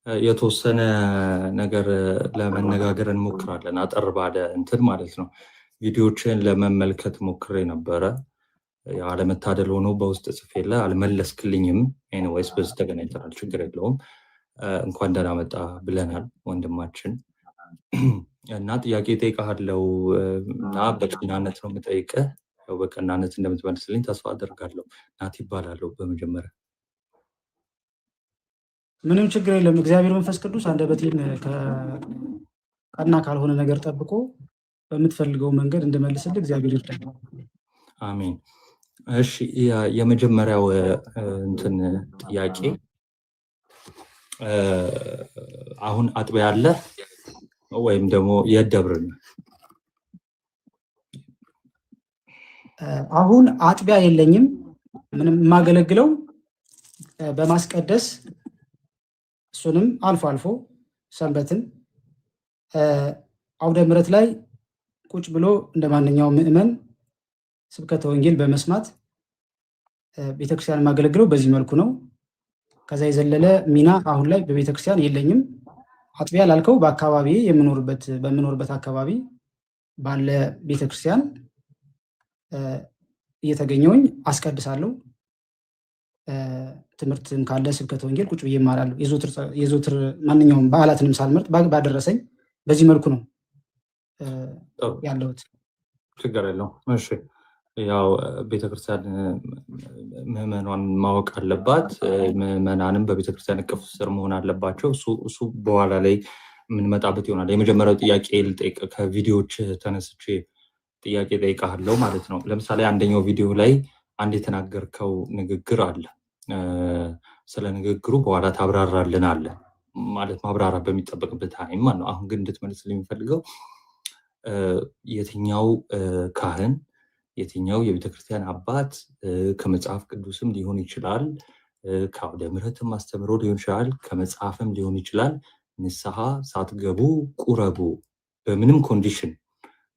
የተወሰነ ነገር ለመነጋገር እንሞክራለን። አጠር ባለ እንትን ማለት ነው። ቪዲዮዎችን ለመመልከት ሞክሬ ነበረ። አለመታደል ሆኖ በውስጥ ጽፌላ አልመለስክልኝም። ኤኒዌይስ በዚህ ተገናኝተናል፣ ችግር የለውም። እንኳን ደህና መጣ ብለናል ወንድማችን እና ጥያቄ እጠይቅሃለሁ እና በቀናነት ነው የምጠይቅህ። ያው በቀናነት እንደምትመልስልኝ ተስፋ አደርጋለሁ። ናቲ ይባላለሁ በመጀመሪያ። ምንም ችግር የለም። እግዚአብሔር መንፈስ ቅዱስ አንደበቴን ቀና ካልሆነ ነገር ጠብቆ በምትፈልገው መንገድ እንድመልስልህ እግዚአብሔር ይርዳኝ። አሜን። እሺ፣ የመጀመሪያው እንትን ጥያቄ አሁን አጥቢያ አለ ወይም ደግሞ የደብር ነው? አሁን አጥቢያ የለኝም። ምንም የማገለግለው በማስቀደስ እሱንም አልፎ አልፎ ሰንበትን አውደ ምሕረት ላይ ቁጭ ብሎ እንደማንኛውም ምዕመን ስብከተ ወንጌል በመስማት ቤተክርስቲያን የማገለግለው በዚህ መልኩ ነው። ከዛ የዘለለ ሚና አሁን ላይ በቤተክርስቲያን የለኝም። አጥቢያ ላልከው በአካባቢ በምኖርበት አካባቢ ባለ ቤተክርስቲያን እየተገኘውኝ አስቀድሳለሁ። ትምህርትም ካለ ስብከተ ወንጌል ቁጭ ብዬ እማራለሁ። የዘወትር ማንኛውም በዓላትንም ሳልመርጥ ባደረሰኝ በዚህ መልኩ ነው ያለሁት። ችግር የለውም። እሺ፣ ያው ቤተክርስቲያን ምዕመኗን ማወቅ አለባት። ምዕመናንም በቤተክርስቲያን እቅፍ ስር መሆን አለባቸው። እሱ በኋላ ላይ የምንመጣበት ይሆናል። የመጀመሪያው ጥያቄ ልጠይቅ፣ ከቪዲዮዎች ተነስቼ ጥያቄ ጠይቃለሁ ማለት ነው። ለምሳሌ አንደኛው ቪዲዮ ላይ አንድ የተናገርከው ንግግር አለ። ስለ ንግግሩ በኋላ ታብራራልን አለ ማለት ማብራራት በሚጠበቅበት ታይም ማለት ነው። አሁን ግን እንድትመልስልኝ የሚፈልገው የትኛው ካህን የትኛው የቤተክርስቲያን አባት ከመጽሐፍ ቅዱስም ሊሆን ይችላል፣ ከአውደ ምሕረትም አስተምሮ ሊሆን ይችላል፣ ከመጽሐፍም ሊሆን ይችላል፣ ንስሐ ሳትገቡ ቁረቡ በምንም ኮንዲሽን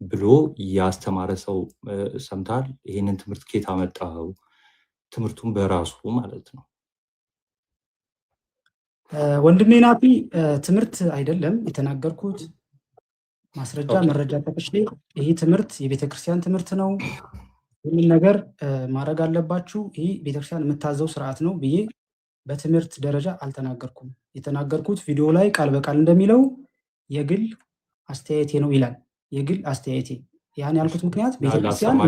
ብሎ ያስተማረ ሰው ሰምታል? ይሄንን ትምህርት ከየት አመጣው? ትምህርቱን በራሱ ማለት ነው። ወንድሜ ናቲ፣ ትምህርት አይደለም የተናገርኩት፣ ማስረጃ መረጃ ጠቅሼ ይሄ ትምህርት የቤተክርስቲያን ትምህርት ነው፣ ይህንን ነገር ማድረግ አለባችሁ፣ ይህ ቤተክርስቲያን የምታዘው ስርዓት ነው ብዬ በትምህርት ደረጃ አልተናገርኩም። የተናገርኩት ቪዲዮ ላይ ቃል በቃል እንደሚለው የግል አስተያየቴ ነው ይላል። የግል አስተያየቴ። ያን ያልኩት ምክንያት ቤተክርስቲያን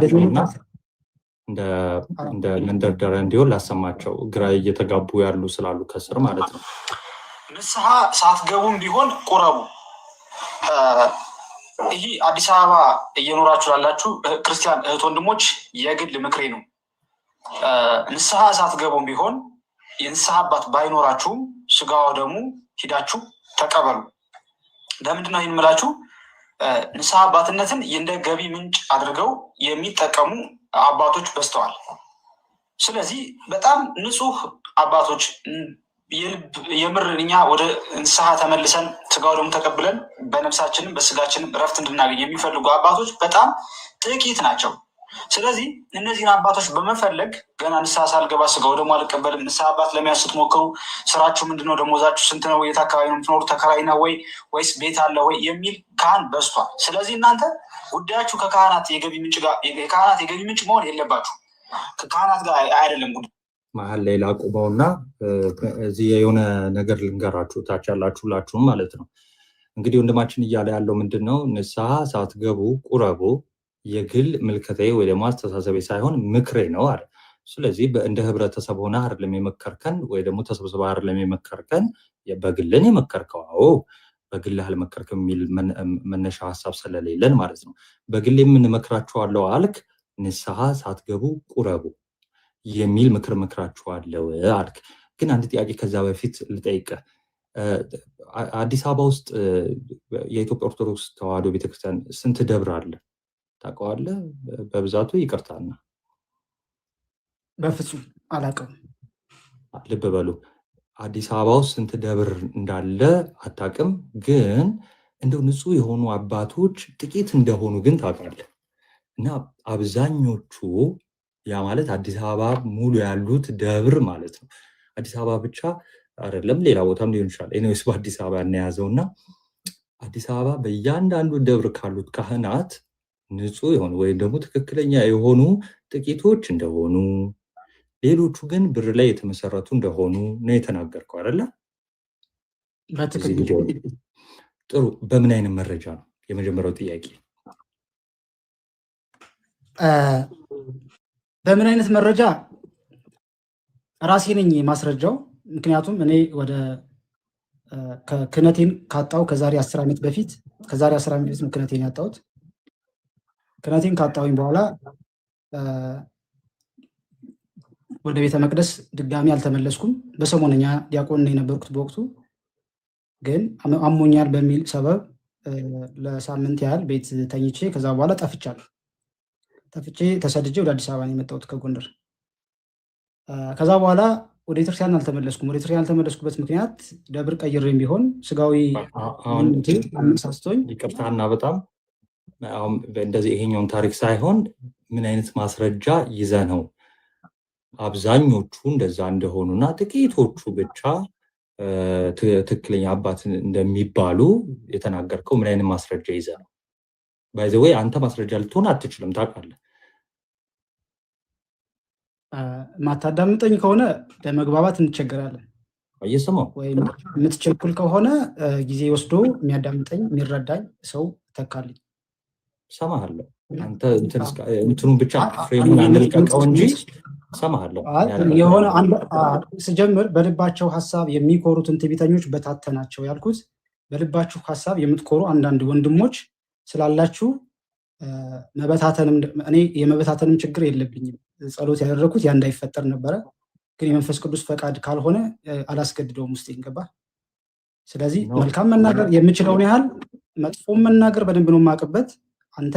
እንደ መንደርደሪያ እንዲሆን ላሰማቸው፣ ግራ እየተጋቡ ያሉ ስላሉ ከስር ማለት ነው። ንስሐ ሳትገቡም ቢሆን ቁረቡ። ይህ አዲስ አበባ እየኖራችሁ ላላችሁ ክርስቲያን እህት ወንድሞች የግል ምክሬ ነው። ንስሐ ሳትገቡም ቢሆን የንስሐ አባት ባይኖራችሁም ስጋው ደግሞ ሂዳችሁ ተቀበሉ። ለምንድነው ይህን የምላችሁ? ንስሐ አባትነትን እንደ ገቢ ምንጭ አድርገው የሚጠቀሙ አባቶች በዝተዋል። ስለዚህ በጣም ንጹህ አባቶች የምር እኛ ወደ ንስሐ ተመልሰን ስጋው ደግሞ ተቀብለን በነፍሳችንም በስጋችንም እረፍት እንድናገኝ የሚፈልጉ አባቶች በጣም ጥቂት ናቸው። ስለዚህ እነዚህን አባቶች በመፈለግ ገና ንስሐ ሳልገባ ስጋው ደግሞ አልቀበልም፣ ንስሐ አባት ለመያዝ ስትሞክሩ ስራችሁ ምንድነው? ደሞዛችሁ ስንት ነው? የት አካባቢ ነው የምትኖሩ? ተከራይ ነው ወይ ወይስ ቤት አለ ወይ የሚል ካህን በዝቷል። ስለዚህ እናንተ ጉዳያችሁ ከካህናት የገቢ ምንጭ ጋር የካህናት የገቢ ምንጭ መሆን የለባችሁ። ከካህናት ጋር አይደለም ጉዳይ። መሀል ላይ ላቁመውና እዚህ የሆነ ነገር ልንገራችሁ፣ ታች ያላችሁላችሁም ማለት ነው። እንግዲህ ወንድማችን እያለ ያለው ምንድን ነው? ንስሐ ሳትገቡ ቁረቡ የግል ምልከታዬ ወይ ደግሞ አስተሳሰቤ ሳይሆን ምክሬ ነው አለ። ስለዚህ እንደ ህብረተሰብ ሆነ አይደለም የመከርከን ወይ ደግሞ ተሰብስበ አይደለም የመከርከን፣ በግልን የመከርከው። አዎ በግል አልመከርክም የሚል መነሻ ሀሳብ ስለሌለን ማለት ነው። በግል የምንመክራችኋለሁ አልክ፣ ንስሐ ሳትገቡ ቁረቡ የሚል ምክር መክራችኋለሁ አልክ። ግን አንድ ጥያቄ ከዛ በፊት ልጠይቅህ። አዲስ አበባ ውስጥ የኢትዮጵያ ኦርቶዶክስ ተዋሕዶ ቤተክርስቲያን ስንት ደብር አለ ታውቀዋለህ? በብዛቱ ይቅርታና በፍጹም አላውቅም። ልብ በሉ፣ አዲስ አበባ ውስጥ ስንት ደብር እንዳለ አታውቅም። ግን እንደው ንጹህ የሆኑ አባቶች ጥቂት እንደሆኑ ግን ታውቃለህ። እና አብዛኞቹ ያ ማለት አዲስ አበባ ሙሉ ያሉት ደብር ማለት ነው። አዲስ አበባ ብቻ አይደለም ሌላ ቦታም ሊሆን ይችላል። ኤኒዌይስ በአዲስ አበባ እናያዘውና አዲስ አበባ በእያንዳንዱ ደብር ካሉት ካህናት ንጹህ የሆኑ ወይም ደግሞ ትክክለኛ የሆኑ ጥቂቶች እንደሆኑ ሌሎቹ ግን ብር ላይ የተመሰረቱ እንደሆኑ ነው የተናገርከው አይደለ? ጥሩ። በምን አይነት መረጃ ነው? የመጀመሪያው ጥያቄ በምን አይነት መረጃ? ራሴ ነኝ ማስረጃው። ምክንያቱም እኔ ወደ ክህነቴን ካጣው ከዛሬ 10 ዓመት በፊት ነው ክህነቴን ያጣሁት። ክህነቴን ካጣሁኝ በኋላ ወደ ቤተ መቅደስ ድጋሚ አልተመለስኩም። በሰሞነኛ ዲያቆን ነው የነበርኩት በወቅቱ። ግን አሞኛል በሚል ሰበብ ለሳምንት ያህል ቤት ተኝቼ ከዛ በኋላ ጠፍቼ ተሰድጄ ወደ አዲስ አበባ ነው የመጣሁት ከጎንደር። ከዛ በኋላ ወደ ቤተክርስቲያን አልተመለስኩም። ወደ ቤተክርስቲያን ያልተመለስኩበት ምክንያት ደብር ቀይሬም ቢሆን ስጋዊ አነሳስቶኝ። ይቅርታና በጣም እንደዚህ ይሄኛውን ታሪክ ሳይሆን ምን አይነት ማስረጃ ይዘ ነው አብዛኞቹ እንደዛ እንደሆኑና ጥቂቶቹ ብቻ ትክክለኛ አባት እንደሚባሉ የተናገርከው ምን አይነት ማስረጃ ይዘ ነው? ባይ ዘ ዌይ አንተ ማስረጃ ልትሆን አትችልም፣ ታውቃለህ። ማታዳምጠኝ ከሆነ ለመግባባት እንቸገራለን። እየሰማሁ ወይም የምትቸኩል ከሆነ ጊዜ ወስዶ የሚያዳምጠኝ የሚረዳኝ ሰው ተካልኝ። ሰማሃለሁ። አንተ እንትኑን ብቻ ፍሬሙን አንልቀቀው እንጂ ሰማሃለሁ። የሆነ ስጀምር በልባቸው ሀሳብ የሚኮሩትን ትዕቢተኞች በታተናቸው ያልኩት በልባችሁ ሀሳብ የምትኮሩ አንዳንድ ወንድሞች ስላላችሁ መበታተንም እኔ የመበታተንም ችግር የለብኝም። ጸሎት ያደረኩት ያ እንዳይፈጠር ነበረ። ግን የመንፈስ ቅዱስ ፈቃድ ካልሆነ አላስገድደውም ውስጥ ይንገባ። ስለዚህ መልካም መናገር የምችለውን ያህል መጥፎም መናገር በደንብ ነው የማውቅበት። አንተ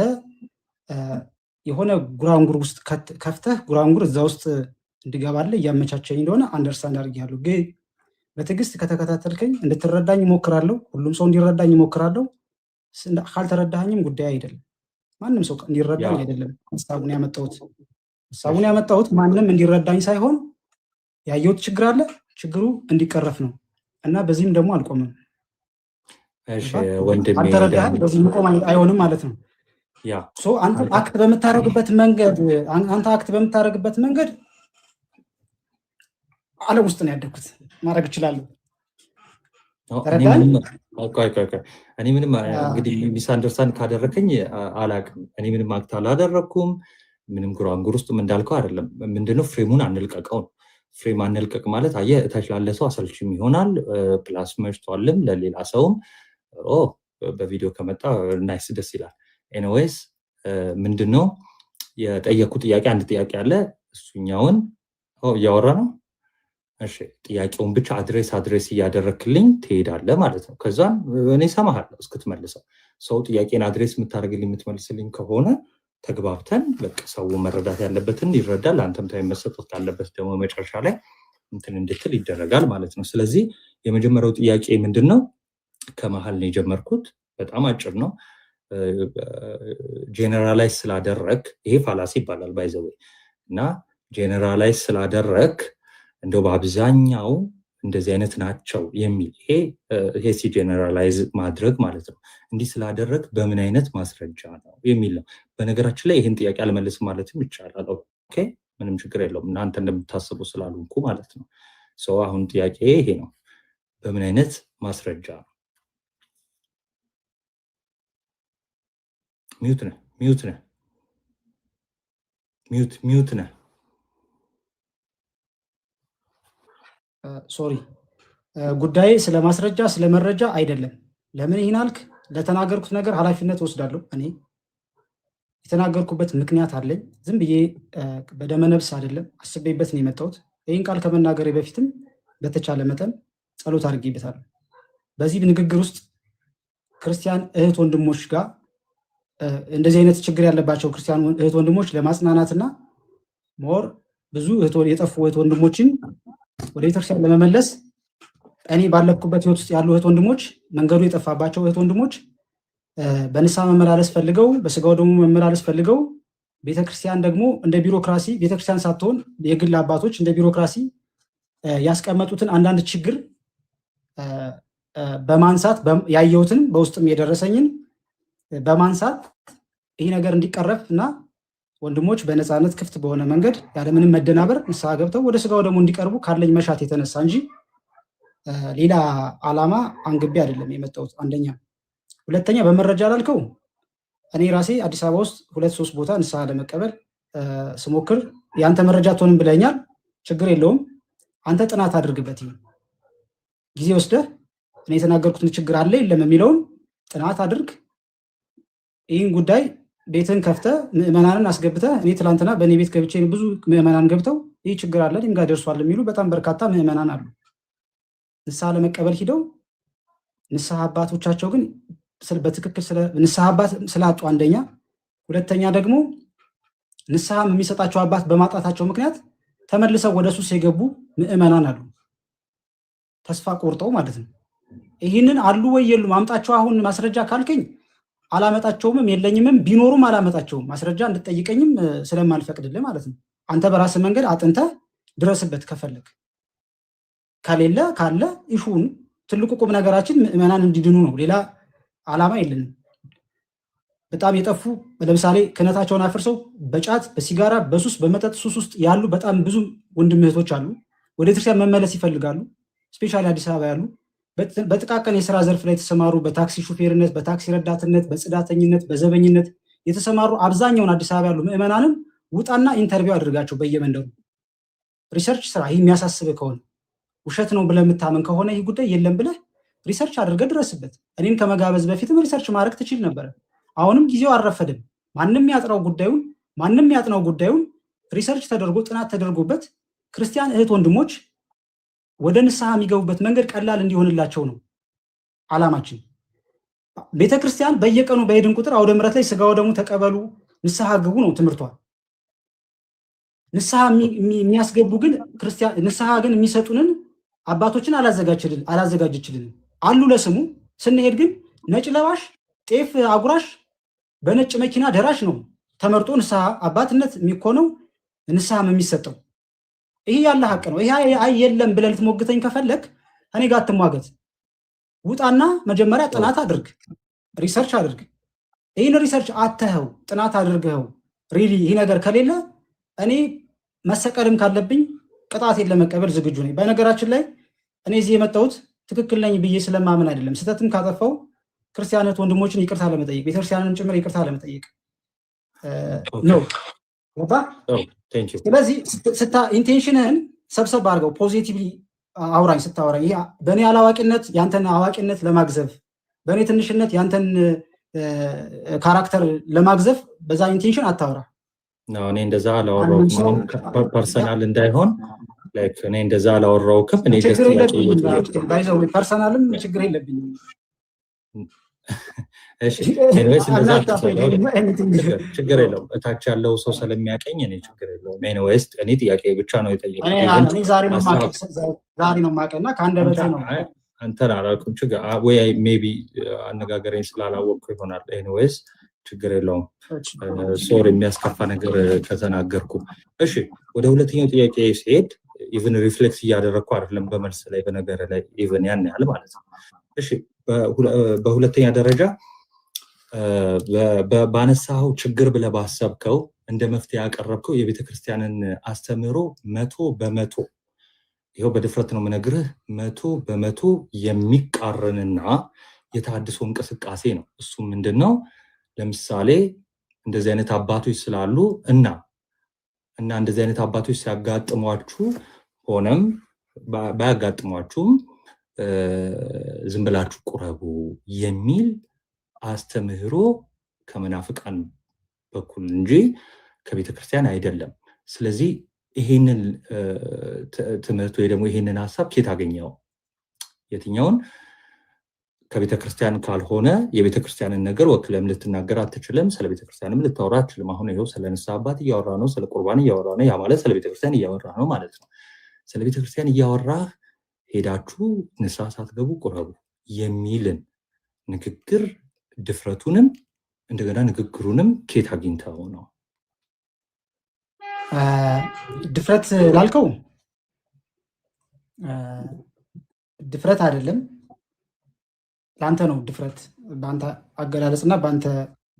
የሆነ ጉራንጉር ውስጥ ከፍተህ ጉራንጉር እዛ ውስጥ እንድገባለህ እያመቻቸኝ እንደሆነ አንደርስታንድ አድርጌያለሁ። ግን በትዕግስት ከተከታተልከኝ እንድትረዳኝ እሞክራለሁ። ሁሉም ሰው እንዲረዳኝ እሞክራለሁ። ካልተረዳኸኝም ጉዳይ አይደለም። ማንም ሰው እንዲረዳኝ አይደለም ሀሳቡን ያመጣሁት ማንም እንዲረዳኝ ሳይሆን ያየሁት ችግር አለ፣ ችግሩ እንዲቀረፍ ነው እና በዚህም ደግሞ አልቆምም። አልተረዳኸኝ፣ በዚህ መቆም አይሆንም ማለት ነው። አንተ አክት በምታደርግበት መንገድ ዓለም ውስጥ ነው ያደግኩት፣ ማድረግ እችላለሁ። እኔ ምንም እንግዲህ ሚስ አንደርስታንድ ካደረከኝ አላውቅም። እኔ ምንም አክት አላደረኩም። ምንም ጉራንጉር ውስጥ እንዳልከው አይደለም። ምንድነው ፍሬሙን አንልቀቀው ነው። ፍሬም አንልቀቅ ማለት አየህ፣ እታች ላለ ሰው አሰልችም ይሆናል፣ ፕላስ መሽቷልም ለሌላ ሰውም በቪዲዮ ከመጣ ናይስ ደስ ይላል። ኤኒዌይስ ምንድነው የጠየኩ ጥያቄ? አንድ ጥያቄ አለ። እሱኛውን እያወራ ነው። እሺ፣ ጥያቄውን ብቻ አድሬስ እያደረክልኝ ትሄዳለህ ማለት ነው። ከዛም እኔ እሰማሃለሁ እስክትመልሰው። ሰው ጥያቄን አድሬስ የምታደርግልኝ የምትመልስልኝ ከሆነ ተግባብተን በቃ ሰው መረዳት ያለበትን ይረዳል። አንተም ታይም መሰጠት ካለበት ደግሞ መጨረሻ ላይ እንትን እንድትል ይደረጋል ማለት ነው። ስለዚህ የመጀመሪያው ጥያቄ ምንድነው? ከመሀል ነው የጀመርኩት። በጣም አጭር ነው። ጄኔራላይዝ ስላደረግ ይሄ ፋላሲ ይባላል ባይ ዘ ዌይ። እና ጄኔራላይዝ ስላደረግ እንደው በአብዛኛው እንደዚህ አይነት ናቸው የሚል ይሄ ጄኔራላይዝ ማድረግ ማለት ነው። እንዲህ ስላደረግ በምን አይነት ማስረጃ ነው የሚል ነው። በነገራችን ላይ ይህን ጥያቄ አልመልስም ማለትም ይቻላል። ኦኬ፣ ምንም ችግር የለውም። እናንተ እንደምታስቡ ስላልሆንኩ ማለት ነው። አሁን ጥያቄ ይሄ ነው። በምን አይነት ማስረጃ ነው? ሚዩት ነህ። ሶሪ፣ ጉዳይ ስለ ማስረጃ ስለ መረጃ አይደለም። ለምን ይህን አልክ? ለተናገርኩት ነገር ኃላፊነት ወስዳለሁ። እኔ የተናገርኩበት ምክንያት አለኝ። ዝም ብዬ በደመነብስ አይደለም፣ አስቤበት ነው የመጣሁት። ይህን ቃል ከመናገሬ በፊትም በተቻለ መጠን ጸሎት አድርጌበታለሁ። በዚህ ንግግር ውስጥ ክርስቲያን እህት ወንድሞች ጋር እንደዚህ አይነት ችግር ያለባቸው ክርስቲያን እህት ወንድሞች ለማጽናናትና ሞር ብዙ የጠፉ እህት ወንድሞችን ወደ ቤተክርስቲያን ለመመለስ እኔ ባለፍኩበት ህይወት ውስጥ ያሉ እህት ወንድሞች፣ መንገዱ የጠፋባቸው እህት ወንድሞች በንስሐ መመላለስ ፈልገው በስጋው ደግሞ መመላለስ ፈልገው ቤተክርስቲያን ደግሞ እንደ ቢሮክራሲ ቤተክርስቲያን ሳትሆን የግል አባቶች እንደ ቢሮክራሲ ያስቀመጡትን አንዳንድ ችግር በማንሳት ያየሁትን በውስጥም የደረሰኝን በማንሳት ይህ ነገር እንዲቀረፍ እና ወንድሞች በነፃነት ክፍት በሆነ መንገድ ያለምንም መደናበር ንስሐ ገብተው ወደ ስጋው ደግሞ እንዲቀርቡ ካለኝ መሻት የተነሳ እንጂ ሌላ ዓላማ አንግቤ አይደለም የመጣሁት። አንደኛ። ሁለተኛ በመረጃ ላልከው እኔ ራሴ አዲስ አበባ ውስጥ 2-3 ቦታ ንስሐ ለመቀበል ስሞክር የአንተ መረጃ ትሆንም ብለኛል። ችግር የለውም። አንተ ጥናት አድርግበት። ጊዜ ወስደህ እኔ የተናገርኩትን ችግር አለ የለም የሚለውን ጥናት አድርግ። ይህን ጉዳይ ቤትን ከፍተህ ምዕመናንን አስገብተህ እኔ ትላንትና በእኔ ቤት ገብቼ ብዙ ምዕመናን ገብተው ይህ ችግር አለ እኔም ጋር ደርሷል የሚሉ በጣም በርካታ ምዕመናን አሉ። ንስሐ ለመቀበል ሂደው ንስሐ አባቶቻቸው ግን በትክክል ንስሐ አባት ስላጡ አንደኛ፣ ሁለተኛ ደግሞ ንስሐ የሚሰጣቸው አባት በማጣታቸው ምክንያት ተመልሰው ወደ ሱስ የገቡ ምዕመናን አሉ። ተስፋ ቆርጠው ማለት ነው። ይህንን አሉ ወይ የሉም? አምጣቸው። አሁን ማስረጃ ካልከኝ አላመጣቸውምም፣ የለኝምም። ቢኖሩም አላመጣቸውም። ማስረጃ እንድጠይቀኝም ስለማልፈቅድልህ ማለት ነው። አንተ በራስህ መንገድ አጥንተህ ድረስበት ከፈለግ። ከሌለ ካለ ይሁን። ትልቁ ቁም ነገራችን ምዕመናን እንዲድኑ ነው። ሌላ ዓላማ የለንም። በጣም የጠፉ ለምሳሌ ክህነታቸውን አፍርሰው በጫት በሲጋራ በሱስ በመጠጥ ሱስ ውስጥ ያሉ በጣም ብዙ ወንድም እህቶች አሉ። ወደ ክርስቲያን መመለስ ይፈልጋሉ። ስፔሻሊ አዲስ አበባ ያሉ በጥቃቅን የስራ ዘርፍ ላይ የተሰማሩ በታክሲ ሹፌርነት፣ በታክሲ ረዳትነት፣ በጽዳተኝነት፣ በዘበኝነት የተሰማሩ አብዛኛውን አዲስ አበባ ያሉ ምዕመናንን ውጣና ኢንተርቪው አድርጋቸው በየመንደሩ ሪሰርች ስራ። ይህ የሚያሳስብህ ከሆነ ውሸት ነው ብለህ የምታምን ከሆነ ይህ ጉዳይ የለም ብለህ ሪሰርች አድርገህ ድረስበት። እኔም ከመጋበዝ በፊትም ሪሰርች ማድረግ ትችል ነበረ። አሁንም ጊዜው አልረፈደም። ማንም ያጥናው ጉዳዩን ሪሰርች ተደርጎ ጥናት ተደርጎበት ክርስቲያን እህት ወንድሞች ወደ ንስሐ የሚገቡበት መንገድ ቀላል እንዲሆንላቸው ነው ዓላማችን። ቤተክርስቲያን በየቀኑ በሄድን ቁጥር አውደ ምሕረት ላይ ስጋው ደግሞ ተቀበሉ፣ ንስሐ ግቡ ነው ትምህርቷ። ንስሐ የሚያስገቡ ግን ንስሐ ግን የሚሰጡንን አባቶችን አላዘጋጀችልንም አሉ ለስሙ። ስንሄድ ግን ነጭ ለባሽ ጤፍ አጉራሽ በነጭ መኪና ደራሽ ነው ተመርጦ ንስሐ አባትነት የሚኮነው ንስሐም የሚሰጠው። ይሄ ያለ ሀቅ ነው። ይሄ የለም ብለህ ልትሞግተኝ ከፈለክ እኔ ጋር አትሟገት። ውጣና መጀመሪያ ጥናት አድርግ፣ ሪሰርች አድርግ። ይህን ሪሰርች አተኸው ጥናት አድርገኸው ሪሊ ይህ ነገር ከሌለ እኔ መሰቀልም ካለብኝ ቅጣቴን ለመቀበል ዝግጁ ነኝ። በነገራችን ላይ እኔ እዚህ የመጣሁት ትክክል ነኝ ብዬ ስለማምን አይደለም። ስህተትም ካጠፋው ክርስቲያኖች ወንድሞችን ይቅርታ ለመጠየቅ ቤተክርስቲያንን ጭምር ይቅርታ ለመጠየቅ ነው። ስለዚህ ኢንቴንሽንህን ሰብሰብ አድርገው ፖዚቲቭሊ አውራኝ። ስታወራኝ ይሄ በእኔ አላዋቂነት ያንተን አዋቂነት ለማግዘፍ፣ በእኔ ትንሽነት ያንተን ካራክተር ለማግዘፍ በዛ ኢንቴንሽን አታወራ። እኔ እንደዛ አላወራሁም። ፐርሰናል እንዳይሆን እኔ እንደዛ አላወራሁም። እኔ ፐርሰናልም ችግር የለብኝም። ችግር የለውም። እታች ያለው ሰው ስለሚያቀኝ እኔ ችግር የለውም። ኤኒዌይስ እኔ ጥያቄ ብቻ ነው የጠየቁት። ዛሬ ነው ማቀና ከአንደበቴ ነው አንተን አላውቅም። ወይ ሜቢ አነጋገረኝ ስላላወቅኩ ይሆናል። ኤኒዌይስ ችግር የለውም። ሶሪ የሚያስከፋ ነገር ከተናገርኩ። እሺ ወደ ሁለተኛው ጥያቄ ሲሄድ ኢቭን ሪፍሌክስ እያደረግኩ አይደለም በመልስ ላይ በነገር ላይ ኢቭን ያን ያህል ማለት ነው። እሺ በሁለተኛ ደረጃ ባነሳኸው ችግር ብለህ ባሰብከው እንደ መፍትሄ ያቀረብከው የቤተክርስቲያንን አስተምህሮ 100% ይኸው በድፍረት ነው የምነግርህ 100% የሚቃረንና የተሃድሶ እንቅስቃሴ ነው። እሱ ምንድነው? ለምሳሌ እንደዚህ አይነት አባቶች ስላሉ እና እንደዚህ አይነት አባቶች ሲያጋጥሟችሁ ሆነም ባያጋጥሟችሁም ዝም ብላችሁ ቁረቡ የሚል አስተምህሮ ከመናፍቃን በኩል እንጂ ከቤተክርስቲያን አይደለም። ስለዚህ ይሄንን ትምህርት ወይ ደግሞ ይሄንን ሐሳብ ከየት አገኘው? የትኛውን? ከቤተክርስቲያን ካልሆነ የቤተክርስቲያንን ነገር ወክለም ልትናገር አትችልም። ስለ ቤተክርስቲያንም ልታወራ አትችልም። አሁን ይሄው ስለ ንስሐ አባት እያወራ ነው፣ ስለ ቁርባን እያወራ ነው። ያ ማለት ስለ ቤተክርስቲያን እያወራ ነው ማለት ነው። ስለ ቤተክርስቲያን እያወራ ሄዳችሁ ንስሐ ሳትገቡ ቁረቡ የሚልን ንግግር ድፍረቱንም እንደገና ንግግሩንም ከየት አግኝተው ነው? ድፍረት ላልከው ድፍረት አይደለም፣ ለአንተ ነው ድፍረት፣ በአንተ አገላለጽና በአንተ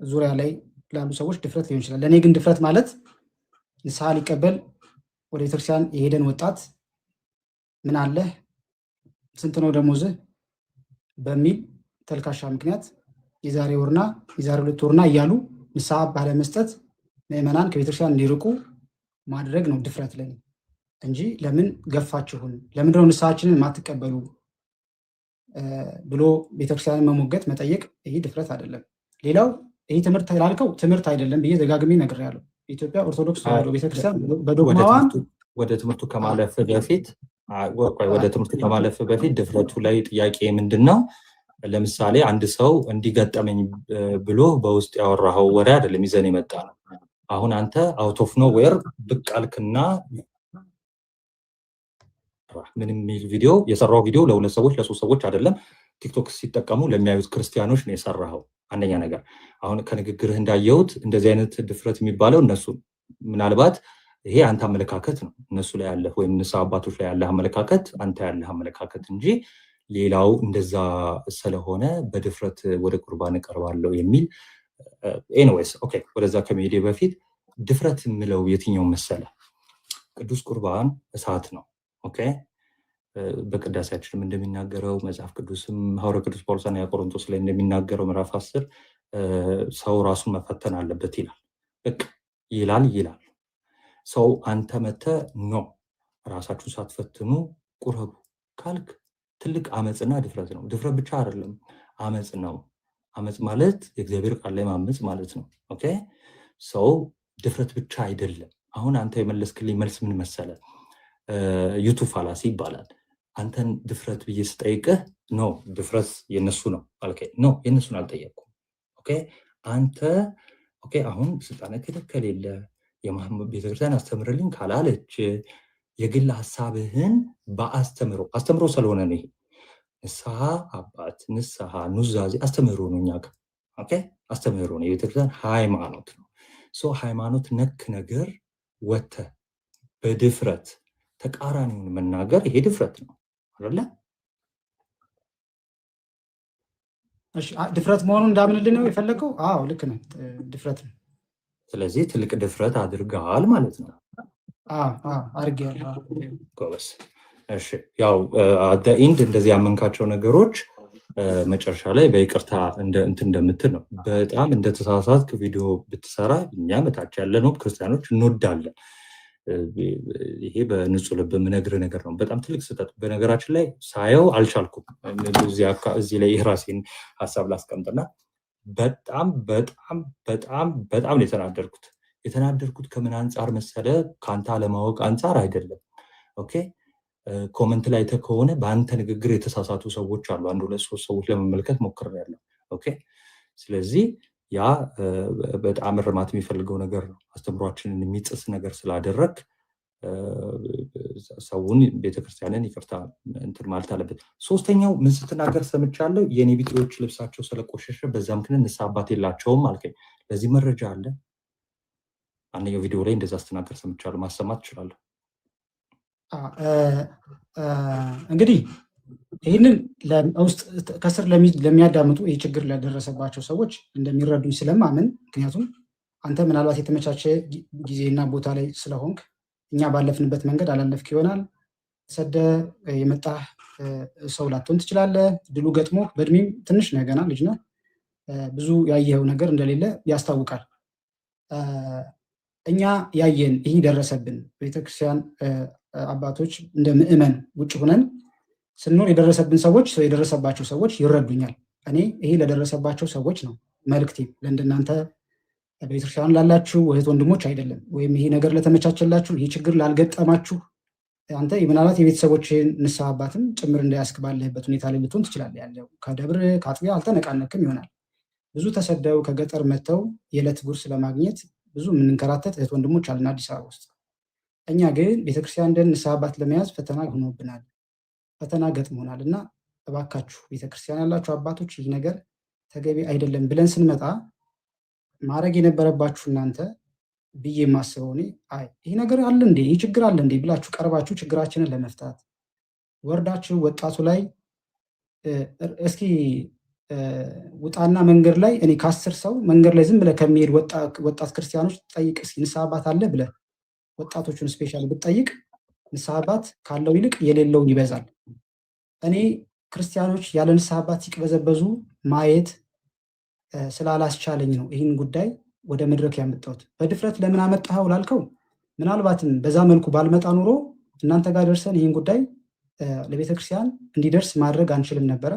ዙሪያ ላይ ላሉ ሰዎች ድፍረት ሊሆን ይችላል። ለእኔ ግን ድፍረት ማለት ንስሐ ሊቀበል ወደ ቤተክርስቲያን የሄደን ወጣት ምን አለህ፣ ስንት ነው ደሞዝህ በሚል ተልካሻ ምክንያት የዛሬ 2 ወርና እያሉ ንስሐ ባለመስጠት ምዕመናን ከቤተክርስቲያን እንዲርቁ ማድረግ ነው ድፍረት ለኔ እንጂ ለምን ገፋችሁን፣ ለምንድነው ንስሐችንን የማትቀበሉ ብሎ ቤተክርስቲያንን መሞገት መጠየቅ፣ ይህ ድፍረት አይደለም። ሌላው ይህ ትምህርት ላልከው ትምህርት አይደለም ብዬ ደጋግሜ ነግሬያለሁ። የኢትዮጵያ ኦርቶዶክስ ተዋሕዶ ቤተክርስቲያን በዶግማዋን ወደ ትምህርቱ ከማለፍ በፊት ድፍረቱ ላይ ጥያቄ ምንድን ነው? ለምሳሌ አንድ ሰው እንዲገጠመኝ ብሎ በውስጥ ያወራኸው ወሬ አይደለም ይዘን የመጣ ነው። አሁን አንተ አውት ኦፍ ኖዌር ብቅ አልክና ምንም የሚል ቪዲዮ የሰራው ቪዲዮ ለ2 ሰዎች ለ3 ሰዎች አይደለም፣ ቲክቶክ ሲጠቀሙ ለሚያዩት ክርስቲያኖች ነው የሰራኸው። አንደኛ ነገር አሁን ከንግግርህ እንዳየሁት እንደዚህ አይነት ድፍረት የሚባለው እነሱ ምናልባት ይሄ አንተ አመለካከት ነው እነሱ ላይ ያለህ ወይም ንስሐ አባቶች ላይ ያለህ አመለካከት አንተ ያለህ አመለካከት እንጂ ሌላው እንደዛ ስለሆነ በድፍረት ወደ ቁርባን እቀርባለሁ የሚል ኤኒዌይስ ኦኬ። ወደዛ ከመሄዴ በፊት ድፍረት የምለው የትኛው መሰለ? ቅዱስ ቁርባን እሳት ነው። ኦኬ በቅዳሴያችንም እንደሚናገረው መጽሐፍ ቅዱስም ሐዋርያው ቅዱስ ጳውሎስ አንደኛ ቆሮንቶስ ላይ እንደሚናገረው ምዕራፍ 10 ሰው ራሱን መፈተን አለበት ይላል። በቃ ይላል ሰው አንተ መተህ ኖ ራሳችሁን ሳትፈትኑ ቁረቡ ካልክ ትልቅ አመፅና ድፍረት ነው። ድፍረት ብቻ አይደለም አመፅ ነው። አመፅ ማለት የእግዚአብሔር ቃል ላይ ማመፅ ማለት ነው። ኦኬ ሰው ድፍረት ብቻ አይደለም። አሁን አንተ የመለስክልኝ መልስ ምን መሰለ? ዩቱብ ፋላሲ ይባላል። አንተን ድፍረት ብዬ ስጠይቅህ ኖ ድፍረት የነሱ ነው አልከኝ። ኖ የነሱን አልጠየቅኩም። ኦኬ አንተ ኦኬ አሁን ስልጣነ ክህነት ከሌለ የመሐመድ ቤተክርስቲያን አስተምርልኝ ካላለች የግል ሀሳብህን አስተምሮ ስለሆነ ነው። ንስሐ አባት ንስሐ ኑዛዜ አስተምሮ ነው። እኛ ጋር ኦኬ አስተምሮ ነው። የቤተክርስቲያን ሃይማኖት ነው። ሃይማኖት ነክ ነገር ወጥተህ በድፍረት ተቃራኒውን መናገር ይሄ ድፍረት ነው አይደለ? እሺ ድፍረት መሆኑን እንዳምንልህ ነው የፈለገው? አዎ ልክ ነው፣ ድፍረት ነው። ስለዚህ ትልቅ ድፍረት አድርገሃል ማለት ነው። አድርጌያለሁ። ጎበስ። እሺ ያው አት ዘ ኤንድ እንደዚህ ያመንካቸው ነገሮች መጨረሻ ላይ በይቅርታ እንትን እንደምትል ነው። በጣም እንደተሳሳትክ ቪዲዮ ብትሰራ እኛ መታች ያለነው ክርስቲያኖች እንወዳለን። ይሄ በንጹህ ልብ የምነግርህ ነገር ነው። በጣም ትልቅ ስህተት በነገራችን ላይ ሳየው አልቻልኩም። እዚህ ላይ የራሴን ሀሳብ ላስቀምጥና በጣም በጣም በጣም በጣም ነው የተናደርኩት። ከምን አንጻር መሰለ? ከአንተ አለማወቅ አንጻር አይደለም። ኦኬ ኮመንት ላይ ከሆነ በአንተ ንግግር የተሳሳቱ ሰዎች አሉ። 1 2 3 ሰዎች ለመመልከት ሞክሬያለሁ። ኦኬ ስለዚህ ያ በጣም እርማት የሚፈልገው ነገር ነው። አስተምሯችንን የሚጥስ ነገር ስላደረግ ሰውን ቤተክርስቲያንን ይቅርታ እንትን ማለት አለበት። ሶስተኛው ምን ስትናገር ሰምቻለሁ? የኔ ቢጤዎች ልብሳቸው ስለቆሸሸ በዛ ምክንያት ንስሐ አባት የላቸውም አልከኝ። ለዚህ መረጃ አለ? አንደኛው ቪዲዮ ላይ እንደዛ ስትናገር ሰምቻለሁ። ማሰማት እችላለሁ። እንግዲህ ይህንን ውስጥ ከስር ለሚያዳምጡ ይህ ችግር ለደረሰባቸው ሰዎች እንደሚረዱኝ ስለማምን፣ ምክንያቱም አንተ ምናልባት የተመቻቸ ጊዜና ቦታ ላይ ስለሆንክ እኛ ባለፍንበት መንገድ አላለፍክ ይሆናል። ሰደ የመጣህ ሰው ላትሆን ትችላለህ። ድሉ ገጥሞ በእድሜም ትንሽ ነህ፣ ገና ልጅ ነህ። ብዙ ያየኸው ነገር እንደሌለ ያስታውቃል። እኛ ያየን ይህ ደረሰብን። ቤተክርስቲያን አባቶች እንደ ምዕመን ውጭ ሆነን ስንኖር የደረሰባቸው ሰዎች ይረዱኛል። እኔ ይሄ ለደረሰባቸው ሰዎች ነው መልእክቴ፣ ለእንደናንተ በቤተክርስቲያን ላላችሁ እህት ወንድሞች አይደለም። ወይም ይሄ ነገር ለተመቻቸላችሁ፣ ይህ ችግር ላልገጠማችሁ፣ አንተ ምናልባት የቤተሰቦችን ንስሐ አባትም ጭምር እንዳያስክ ባለህበት ሁኔታ ላይ ልትሆን ትችላለህ። ያለው ከደብር ከአጥቢያ አልተነቃነክም ይሆናል። ብዙ ተሰደው ከገጠር መጥተው የዕለት ጉርስ ለማግኘት ብዙ የምንንከራተት እህት ወንድሞች አለን አዲስ አበባ ውስጥ። እኛ ግን ቤተክርስቲያን እንደ ንስሐ አባት ለመያዝ ፈተና ሆኖብናል፣ ፈተና ገጥሞናል። እና እባካችሁ ቤተክርስቲያን ያላችሁ አባቶች ይህ ነገር ተገቢ አይደለም ብለን ስንመጣ ማድረግ የነበረባችሁ እናንተ ብዬ የማስበው እኔ ይህ ነገር አለ እንዴ፣ ይህ ችግር አለ እንዴ ብላችሁ ቀርባችሁ ችግራችንን ለመፍታት ወርዳችሁ ወጣቱ ላይ እስኪ ውጣና መንገድ ላይ እኔ ከ10 ሰው መንገድ ላይ ዝም ብለህ ከሚሄድ ወጣት ክርስቲያኖች ጠይቅ እስኪ ንስሐ አባት አለ ብለህ ወጣቶቹን ስፔሻል ብትጠይቅ ንስሐ አባት ካለው ይልቅ የሌለውን ይበዛል። እኔ ክርስቲያኖች ያለ ንስሐ አባት ሲቅበዘበዙ ማየት ስላላስቻለኝ ነው ይህን ጉዳይ ወደ መድረክ ያመጣሁት። በድፍረት ለምን አመጣኸው ላልከው ምናልባትም በዛ መልኩ ባልመጣ ኑሮ እናንተ ጋር ደርሰን ይህን ጉዳይ ለቤተክርስቲያን እንዲደርስ ማድረግ አንችልም ነበረ።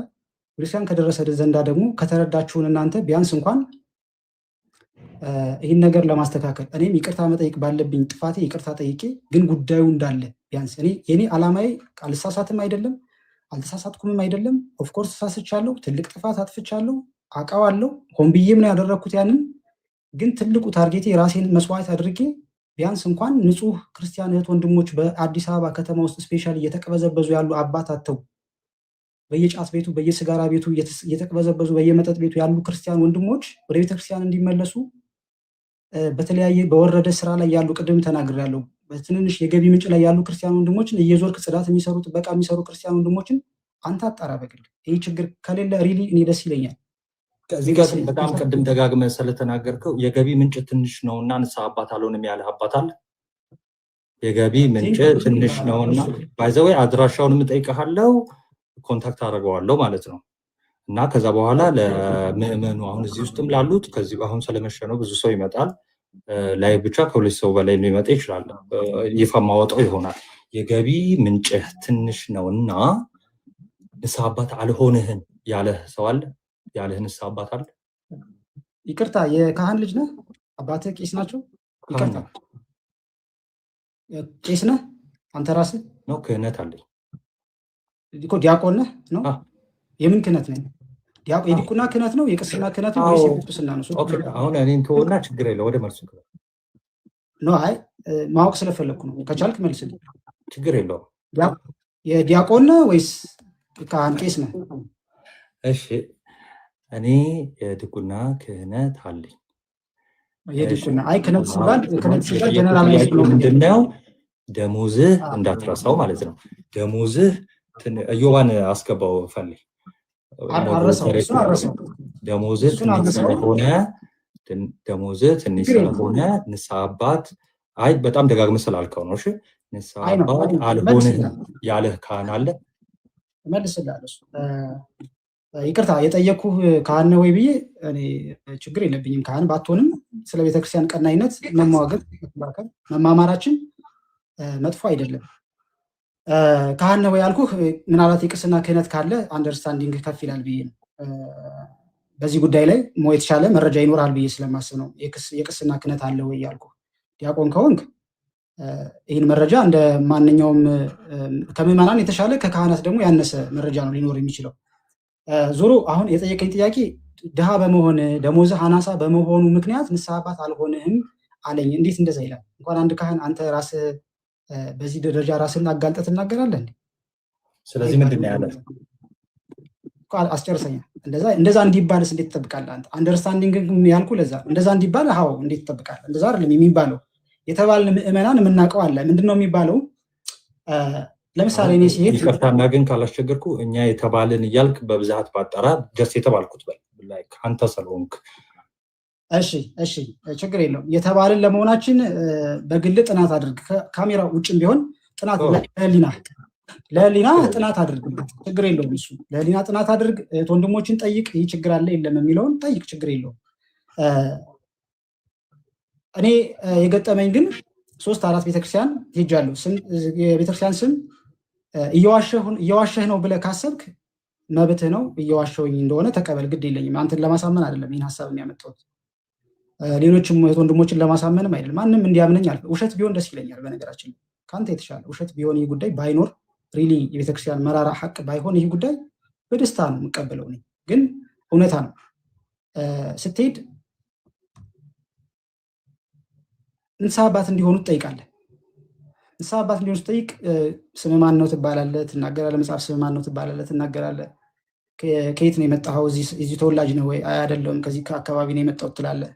ቤተክርስቲያን ከደረሰ ዘንዳ ደግሞ ከተረዳችሁን እናንተ ቢያንስ እንኳን ይህን ነገር ለማስተካከል እኔም ይቅርታ መጠየቅ ባለብኝ ጥፋቴ ይቅርታ ጠይቄ ግን ጉዳዩ እንዳለ ቢያንስ የኔ ዓላማዬ አልሳሳትም አይደለም አልተሳሳትኩምም አይደለም። ኦፍኮርስ ተሳስቻለሁ፣ ትልቅ ጥፋት አጥፍቻለሁ፣ አውቃለሁ። ሆን ብዬም ነው ያደረግኩት ያንን። ግን ትልቁ ታርጌቴ ራሴን መስዋዕት አድርጌ ቢያንስ እንኳን ንጹህ ክርስቲያን እህት ወንድሞች በአዲስ አበባ ከተማ ውስጥ ስፔሻል እየተቀበዘበዙ ያሉ አባት አተው በየጫት ቤቱ በየስጋራ ቤቱ እየተቀበዘበዙ በየመጠጥ ቤቱ ያሉ ክርስቲያን ወንድሞች ወደ ቤተክርስቲያን እንዲመለሱ በተለያየ በወረደ ስራ ላይ ያሉ ቅድም ተናግሬያለሁ። በትንንሽ የገቢ ምንጭ ላይ ያሉ ክርስቲያን ወንድሞችን እየዞርክ ጽዳት የሚሰሩ ጥበቃ የሚሰሩ ክርስቲያን ወንድሞችን አንተ አጣራ በግል። ይህ ችግር ከሌለ ሪሊ እኔ ደስ ይለኛል። ከዚህ ጋር በጣም ቅድም ደጋግመህ ስለተናገርከው የገቢ ምንጭ ትንሽ ነውና ንስሐ አባት አልሆንም ያለህ አባት አለ። የገቢ ምንጭ ትንሽ ነውና ባይዘው አድራሻውንም እጠይቅሃለሁ ኮንታክት አደርገዋለሁ ማለት ነው። እና ከዛ በኋላ ለምእመኑ አሁን እዚህ ውስጥም ላሉት ከዚህ አሁን ስለመሸነው ብዙ ሰው ይመጣል ላይ ብቻ ከሁለት ሰው በላይ ሊመጣ ይችላል። ይፋ ማወጣው ይሆናል። የገቢ ምንጭ ትንሽ ነውና ንስሐ አባት አልሆንህም ያለህ ሰው አለ? ያለህ ንስሐ አባት አለ? ይቅርታ የካህን ልጅ ነህ? አባትህ ቄስ ናቸው? ይቅርታ ቄስ ነህ አንተ ራስህ? ነው ክህነት አለኝ እኮ ዲያቆን ነህ ነው? የምን ክህነት ነኝ? የዲቁና ክህነት ነው? የቅስና ክህነት ነው? ወይስ የጵጵስና ነው? አሁን እኔን ተወና ችግር የለው ወደ መልሱ ነው። አይ ማወቅ ስለፈለግኩ ነው። ከቻልክ መልስልኝ። ችግር የለውም። የዲያቆን ነህ ወይስ ካህን ቄስ ነህ? እሺ እኔ የዲቁና ክህነት አለኝ። የዲቁና አይ ክህነት ሲባል ጀነራል ነው። ምንድነው ደሞዝህ እንዳትረሳው ማለት ነው። ደሞዝህ እዮባን አስገባው ፈልግ ደሞዝህ ትንሽ ስለሆነ ንስሐ አባት አይ በጣም ደጋግመህ ስላልከው ነው። እሺ ንስሐ አባት አልሆንህም ያለህ ካህን አለ? እመልስልሃለሁ። ይቅርታ የጠየኩህ ካህን ወይ ብዬ እኔ ችግር የለብኝም። ካህን ባትሆንም ስለ ቤተክርስቲያን ቀናይነት መሟገት መማማራችን መጥፎ አይደለም። ካህን ወይ ያልኩህ ምናልባት የቅስና ክህነት ካለ አንደርስታንዲንግ ከፍ ይላል ብዬ ነው። በዚህ ጉዳይ ላይ የተሻለ መረጃ ይኖራል ብዬ ስለማስብ ነው የቅስና ክህነት አለ ወይ ያልኩህ። ዲያቆን ከሆንክ ይህን መረጃ እንደ ማንኛውም ከምዕመናን የተሻለ ከካህናት ደግሞ ያነሰ መረጃ ነው ሊኖር የሚችለው። ዞሮ አሁን የጠየቀኝ ጥያቄ ድሃ በመሆን ደሞዝህ አናሳ በመሆኑ ምክንያት ንስሐ አባት አልሆንህም አለኝ። እንዴት እንደዛ ይላል? እንኳን አንድ ካህን አንተ ራስህ በዚህ ደረጃ ራስህን አጋልጠህ ትናገራለህ እንዴ? ስለዚህ ምንድን ነው ያለ? አስጨርሰኛ። እንደዛ እንዲባልስ እንዴት ትጠብቃለህ አንተ? አንደርስታንዲንግ ያልኩ ለዛ እንደዛ እንዲባል አዎ፣ እንዴት ትጠብቃለህ? እንደዛ አይደለም የሚባለው። የተባልን ምዕመናን የምናውቀው አለ። ምንድነው የሚባለው? ለምሳሌ እኔ ሲሄድ ይቅርታና ግን ካላስቸገርኩ እኛ የተባልን እያልክ በብዛት ባጠራ ደስ የተባልኩት በል ላይክ አንተ ስለሆንክ እሺ ችግር የለውም። የተባልን ለመሆናችን በግል ጥናት አድርግ። ካሜራ ውጭም ቢሆን ጥናት ለህሊና ጥናት አድርግ። ችግር የለውም። እሱ ለህሊና ጥናት አድርግ። ወንድሞችን ጠይቅ። ይህ ችግር አለ የለም የሚለውን ጠይቅ። ችግር የለውም። እኔ የገጠመኝ ግን 3-4 ቤተክርስቲያን ሄጃለሁ። የቤተክርስቲያን ስም እየዋሸህ ነው ብለህ ካሰብክ መብትህ ነው። እየዋሸሁኝ እንደሆነ ተቀበል፣ ግድ የለኝም። አንተን ለማሳመን አይደለም ይህን ሀሳብ የሚያመጣሁት፣ ሌሎችም ወንድሞችን ለማሳመንም አይደለም። ማንም እንዲያምነኝ አልፈ ውሸት ቢሆን ደስ ይለኛል። በነገራችን ከአንተ የተሻለ ውሸት ቢሆን ይህ ጉዳይ ባይኖር ሪሊ የቤተክርስቲያን መራራ ሀቅ ባይሆን ይህ ጉዳይ በደስታ ነው የምቀበለው። ግን እውነታ ነው። ስትሄድ ንስሐ አባት እንዲሆኑ ትጠይቃለህ። ንስሐ አባት እንዲሆኑ ስትጠይቅ ስም ማን ነው ትባላለህ፣ ትናገራለህ። መጽሐፍ ስም ማን ነው ትባላለህ፣ ትናገራለህ። ከየት ነው የመጣኸው? እዚህ ተወላጅ ነው ወይ? አይደለሁም ከዚህ ከአካባቢ ነው የመጣሁት ትላለህ።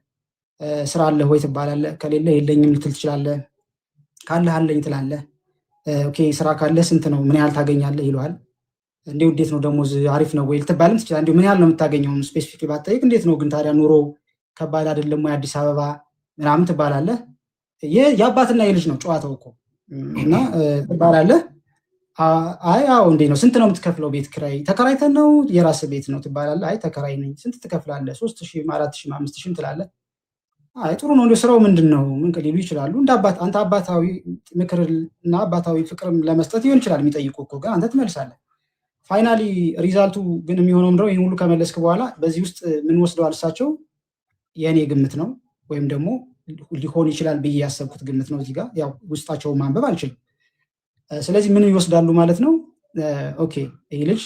ስራ አለህ ወይ ትባላለህ። ከሌለ የለኝም ልትል ትችላለህ። ካለህ አለኝ ትላለህ። ኦኬ ስራ ካለህ ስንት ነው ምን ያህል ታገኛለህ ይለዋል። እንዴው እንዴት ነው ደሞዝ አሪፍ ነው ወይ ልትባልም ትችላለህ። እንዴው ምን ያህል ነው የምታገኘው ስፔሲፊክ ባትጠይቅ እንዴት ነው ግን ታዲያ ኑሮ ከባድ አይደለም ወይ አዲስ አበባ ምናምን ትባላለህ። የአባትና የልጅ ነው ጨዋታው እኮ እና ትባላለህ። አይ አዎ እንዴ ነው ስንት ነው የምትከፍለው ቤት ኪራይ? ተከራይተን ነው የራስ ቤት ነው ትባላለህ። አይ ተከራይ ነኝ። ስንት ትከፍላለህ? 3000 4000 5000 ትላለህ። አይ ጥሩ ነው እንደው ስራው ምንድነው ምን ሊሉ ይችላሉ። እንደ አባት አንተ አባታዊ ምክርና አባታዊ ፍቅርም ለመስጠት ይሆን ይችላል የሚጠይቁ እኮ ግን አንተ ትመልሳለህ። ፋይናሊ ሪዛልቱ ግን የሚሆነው ምንድነው? ይሄን ሁሉ ከመለስክ በኋላ በዚህ ውስጥ ምን ወስደዋል እሳቸው? የኔ ግምት ነው ወይም ደግሞ ሊሆን ይችላል ብዬ ያሰብኩት ግምት ነው። እዚህ ጋር ያው ውስጣቸውን ማንበብ አልችልም። ስለዚህ ምን ይወስዳሉ ማለት ነው? ኦኬ ይህ ልጅ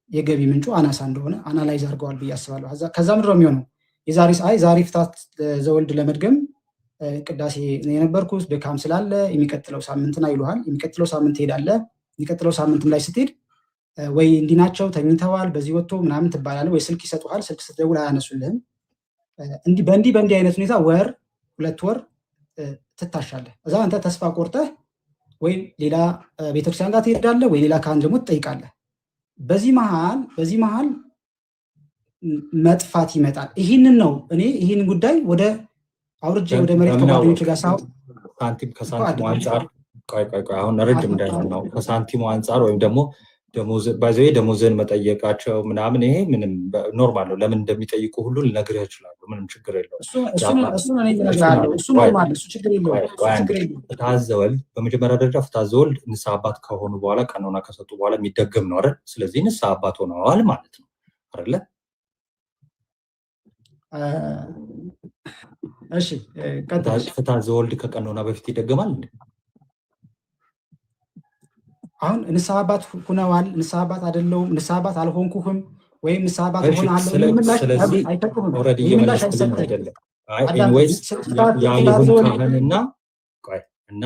የገቢ ምንጩ አናሳ እንደሆነ አናላይዝ አድርገዋል ብዬ አስባለሁ። ከዛ ምንድን ነው የሚሆነው? ዛሬ ፍታት ዘወልድ ለመድገም ቅዳሴ የነበርኩት ድካም ስላለ የሚቀጥለው ሳምንትና ይሉሃል። የሚቀጥለው ሳምንት ትሄዳለህ። የሚቀጥለው ሳምንትም ላይ ስትሄድ ወይ እንዲህ ናቸው ተኝተዋል፣ በዚህ ወጥቶ ምናምን ትባላለህ፣ ወይ ስልክ ይሰጡሃል። ስልክ ስትደውል አያነሱልህም። በእንዲህ አይነት ሁኔታ ወር 2 ወር ትታሻለህ። እዛ አንተ ተስፋ ቆርጠህ ወይ ሌላ ቤተክርስቲያን ጋር ትሄዳለህ ወይ ሌላ ካህን ደግሞ ትጠይቃለህ። በዚህ መሀል መጥፋት ይመጣል። ይህንን ነው እኔ ይህን ጉዳይ ወደ አውርጄ ወደ መሬት ከጓደኞች ጋር ሳንቲም ከሳንቲሙ አንጻር አሁን ረጅም እንዳይሆን ነው። ከሳንቲሙ አንጻር ወይም ደግሞ ደሞዝን መጠየቃቸው ምናምን ይሄ ምንም ኖርማል ነው። ለምን እንደሚጠይቁ ሁሉ ልነግርህ እችላለሁ። ምንም ችግር የለውም። ፍትሐ ዘወልድ በመጀመሪያ ደረጃ ፍትሐ ዘወልድ ንስሐ አባት ከሆኑ በኋላ ቀኖና ከሰጡ በኋላ የሚደገም ነው አይደል? ስለዚህ ንስሐ አባት ሆነዋል ማለት ነው አይደለ? እሺ ፍትሐ ዘወልድ ከቀኖና በፊት ይደገማል እንዴ? አሁን ንስሐ አባት ሁነዋል፣ ንስሐ አባት አይደለሁም፣ ንስሐ አባት አልሆንኩህም ወይም ንስሐ አባት ሆነሃለሁ እና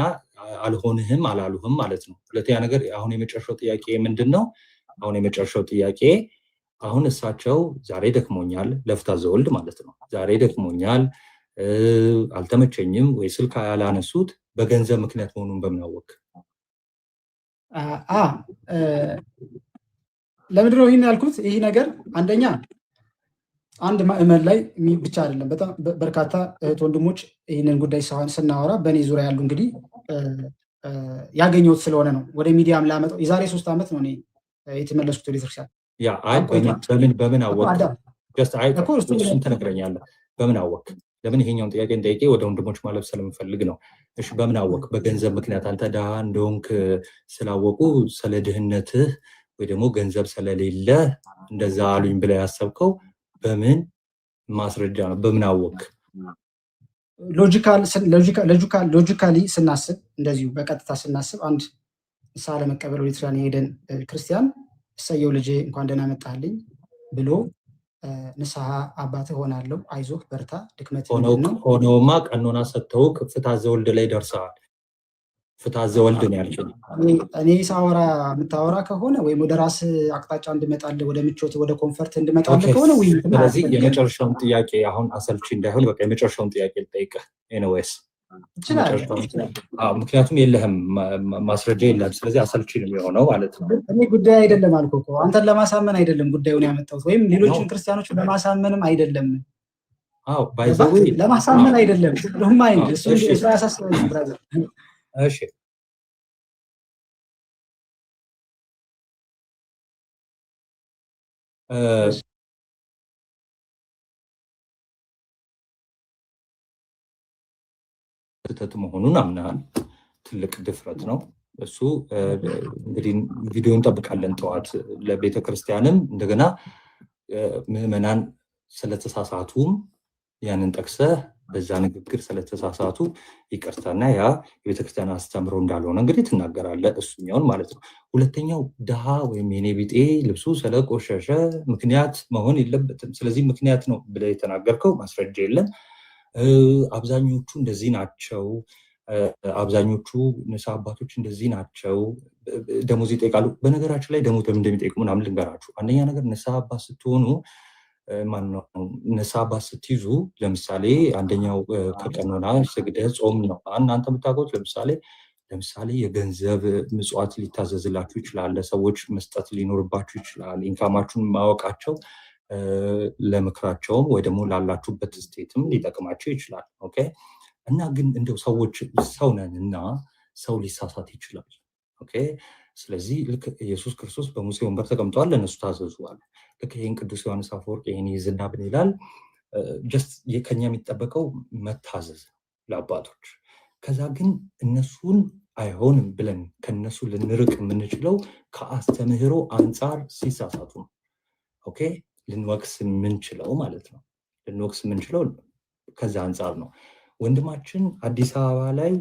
አልሆንህም አላሉህም ማለት ነው። ሁለተኛ ነገር አሁን የመጨረሻው ጥያቄ ምንድን ነው? አሁን እሳቸው ዛሬ ደክሞኛል፣ ለፍትሐ ዘወልድ ማለት ነው። ዛሬ ደክሞኛል፣ አልተመቸኝም ወይ ስልክ ያላነሱት በገንዘብ ምክንያት መሆኑን በምን አወቅ? ለምንድን ነው ይህን ያልኩት? ይህ ነገር አንደኛ አንድ ምዕመን ላይ ብቻ አይደለም፣ በጣም በርካታ እህት ወንድሞች ይህንን ጉዳይ ስናወራ በእኔ ዙሪያ ያሉ እንግዲህ ያገኘሁት ስለሆነ ነው ወደ ሚዲያም ላመጣው። የዛሬ 3 ዓመት ነው እኔ የተመለስኩት ቤተክርስቲያን። በምን አወቅ? እሱን ትነግረኛለህ። በምን አወቅ? ለምን ይሄኛውን ጥያቄ እንጠይቄ ወደ ወንድሞች ማለፍ ስለምፈልግ ነው። እሺ በምን አወቅ? በገንዘብ ምክንያት አንተ ድሃ እንደሆንክ ስላወቁ ስለ ድህነትህ ወይ ደግሞ ገንዘብ ስለሌለ እንደዛ አሉኝ ብለህ ያሰብከው በምን ማስረጃ ነው? በምን አወቅ? ሎጂካሊ ስናስብ እንደዚሁ በቀጥታ ስናስብ አንድ ንስሐ ለመቀበል ወደ ቤተክርስቲያን የሄደን ክርስቲያን እሰየው ልጄ እንኳን ደህና መጣህልኝ ብሎ ንስሐ አባት ሆናለሁ፣ አይዞህ በርታ፣ ድክመት ሆኖማ ቀኖና ሰጥተው ፍትሐ ዘወልድ ላይ ደርሰዋል። ፍትሐ ዘወልድ ነው ያልከኝ። እኔ ሳወራ የምታወራ ከሆነ ወይም ወደ ራስ አቅጣጫ እንድመጣልህ ወደ ምቾት ወደ ኮንፈርት እንድመጣልህ ከሆነ ወይ ስለዚህ የመጨረሻውን ጥያቄ አሁን አሰልቺ እንዳይሆን በቃ የመጨረሻውን ጥያቄ ልጠይቅህ። ኤኒዌይስ ምክንያቱም የለህም ማስረጃ የለም። ስለዚህ አሰልቺ ነው የሚሆነው ማለት ነው። እኔ ጉዳይ አይደለም አልኩህ እኮ አንተን ለማሳመን አይደለም ጉዳዩን ያመጣሁት፣ ወይም ሌሎችን ክርስቲያኖች ለማሳመንም አይደለም። ለማሳመን አይደለም። ዶማይንድ እሱ ያሳስበኝ ብራዘር። እሺ ስህተት መሆኑን አምናል። ትልቅ ድፍረት ነው እሱ። እንግዲህ ቪዲዮ እንጠብቃለን ጠዋት ለቤተ ክርስቲያንም እንደገና ምዕመናን ስለተሳሳቱም ያንን ጠቅሰህ በዛ ንግግር ስለተሳሳቱ ይቅርታና ያ የቤተክርስቲያን አስተምሮ እንዳልሆነ እንግዲህ ትናገራለህ። እሱኛውን ማለት ነው። ሁለተኛው ድሃ ወይም የኔ ቢጤ ልብሱ ስለቆሸሸ ምክንያት መሆን የለበትም። ስለዚህ ምክንያት ነው ብለህ የተናገርከው ማስረጃ የለም። አብዛኞቹ እንደዚህ ናቸው፣ አብዛኞቹ ንስሐ አባቶች እንደዚህ ናቸው፣ ደሞዝ ይጠይቃሉ። በነገራችን ላይ ደሞዝ በምን እንደሚጠይቁ ምናምን ልንገራችሁ። አንደኛ ነገር ንስሐ አባት ስትሆኑ ማነው ንስሐ አባት ስትይዙ፣ ለምሳሌ አንደኛው ከቀኖና ስግደት ጾም ነው። እናንተ የምታውቁት ለምሳሌ ለምሳሌ የገንዘብ ምጽዋት ሊታዘዝላችሁ ይችላል። ለሰዎች መስጠት ሊኖርባችሁ ይችላል። ኢንካማችሁን ማወቃቸው ለምክራቸውም ወይ ደግሞ ላላችሁበት ስቴትም ሊጠቅማቸው ይችላል። ኦኬ። እና ግን እንደው ሰዎች ሰው ነን እና ሰው ሊሳሳት ይችላል። ኦኬ። ስለዚህ ልክ ኢየሱስ ክርስቶስ በሙሴ ወንበር ተቀምጠዋል፣ ለእነሱ ታዘዙዋል። ልክ ይህን ቅዱስ ዮሐንስ አፈወርቅ ይህን ይዝና ብን ይላል ጀስት ከኛ የሚጠበቀው መታዘዝ ለአባቶች። ከዛ ግን እነሱን አይሆንም ብለን ከነሱ ልንርቅ የምንችለው ከአስተምህሮ አንጻር ሲሳሳቱ ነው። ኦኬ። ልንወቅስ የምንችለው ማለት ነው። ልንወቅስ የምንችለው ከዛ አንጻር ነው። ወንድማችን አዲስ አበባ ላይ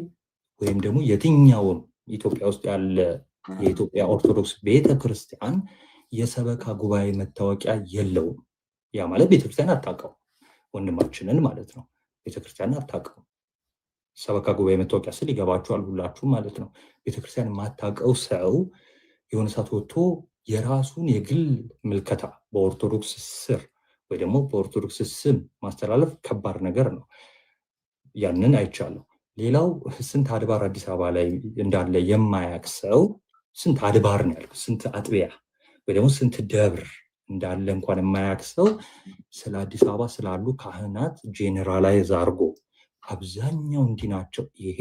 ወይም ደግሞ የትኛውም ኢትዮጵያ ውስጥ ያለ የኢትዮጵያ ኦርቶዶክስ ቤተክርስቲያን የሰበካ ጉባኤ መታወቂያ የለውም። ያ ማለት ቤተክርስቲያን አታውቀው ወንድማችንን ማለት ነው። ቤተክርስቲያን አታውቀው። ሰበካ ጉባኤ መታወቂያ ስል ይገባችኋል ሁላችሁ ማለት ነው። ቤተክርስቲያን የማታውቀው ሰው የሆነ ሰዓት ወጥቶ የራሱን የግል ምልከታ በኦርቶዶክስ ስር ወይ ደግሞ በኦርቶዶክስ ስም ማስተላለፍ ከባድ ነገር ነው። ያንን አይቻለሁ። ሌላው ስንት አድባር አዲስ አበባ ላይ እንዳለ የማያውቅ ሰው ስንት አድባር ነው ያልኩት፣ ስንት አጥቢያ ወይ ደግሞ ስንት ደብር እንዳለ እንኳን የማያውቅ ሰው ስለ አዲስ አበባ ስላሉ ካህናት ጄኔራላይዝ አድርጎ አብዛኛው እንዲህ ናቸው፣ ይሄ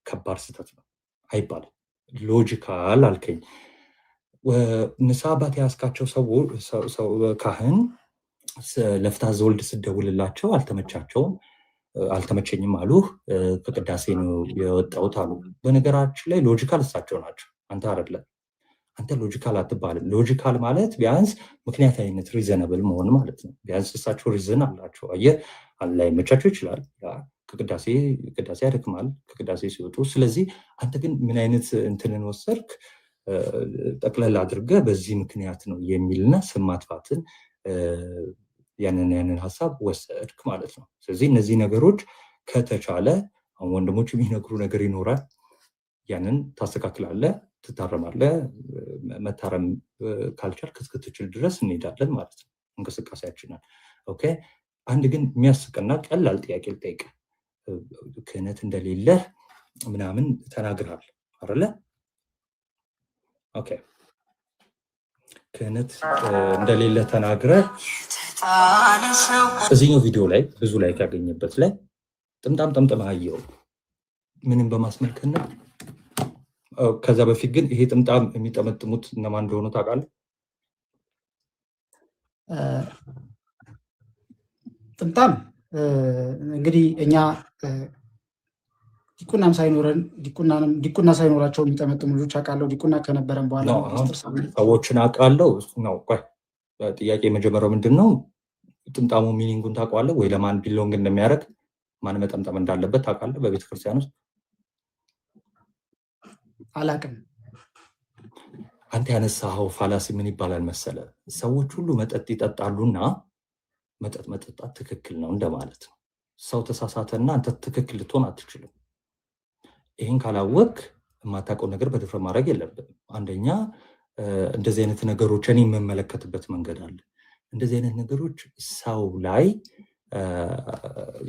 ከባድ ስህተት ነው አይባልም። ሎጂካል አልከኝ። ንስሐ አባት ያስካቸው ሰው ካህን ለፍትሐ ዘወልድ ስደውልላቸው አልተመቻቸውም፣ አልተመቸኝም አሉ። ከቅዳሴ ነው የወጣሁት አሉ። በነገራችን ላይ ሎጂካል እሳቸው ናቸው፣ አንተ አይደለም። አንተ ሎጂካል አትባልም። ሎጂካል ማለት ቢያንስ ምክንያታዊነት ሪዘነብል መሆን ማለት ነው። ቢያንስ እሳቸው ሪዝን አላቸው። አየህ ላይመቻቸው ይችላል፣ ቅዳሴ ያደክማል ከቅዳሴ ሲወጡ። ስለዚህ አንተ ግን ምን አይነት እንትንን ወሰድክ? ጠቅለል አድርገህ በዚህ ምክንያት ነው የሚልና ስም ማጥፋትን ያንን ሀሳብ ወሰድክ ማለት ነው። ስለዚህ እነዚህ ነገሮች ከተቻለ አሁን ወንድሞች የሚነግሩ ነገር ይኖራል። ያንን ታስተካክላለህ፣ ትታረማለህ። መታረም ካልቻልክ እስክትችል ድረስ እንሄዳለን ማለት ነው እንቅስቃሴያችንን። ኦኬ። አንድ ግን የሚያስቅና ቀላል ጥያቄ ልጠይቅ። ክህነት እንደሌለ ምናምን ተናግረሃል አይደለ? ኦኬ። ክህነት እንደሌለ ተናግረህ እዚህኛው ቪዲዮ ላይ ብዙ ላይ ካገኘበት ላይ ጥምጣም ጠምጥመህ አየኸው። ምንም በማስመልከት ነው። ከዛ በፊት ግን ይሄ ጥምጣም የሚጠመጥሙት እነማን እንደሆኑ ታውቃለህ? ጥምጣም እንግዲህ እኛ ዲቁናም ሳይኖረን ዲቁና ሳይኖራቸው የሚጠመጥሙ ልጆች አውቃለሁ። ዲቁና ከነበረን በኋላ ሰዎችን አውቃለሁ ነው። ቆይ ጥያቄ የመጀመሪያው ምንድን ነው? ጥምጣሙ ሚኒንጉን ታውቀዋለህ ወይ? ለማን ቢሎንግ እንደሚያደርግ ማን መጠምጠም እንዳለበት ታውቃለህ? በቤተክርስቲያን ውስጥ አላውቅም። አንተ ያነሳኸው ፋላሲ ምን ይባላል መሰለ? ሰዎች ሁሉ መጠጥ ይጠጣሉና መጠጥ መጠጣት ትክክል ነው እንደማለት ነው። ሰው ተሳሳተና አንተ ትክክል ልትሆን አትችልም። ይህን ካላወቅ የማታውቀው ነገር በድፍረት ማድረግ የለብንም። አንደኛ እንደዚህ አይነት ነገሮች እኔ የምመለከትበት መንገድ አለ። እንደዚህ አይነት ነገሮች ሰው ላይ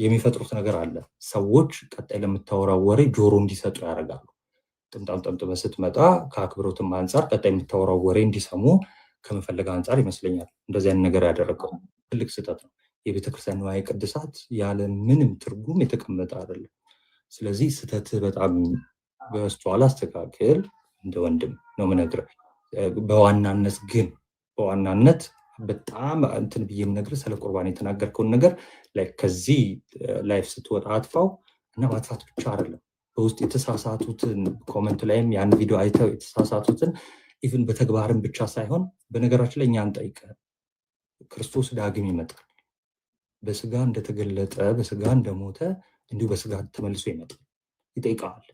የሚፈጥሩት ነገር አለ። ሰዎች ቀጣይ ለምታወራው ወሬ ጆሮ እንዲሰጡ ያደርጋሉ። ጥምጣም ጠምጥመህ ስትመጣ ከአክብሮትም አንጻር ቀጣይ የምታወራው ወሬ እንዲሰሙ ከመፈለግ አንጻር ይመስለኛል እንደዚህ አይነት ነገር ያደረገው። ትልቅ ስህተት ነው። የቤተክርስቲያን ንዋየ ቅድሳት ያለ ምንም ትርጉም የተቀመጠ አይደለም። ስለዚህ ስህተት በጣም በስተኋላ አስተካክል። እንደ ወንድም ነው የምነግርህ። በዋናነት በጣም እንትን ብዬ የምነግርህ ስለ ቁርባን የተናገርከውን ነገር ከዚህ ላይፍ ስትወጣ አጥፋው እና ማጥፋት ብቻ አይደለም፣ በውስጥ የተሳሳቱትን ኮመንት ላይም ያን ቪዲዮ አይተው የተሳሳቱትን ኢቭን በተግባርም ብቻ ሳይሆን በነገራችን ላይ እኛ አንጠይቅህ። ክርስቶስ ዳግም ይመጣል። በስጋ እንደተገለጠ በስጋ እንደሞተ እንዲሁ በስጋ ተመልሶ ይመጣል፣ ይጠይቃል።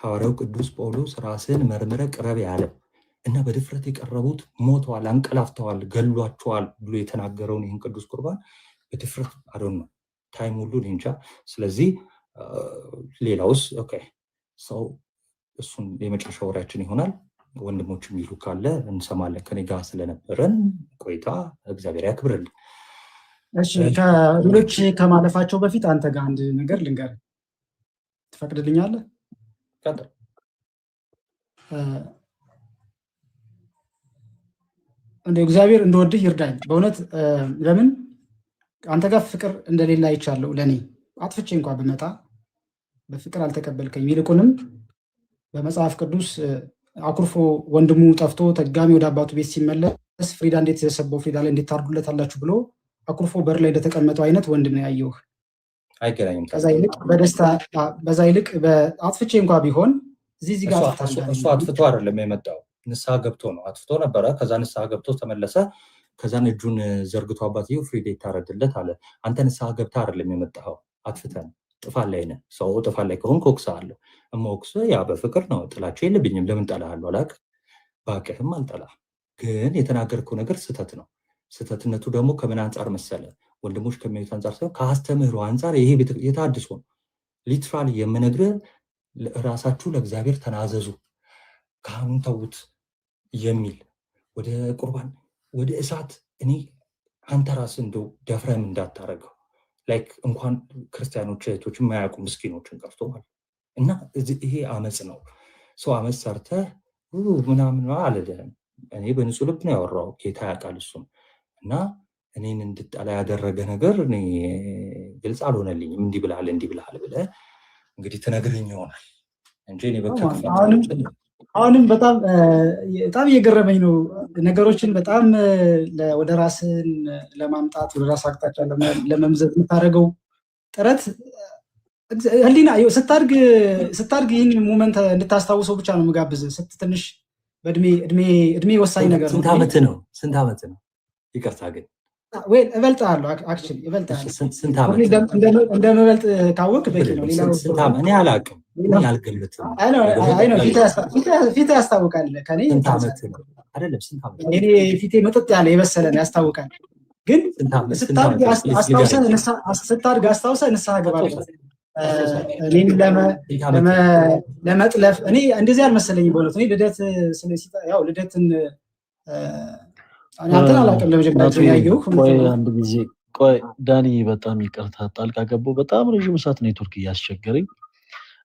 ሐዋርያው ቅዱስ ጳውሎስ ራስን መርምረ ቅረብ ያለ እና በድፍረት የቀረቡት ሞተዋል፣ አንቀላፍተዋል፣ ገሏቸዋል ብሎ የተናገረውን ይህን ቅዱስ ቁርባን በድፍረት አዶን ነው ታይም ሁሉ እንጃ። ስለዚህ ሌላውስ ኦኬ ሰው እሱን የመጨረሻ ወሬያችን ይሆናል። ወንድሞች የሚሉ ካለ እንሰማለን። ከኔ ጋር ስለነበረን ቆይታ እግዚአብሔር ያክብርልን። እሺ፣ ከሌሎች ከማለፋቸው በፊት አንተ ጋር አንድ ነገር ልንገር፣ ትፈቅድልኛለህ? ቀጥል። እንደ እግዚአብሔር እንደወድህ ይርዳኝ በእውነት ለምን አንተ ጋር ፍቅር እንደሌለ አይቻለሁ። ለኔ አጥፍቼ እንኳን ብመጣ በፍቅር አልተቀበልከኝ። ይልቁንም በመጽሐፍ ቅዱስ አኩርፎ ወንድሙ ጠፍቶ ተጋሚ ወደ አባቱ ቤት ሲመለስ ፍሪዳ እንዴት የሰበው ፍሪዳ ላይ እንዴት ታርዱለታላችሁ ብሎ አኩርፎ በር ላይ እንደተቀመጠው አይነት ወንድም ነው ያየሁህ። አይገናኝም። ከዛ ይልቅ በደስታ በዛ ይልቅ በአጥፍቼ እንኳን ቢሆን እዚህ ጋር እሱ አጥፍቶ አይደለም የመጣው፣ ንስሐ ገብቶ ነው። አጥፍቶ ነበረ፣ ከዛ ንስሐ ገብቶ ተመለሰ። ከዛን እጁን ዘርግቶ አባትየው ፍሪዳ ይታረድለት አለ። አንተ ንስሐ ገብታ አይደለም የመጣኸው፣ አጥፍተን ጥፋት ላይ ነህ። ሰው ጥፋት ላይ ከሆንክ እወቅስሃለሁ። እምወቅስህ ያ በፍቅር ነው። ጥላቻ የለብኝም። ለምን ጠላሃለሁ አላውቅም። ባቅህም አልጠላህ። ግን የተናገርከው ነገር ስህተት ነው። ስህተትነቱ ደግሞ ከምን አንጻር መሰለ? ወንድሞች ከሚያዩት አንጻር ሳይሆን ከአስተምህሮ አንጻር ይሄ የታድሶ ነው። ሊትራሊ የምነግርህ ራሳችሁ ለእግዚአብሔር ተናዘዙ፣ ካህኑን ተዉት የሚል ወደ ቁርባን ወደ እሳት እኔ አንተ ራስህ እንደው ደፍረህም እንዳታረገው ላይክ እንኳን ክርስቲያኖች እህቶች የማያውቁ ምስኪኖችን ቀርቶ ማለት እና ይሄ አመፅ ነው። ሰው አመፅ ሰርተህ ምናምን አልልህም። እኔ በንጹህ ልብ ነው ያወራው፣ ጌታ ያውቃል እሱም። እና እኔን እንድጠላ ያደረገ ነገር እኔ ግልጽ አልሆነልኝም። እንዲህ ብልሃል ብለህ እንግዲህ ትነግረኝ ይሆናል እንጂ እኔ አሁንም በጣም እየገረመኝ ነው ነገሮችን በጣም ወደ ራስን ለማምጣት ወደ ራስ አቅጣጫ ለመምዘዝ የምታደርገው ጥረት ህሊና ስታድግ ይህን ሞመንት እንድታስታውሰው ብቻ ነው የምጋብዝ። ትንሽ በእድሜ ወሳኝ ነገር ነው። ስንት ዓመት ነው? ይቅርታ ግን ወይ እበልጥሃለሁ። አክቹዋሊ እበልጥሃለሁ። ስንት ዓመት እንደምበልጥ ካወቅ በቂ ነው። ስንት ዓመት እኔ አላውቅም፣ አልገምትም። ፊት ያስታውቃል። ከኔ አይደለም ስንት ዓመት እኔ ፊቴ መጠጥ ያለ የበሰለ ነው ያስታውቃል። ግን ስታድግ አስታውሰህ ንስሐ ገባለሁ። እኔን ለመጥለፍ እኔ እንደዚህ አልመሰለኝም በእውነት። እኔ ልደትን አንተን አላውቅም። ለመጀመሪያ ያየሁህ አንድ ጊዜ ቆይ ዳኒ በጣም ይቅርታ ጣልቃ ገባሁ። በጣም ረዥም ሰዓት ኔትወርክ እያስቸገረኝ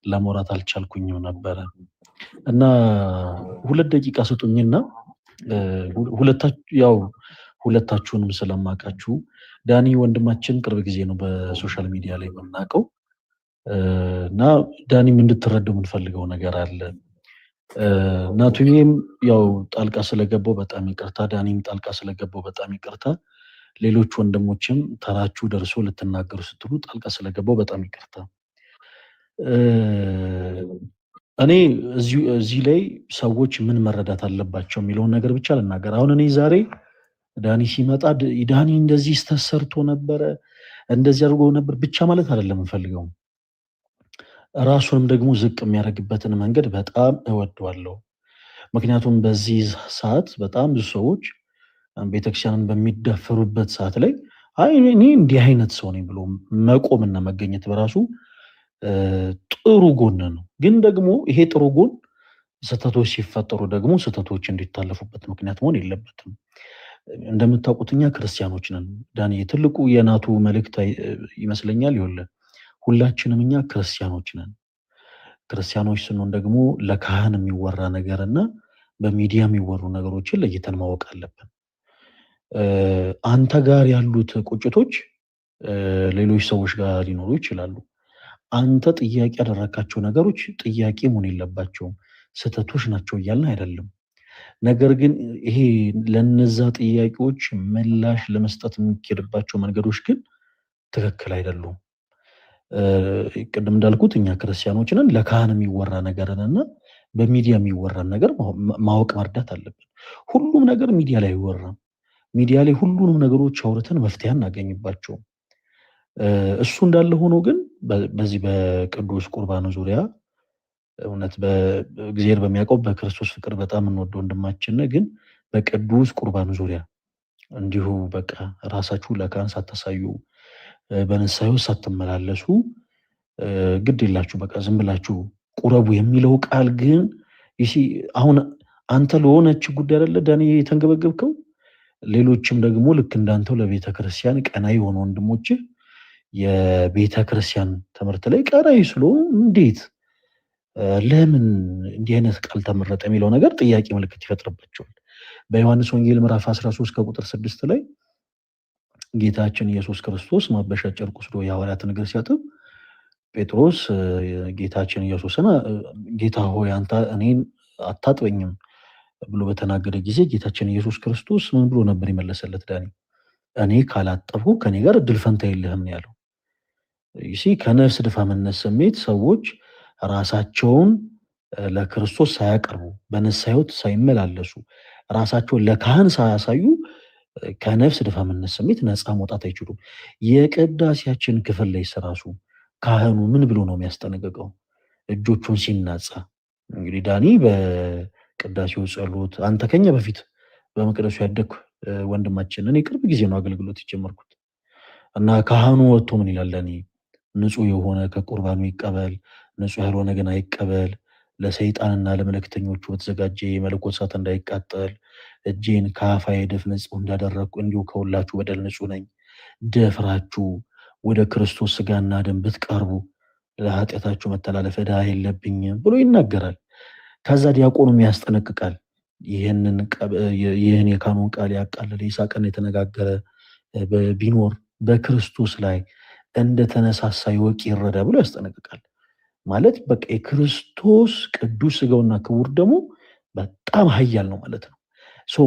ለመውራት አልቻልኩኝም ነበረ እና 2 ደቂቃ ስጡኝና ሁለታችሁንም ስለማውቃችሁ ዳኒ ወንድማችን ቅርብ ጊዜ ነው በሶሻል ሚዲያ ላይ የምናውቀው እና ዳኒም እንድትረዳው የምንፈልገው ነገር አለ። ናቱዬም ጣልቃ ስለገባው በጣም ይቅርታ፣ ዳኒም ጣልቃ ስለገባው በጣም ይቅርታ። ሌሎች ወንድሞችም ተራችሁ ደርሶ ልትናገሩ ስትሉ ጣልቃ ስለገባው በጣም ይቅርታ። እኔ እዚህ ላይ ሰዎች ምን መረዳት አለባቸው የሚለውን ነገር ብቻ ልናገር። አሁን እኔ ዛሬ ዳኒ ሲመጣ ዳኒ እንደዚህ ተሰርቶ ነበረ እንደዚህ አድርጎ ነበር ብቻ ማለት አይደለም የምፈልገው። ራሱንም ደግሞ ዝቅ የሚያደርግበትን መንገድ በጣም እወደዋለሁ። ምክንያቱም በዚህ ሰዓት በጣም ብዙ ሰዎች ቤተክርስቲያንን በሚደፈሩበት ሰዓት ላይ እኔ እንዲህ አይነት ሰው ነኝ ብሎ መቆምና መገኘት በራሱ ጥሩ ጎን ነው። ግን ደግሞ ይሄ ጥሩ ጎን ስህተቶች ሲፈጠሩ ደግሞ ስህተቶች እንዲታለፉበት ምክንያት መሆን የለበትም። እንደምታውቁት እኛ ክርስቲያኖች ነን። ዳኒ ትልቁ የናቱ መልእክት ይመስለኛል። ይኸውልህ ሁላችንም እኛ ክርስቲያኖች ነን። ክርስቲያኖች ስንሆን ደግሞ ለካህን የሚወራ ነገርና በሚዲያ የሚወሩ ነገሮችን ለይተን ማወቅ አለብን። አንተ ጋር ያሉት ቁጭቶች ሌሎች ሰዎች ጋር ሊኖሩ ይችላሉ። አንተ ጥያቄ ያደረካቸው ነገሮች ጥያቄ መሆን የለባቸውም፣ ስህተቶች ናቸው እያልን አይደለም። ነገር ግን ይሄ ለነዛ ጥያቄዎች ምላሽ ለመስጠት የሚኬድባቸው መንገዶች ግን ትክክል አይደሉም። ቅድም እንዳልኩት እኛ ክርስቲያኖች ነን። ለካህን የሚወራ ነገርንና በሚዲያ የሚወራን ነገር ማወቅ መርዳት አለብን። ሁሉም ነገር ሚዲያ ላይ አይወራም። ሚዲያ ላይ ሁሉንም ነገሮች አውርተን መፍትሄ እናገኝባቸውም። እሱ እንዳለ ሆኖ ግን በዚህ በቅዱስ ቁርባን ዙሪያ እውነት በእግዚአብሔር በሚያውቀው በክርስቶስ ፍቅር በጣም እንወደው ወንድማችን ግን በቅዱስ ቁርባን ዙሪያ እንዲሁ በቃ ራሳችሁ ለካህን ሳታሳዩ በንስሐ ሳትመላለሱ ግድ የላችሁ በቃ ዝም ብላችሁ ቁረቡ የሚለው ቃል ግን አሁን አንተ ለሆነች ጉዳይ አይደለ ዳኒ የተንገበገብከው፣ ሌሎችም ደግሞ ልክ እንዳንተው ለቤተክርስቲያን ቀናይ የሆኑ ወንድሞች የቤተክርስቲያን ትምህርት ላይ ቀናይ ስለሆኑ እንዴት ለምን እንዲህ አይነት ቃል ተመረጠ የሚለው ነገር ጥያቄ ምልክት ይፈጥርባቸዋል። በዮሐንስ ወንጌል ምዕራፍ 13 ከቁጥር 6 ላይ ጌታችን ኢየሱስ ክርስቶስ ማበሻ ጨርቅ ወስዶ የሐዋርያትን እግር ሲያጥብ ጴጥሮስ ጌታችን ኢየሱስን ጌታ ሆይ አንተ እኔን አታጥበኝም ብሎ በተናገረ ጊዜ ጌታችን ኢየሱስ ክርስቶስ ምን ብሎ ነበር የመለሰለት? ዳኒ እኔ ካላጠብሁ ከኔ ጋር እድል ፈንታ የለህም ያለው። ከነፍስ ድፋምነት ስሜት ሰዎች ራሳቸውን ለክርስቶስ ሳያቀርቡ በንስሐ ሕይወት ሳይመላለሱ ራሳቸውን ለካህን ሳያሳዩ ከነፍስ ድፋምነት ስሜት ነፃ መውጣት አይችሉም። የቅዳሴያችን ክፍል ላይ ራሱ ካህኑ ምን ብሎ ነው የሚያስጠነቅቀው? እጆቹን ሲናጻ እንግዲህ ዳኒ በቅዳሴው ጸሎት አንተ ከኛ በፊት በመቅደሱ ያደግኩ ወንድማችን እኔ ቅርብ ጊዜ ነው አገልግሎት የጀመርኩት እና ካህኑ ወጥቶ ምን ይላል? ለኔ ንጹህ የሆነ ከቁርባኑ ይቀበል፣ ንጹህ ያልሆነ ግን አይቀበል፣ ለሰይጣንና ለመልእክተኞቹ በተዘጋጀ የመለኮት እሳት እንዳይቃጠል እጄን ከአፋዬ ደፍ ንጹህ እንዳደረግኩ እንዲሁ ከሁላችሁ በደል ንጹህ ነኝ። ደፍራችሁ ወደ ክርስቶስ ስጋና ደም ብትቀርቡ ለኃጢአታችሁ መተላለፍ ዕዳ የለብኝም ብሎ ይናገራል። ከዛ ዲያቆኑም ያስጠነቅቃል። ይህን የካህኑን ቃል ያቃለለ ይሳቅን የተነጋገረ ቢኖር በክርስቶስ ላይ እንደተነሳሳ ይወቅ ይረዳ ብሎ ያስጠነቅቃል። ማለት በቃ የክርስቶስ ቅዱስ ስጋውና ክቡር ደግሞ በጣም ኃያል ነው ማለት ነው።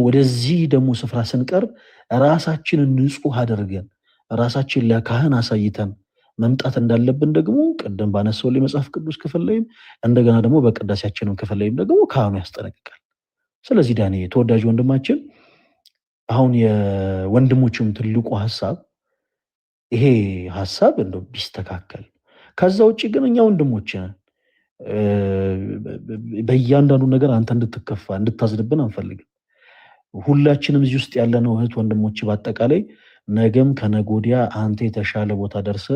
ወደዚህ ደግሞ ስፍራ ስንቀርብ ራሳችንን ንጹህ አድርገን ራሳችን ለካህን አሳይተን መምጣት እንዳለብን ደግሞ ቅድም ባነሳው ላይ መጽሐፍ ቅዱስ ክፍል ላይም እንደገና ደግሞ በቅዳሴያችንም ክፍል ላይም ደግሞ ካህኑ ያስጠነቅቃል። ስለዚህ ዳኒ ተወዳጅ ወንድማችን አሁን የወንድሞችም ትልቁ ሐሳብ ይሄ ሐሳብ እንደው ቢስተካከል። ከዛ ውጭ ግን እኛ ወንድሞች በእያንዳንዱ ነገር አንተ እንድትከፋ እንድታዝንብን አንፈልግም። ሁላችንም እዚህ ውስጥ ያለነው እህት ወንድሞች በአጠቃላይ ነገም ከነጎዲያ አንተ የተሻለ ቦታ ደርሰ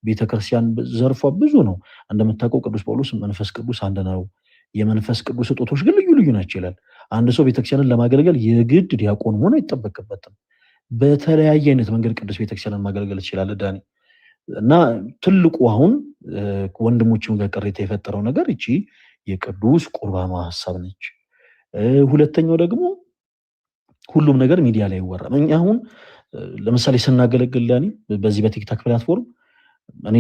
ቤተክርስቲያን ዘርፏ ብዙ ነው። እንደምታውቀው ቅዱስ ጳውሎስ መንፈስ ቅዱስ አንድ ነው፣ የመንፈስ ቅዱስ ስጦቶች ግን ልዩ ልዩ ናቸው ይላል። አንድ ሰው ቤተክርስቲያንን ለማገልገል የግድ ዲያቆን መሆን አይጠበቅበትም። በተለያየ አይነት መንገድ ቅዱስ ቤተክርስቲያንን ማገልገል ይችላል ዳኒ። እና ትልቁ አሁን ወንድሞችም ጋር ቅሬታ የፈጠረው ነገር እቺ የቅዱስ ቁርባኗ ሐሳብ ነች። ሁለተኛው ደግሞ ሁሉም ነገር ሚዲያ ላይ ይወራል። እኛ አሁን ለምሳሌ ስናገለግል ዳኒ በዚህ በቲክታክ ፕላትፎርም እኔ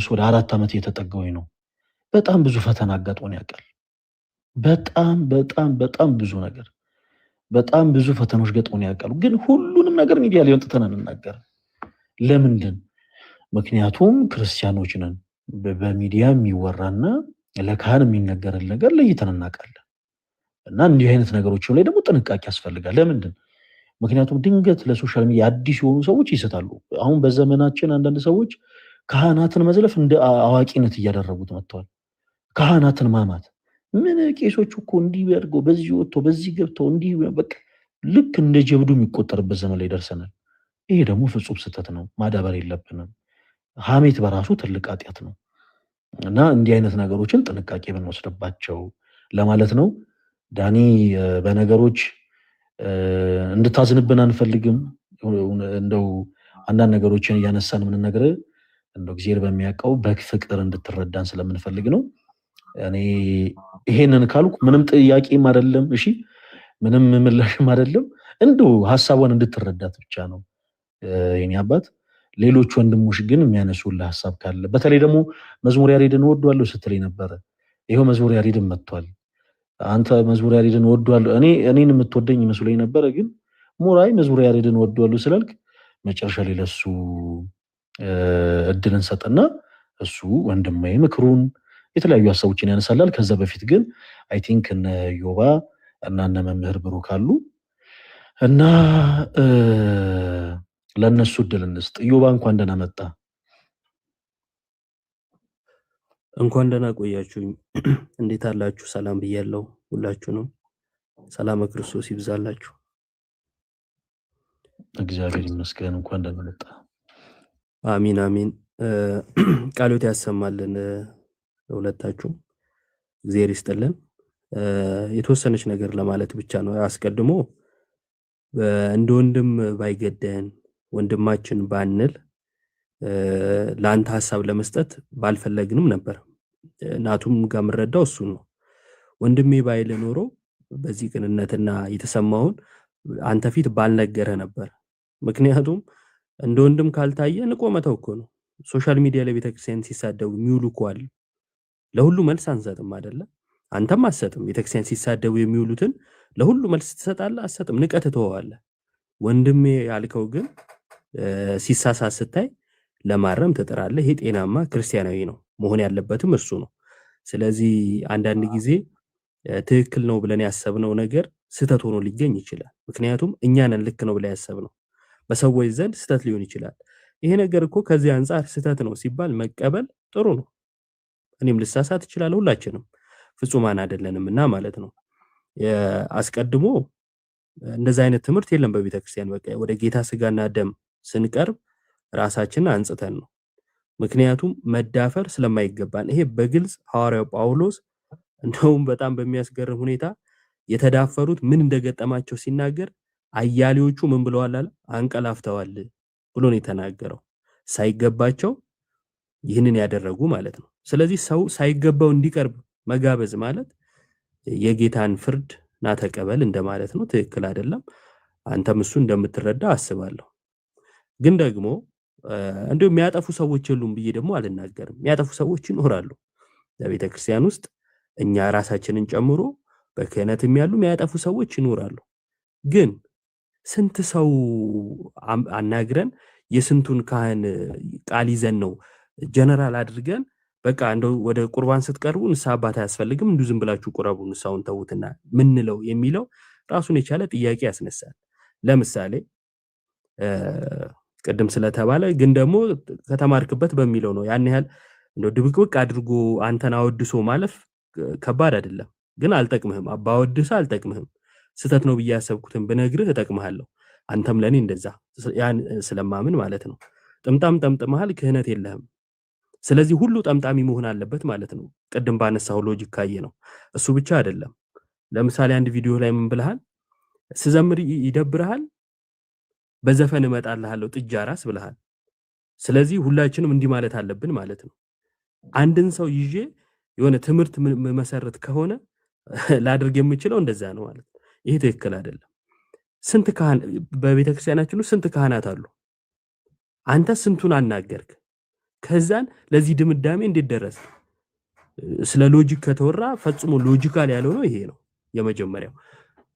ወደ 4 ዓመት እየተጠጋሁኝ ነው። በጣም ብዙ ፈተና አጋጥሞኝ ያውቃል። በጣም ብዙ ነገር በጣም ብዙ ፈተናዎች ገጥሞኝ ያውቃሉ። ግን ሁሉንም ነገር ሚዲያ ላይ ወጥተን እንናገር። ለምንድን? ምክንያቱም ክርስቲያኖች ነን። በሚዲያ የሚወራና ለካህን የሚነገርን ነገር ለይተን እናውቃለን። እና እንዲህ አይነት ነገሮች ላይ ደግሞ ጥንቃቄ ያስፈልጋል። ለምንድን? ምክንያቱም ድንገት ለሶሻል ሚዲያ አዲስ የሆኑ ሰዎች ይስታሉ። አሁን በዘመናችን አንዳንድ ሰዎች ካህናትን መዝለፍ እንደ አዋቂነት እያደረጉት መጥተዋል። ካህናትን ማማት ምን ቄሶች እኮ እንዲህ ያድርገው በዚህ ወጥቶ በዚህ ገብተው እንዲህ በቃ ልክ እንደ ጀብዱ የሚቆጠርበት ዘመን ላይ ደርሰናል። ይሄ ደግሞ ፍጹም ስህተት ነው። ማዳበር የለብንም። ሐሜት በራሱ ትልቅ ኃጢአት ነው እና እንዲህ አይነት ነገሮችን ጥንቃቄ ብንወስድባቸው ለማለት ነው። ዳኒ በነገሮች እንድታዝንብን አንፈልግም። እንደው አንዳንድ ነገሮችን እያነሳን የምንነግር እንደው እግዚአብሔር በሚያውቀው በፍቅር እንድትረዳን ስለምንፈልግ ነው። እኔ ይሄንን ካልኩ ምንም ጥያቄም አይደለም፣ እሺ ምንም ምላሽም አይደለም። እንደው ሐሳቧን እንድትረዳት ብቻ ነው የኔ አባት። ሌሎች ወንድሞች ግን የሚያነሱልህ ሐሳብ ካለ በተለይ ደግሞ መዝሙር ያሬድን እወደዋለሁ ስትለኝ ነበረ። ይሄው መዝሙር ያሬድን መጥቷል። አንተ መዝሙር ያሬድን እወደዋለሁ እኔን የምትወደኝ መስሎኝ ነበረ፣ ግን ሞራይ መዝሙር ያሬድን እወደዋለሁ ስላልክ መጨረሻ ላይ ለሱ እድልን ሰጠና እሱ ወንድማዊ ምክሩን የተለያዩ ሐሳቦችን ያነሳላል። ከዛ በፊት ግን አይ ቲንክ እነ ዮባ እና እነ መምህር ብሩክ አሉ እና ለነሱ እድል እንስጥ። ዮባ እንኳን ደህና መጣ። እንኳን ደህና ቆያችሁኝ። እንዴት አላችሁ? ሰላም ብያለሁ ሁላችሁንም። ሰላም ክርስቶስ ይብዛላችሁ። እግዚአብሔር ይመስገን። እንኳን ደህና መጣ። አሚን አሚን። ቃሎት ያሰማልን ለሁለታችሁ። እግዚአብሔር ይስጥልን። የተወሰነች ነገር ለማለት ብቻ ነው። አስቀድሞ እንደ ወንድም ባይገደን ወንድማችን ባንል ለአንተ ሐሳብ ለመስጠት ባልፈለግንም ነበር። ናቱም ጋር የምረዳው እሱን ነው። ወንድሜ ባይል ኖሮ በዚህ ቅንነትና የተሰማውን አንተ ፊት ባልነገረ ነበር። ምክንያቱም እንደ ወንድም ካልታየ ንቆ መተው እኮ ነው። ሶሻል ሚዲያ ላይ ቤተክርስቲያን ሲሳደቡ የሚውሉ እኮ አሉ። ለሁሉ መልስ አንሰጥም አይደለ? አንተም አትሰጥም። ቤተክርስቲያን ሲሳደቡ የሚውሉትን ለሁሉ መልስ ትሰጣለህ? አትሰጥም። ንቀት ትተዋለህ። ወንድሜ ያልከው ግን ሲሳሳት ስታይ ለማረም ትጥራለህ። ይሄ ጤናማ ክርስቲያናዊ ነው። መሆን ያለበትም እርሱ ነው። ስለዚህ አንዳንድ ጊዜ ትክክል ነው ብለን ያሰብነው ነገር ስህተት ሆኖ ሊገኝ ይችላል። ምክንያቱም እኛ ነን ልክ ነው ብለን ያሰብነው፣ በሰዎች ዘንድ ስህተት ሊሆን ይችላል። ይሄ ነገር እኮ ከዚህ አንጻር ስህተት ነው ሲባል መቀበል ጥሩ ነው። እኔም ልሳሳት እችላለሁ፣ ሁላችንም ፍጹማን አይደለንም እና ማለት ነው። አስቀድሞ እንደዛ አይነት ትምህርት የለም በቤተክርስቲያን። በቃ ወደ ጌታ ስጋና ደም ስንቀርብ ራሳችንን አንጽተን ነው። ምክንያቱም መዳፈር ስለማይገባን ይሄ በግልጽ ሐዋርያው ጳውሎስ እንደውም በጣም በሚያስገርም ሁኔታ የተዳፈሩት ምን እንደገጠማቸው ሲናገር አያሌዎቹ ምን ብለዋል አለ? አንቀላፍተዋል ብሎ ነው የተናገረው። ሳይገባቸው ይህንን ያደረጉ ማለት ነው። ስለዚህ ሰው ሳይገባው እንዲቀርብ መጋበዝ ማለት የጌታን ፍርድ ና ተቀበል እንደማለት ነው። ትክክል አይደለም። አንተም እሱ እንደምትረዳ አስባለሁ። ግን ደግሞ እንደው የሚያጠፉ ሰዎች የሉም ብዬ ደግሞ አልናገርም። የሚያጠፉ ሰዎች ይኖራሉ በቤተ ክርስቲያን ውስጥ፣ እኛ ራሳችንን ጨምሮ በክህነትም ያሉ የሚያጠፉ ሰዎች ይኖራሉ። ግን ስንት ሰው አናግረን የስንቱን ካህን ቃል ይዘን ነው ጀነራል አድርገን በቃ እንደው ወደ ቁርባን ስትቀርቡ ንስሐ አባት አያስፈልግም እንዲሁ ዝም ብላችሁ ቁረቡ ንስሐውን ተውትና ምንለው የሚለው ራሱን የቻለ ጥያቄ ያስነሳል። ለምሳሌ ቅድም ስለተባለ ግን ደግሞ ከተማርክበት በሚለው ነው። ያን ያህል እንደው ድብቅብቅ አድርጎ አንተን አወድሶ ማለፍ ከባድ አይደለም። ግን አልጠቅምህም፣ አባወድሰ አልጠቅምህም። ስህተት ነው ብዬ ያሰብኩትን ብነግርህ እጠቅምሃለሁ። አንተም ለኔ እንደዛ ያን ስለማምን ማለት ነው። ጥምጣም ጠምጥመሃል፣ ክህነት የለህም። ስለዚህ ሁሉ ጠምጣሚ መሆን አለበት ማለት ነው። ቅድም ባነሳው ሎጂክ ካየ ነው። እሱ ብቻ አይደለም። ለምሳሌ አንድ ቪዲዮ ላይ ምን ብለሃል? ስዘምር ይደብርሃል፣ በዘፈን እመጣልሃለሁ ጥጃ ራስ ብለሃል። ስለዚህ ሁላችንም እንዲህ ማለት አለብን ማለት ነው። አንድን ሰው ይዤ የሆነ ትምህርት መሰረት ከሆነ ላድርግ የምችለው እንደዛ ነው ማለት ነው። ይሄ ትክክል አይደለም። ስንት ካህን በቤተክርስቲያናችን ውስጥ ስንት ካህናት አሉ? አንተ ስንቱን አናገርክ? ከዛን ለዚህ ድምዳሜ እንዴት ደረሰ? ስለ ሎጂክ ከተወራ ፈጽሞ ሎጂካል ያለው ነው ይሄ ነው የመጀመሪያው።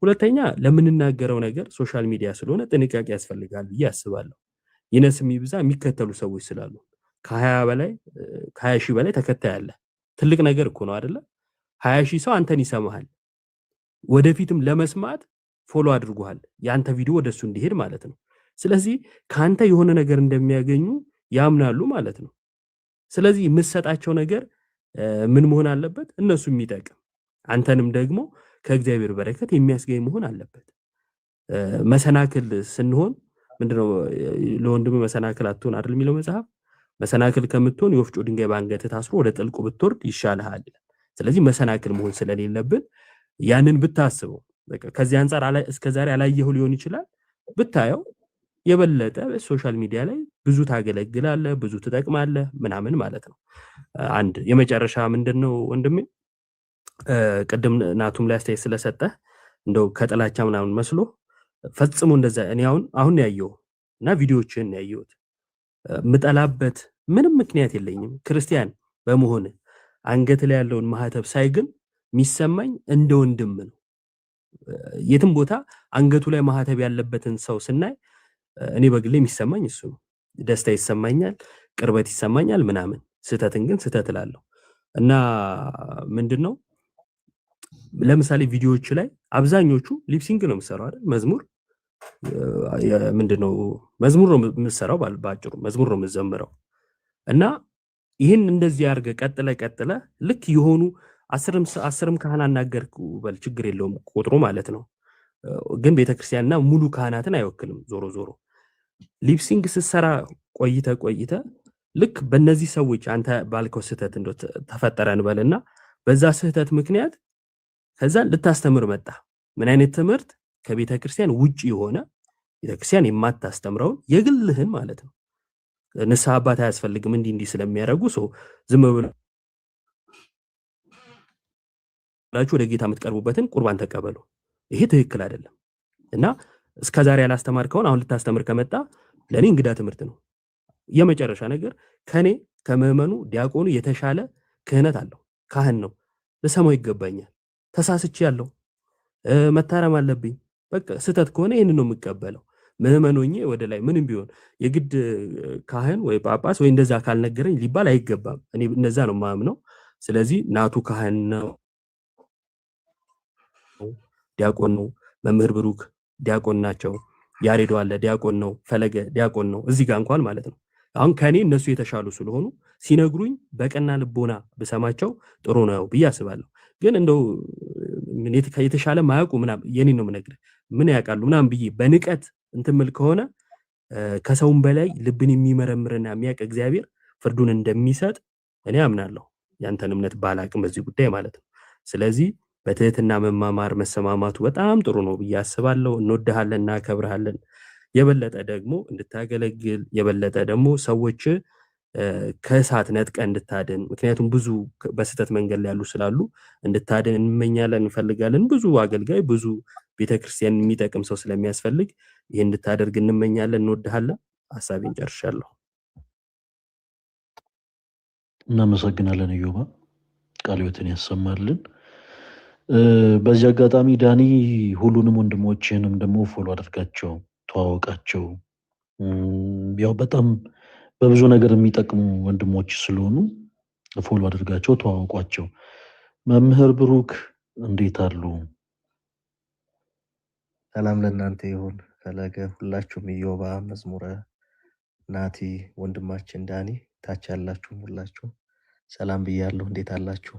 ሁለተኛ ለምንናገረው ነገር ሶሻል ሚዲያ ስለሆነ ጥንቃቄ ያስፈልጋል ብዬ አስባለሁ። ይነስም ይብዛ የሚከተሉ ሰዎች ስላሉ ከ20 ሺህ በላይ ተከታይ አለ። ትልቅ ነገር እኮ ነው አይደለ? 20 ሺህ ሰው አንተን ይሰማሃል። ወደፊትም ለመስማት ፎሎ አድርጓል ያንተ ቪዲዮ ወደሱ እንዲሄድ ማለት ነው። ስለዚህ ካንተ የሆነ ነገር እንደሚያገኙ ያምናሉ ማለት ነው። ስለዚህ የምትሰጣቸው ነገር ምን መሆን አለበት? እነሱ የሚጠቅም አንተንም ደግሞ ከእግዚአብሔር በረከት የሚያስገኝ መሆን አለበት። መሰናክል ስንሆን ምንድነው ለወንድም መሰናክል አትሆን አይደል የሚለው መጽሐፍ። መሰናክል ከምትሆን የወፍጮ ድንጋይ ባንገት ታስሮ ወደ ጥልቁ ብትወርድ ይሻልሃል። ስለዚህ መሰናክል መሆን ስለሌለብን ያንን ብታስበው በቃ ከዚህ አንፃር እስከዛሬ አላየሁ ሊሆን ይችላል ብታየው የበለጠ ሶሻል ሚዲያ ላይ ብዙ ታገለግላለህ፣ ብዙ ትጠቅማለህ ምናምን ማለት ነው። አንድ የመጨረሻ ምንድነው ወንድሜ ቅድም ናቱም ላይ አስተያየት ስለሰጠህ እንደው ከጥላቻ ምናምን መስሎ ፈጽሞ እንደዛ እኔ አሁን ያየው እና ቪዲዮዎችን ያየሁት ምጠላበት ምንም ምክንያት የለኝም። ክርስቲያን በመሆን አንገት ላይ ያለውን ማህተብ ሳይ ግን የሚሰማኝ እንደ ወንድም ነው። የትም ቦታ አንገቱ ላይ ማህተብ ያለበትን ሰው ስናይ እኔ በግሌ የሚሰማኝ እሱ ነው። ደስታ ይሰማኛል፣ ቅርበት ይሰማኛል ምናምን። ስህተትን ግን ስህተት እላለሁ እና ምንድነው ለምሳሌ ቪዲዮዎች ላይ አብዛኞቹ ሊፕሲንግ ነው የምሰራው አይደል? ምንድነው መዝሙር ነው የምሰራው፣ ባጭሩ መዝሙር ነው የምዘምረው። እና ይህን እንደዚህ አድርገህ ቀጥለ ልክ የሆኑ 10 ካህን አናገርኩ በል ችግር የለውም ቁጥሩ ማለት ነው። ግን ቤተክርስቲያንና ሙሉ ካህናትን አይወክልም። ዞሮ ሊፕሲንግ ስትሰራ ቆይተ ልክ በእነዚህ ሰዎች አንተ ባልከው ስህተት እንደው ተፈጠረ እንበልና በዛ ስህተት ምክንያት ከዛ ልታስተምር መጣ። ምን አይነት ትምህርት? ከቤተክርስቲያን ውጪ የሆነ ቤተክርስቲያን የማታስተምረውን የግልህን ማለት ነው። ንስሐ አባት አያስፈልግም እንዲህ ስለሚያደርጉ ሰው ዝም ብሎ ብላችሁ ወደ ጌታ የምትቀርቡበትን ቁርባን ተቀበሉ። ይሄ ትክክል አይደለም እና እስከዛሬ ያላስተማርከውን አሁን ልታስተምር ከመጣ ለኔ እንግዳ ትምህርት ነው። የመጨረሻ ነገር ከኔ ከመመኑ ዲያቆኑ የተሻለ ክህነት አለው፣ ካህን ነው፣ ለሰማው ይገባኛል። ተሳስቼ ያለው መታረም አለብኝ። በቃ ስተት ከሆነ ይሄን ነው የምቀበለው። ምዕመኖኜ ወደ ላይ ምንም ቢሆን የግድ ካህን ወይ ጳጳስ ወይ እንደዛ ካልነገረኝ ሊባል አይገባም። እኔ እንደዛ ነው ማምነው። ስለዚህ ናቱ ካህን ነው፣ ዲያቆን ነው፣ መምህር ብሩክ ዲያቆን ናቸው፣ ያሬዶ አለ ዲያቆን ነው፣ ፈለገ ዲያቆን ነው። እዚህ ጋር እንኳን ማለት ነው አሁን ከኔ እነሱ የተሻሉ ስለሆኑ ሲነግሩኝ በቀና ልቦና ብሰማቸው ጥሩ ነው ብዬ አስባለሁ። ግን እንደው የተሻለ ማያውቁ ምናምን የኔ ነው የምነግርህ ምን ያውቃሉ ምናምን ብዬ በንቀት እንትምል ከሆነ ከሰውም በላይ ልብን የሚመረምርና የሚያውቅ እግዚአብሔር ፍርዱን እንደሚሰጥ እኔ አምናለሁ። ያንተን እምነት ባላቅም በዚህ ጉዳይ ማለት ነው። ስለዚህ በትህትና መማማር መሰማማቱ በጣም ጥሩ ነው ብዬ አስባለሁ። እንወድሃለን፣ እናከብርሃለን። የበለጠ ደግሞ እንድታገለግል የበለጠ ደግሞ ሰዎች ከእሳት ነጥቀ እንድታድን፣ ምክንያቱም ብዙ በስህተት መንገድ ላይ ያሉ ስላሉ እንድታድን እንመኛለን፣ እንፈልጋለን። ብዙ አገልጋይ ብዙ ቤተክርስቲያን የሚጠቅም ሰው ስለሚያስፈልግ ይሄን እንድታደርግ እንመኛለን። እንወድሃለን። ሐሳቤን ጨርሻለሁ። እናመሰግናለን ኢዮባ፣ ቃለ ሕይወትን ያሰማልን። በዚህ አጋጣሚ ዳኒ ሁሉንም ወንድሞችንም ደግሞ ፎሎ አድርጋቸው፣ ተዋወቃቸው። ያው በጣም በብዙ ነገር የሚጠቅሙ ወንድሞች ስለሆኑ ፎሎ አድርጋቸው፣ ተዋወቋቸው። መምህር ብሩክ እንዴት አሉ? ሰላም ለእናንተ ይሁን። ፈለገ፣ ሁላችሁም ኢዮባ፣ መዝሙረ፣ ናቲ፣ ወንድማችን ዳኒ፣ ታች ያላችሁም ሁላችሁ ሰላም ብያለሁ። እንዴት አላችሁ?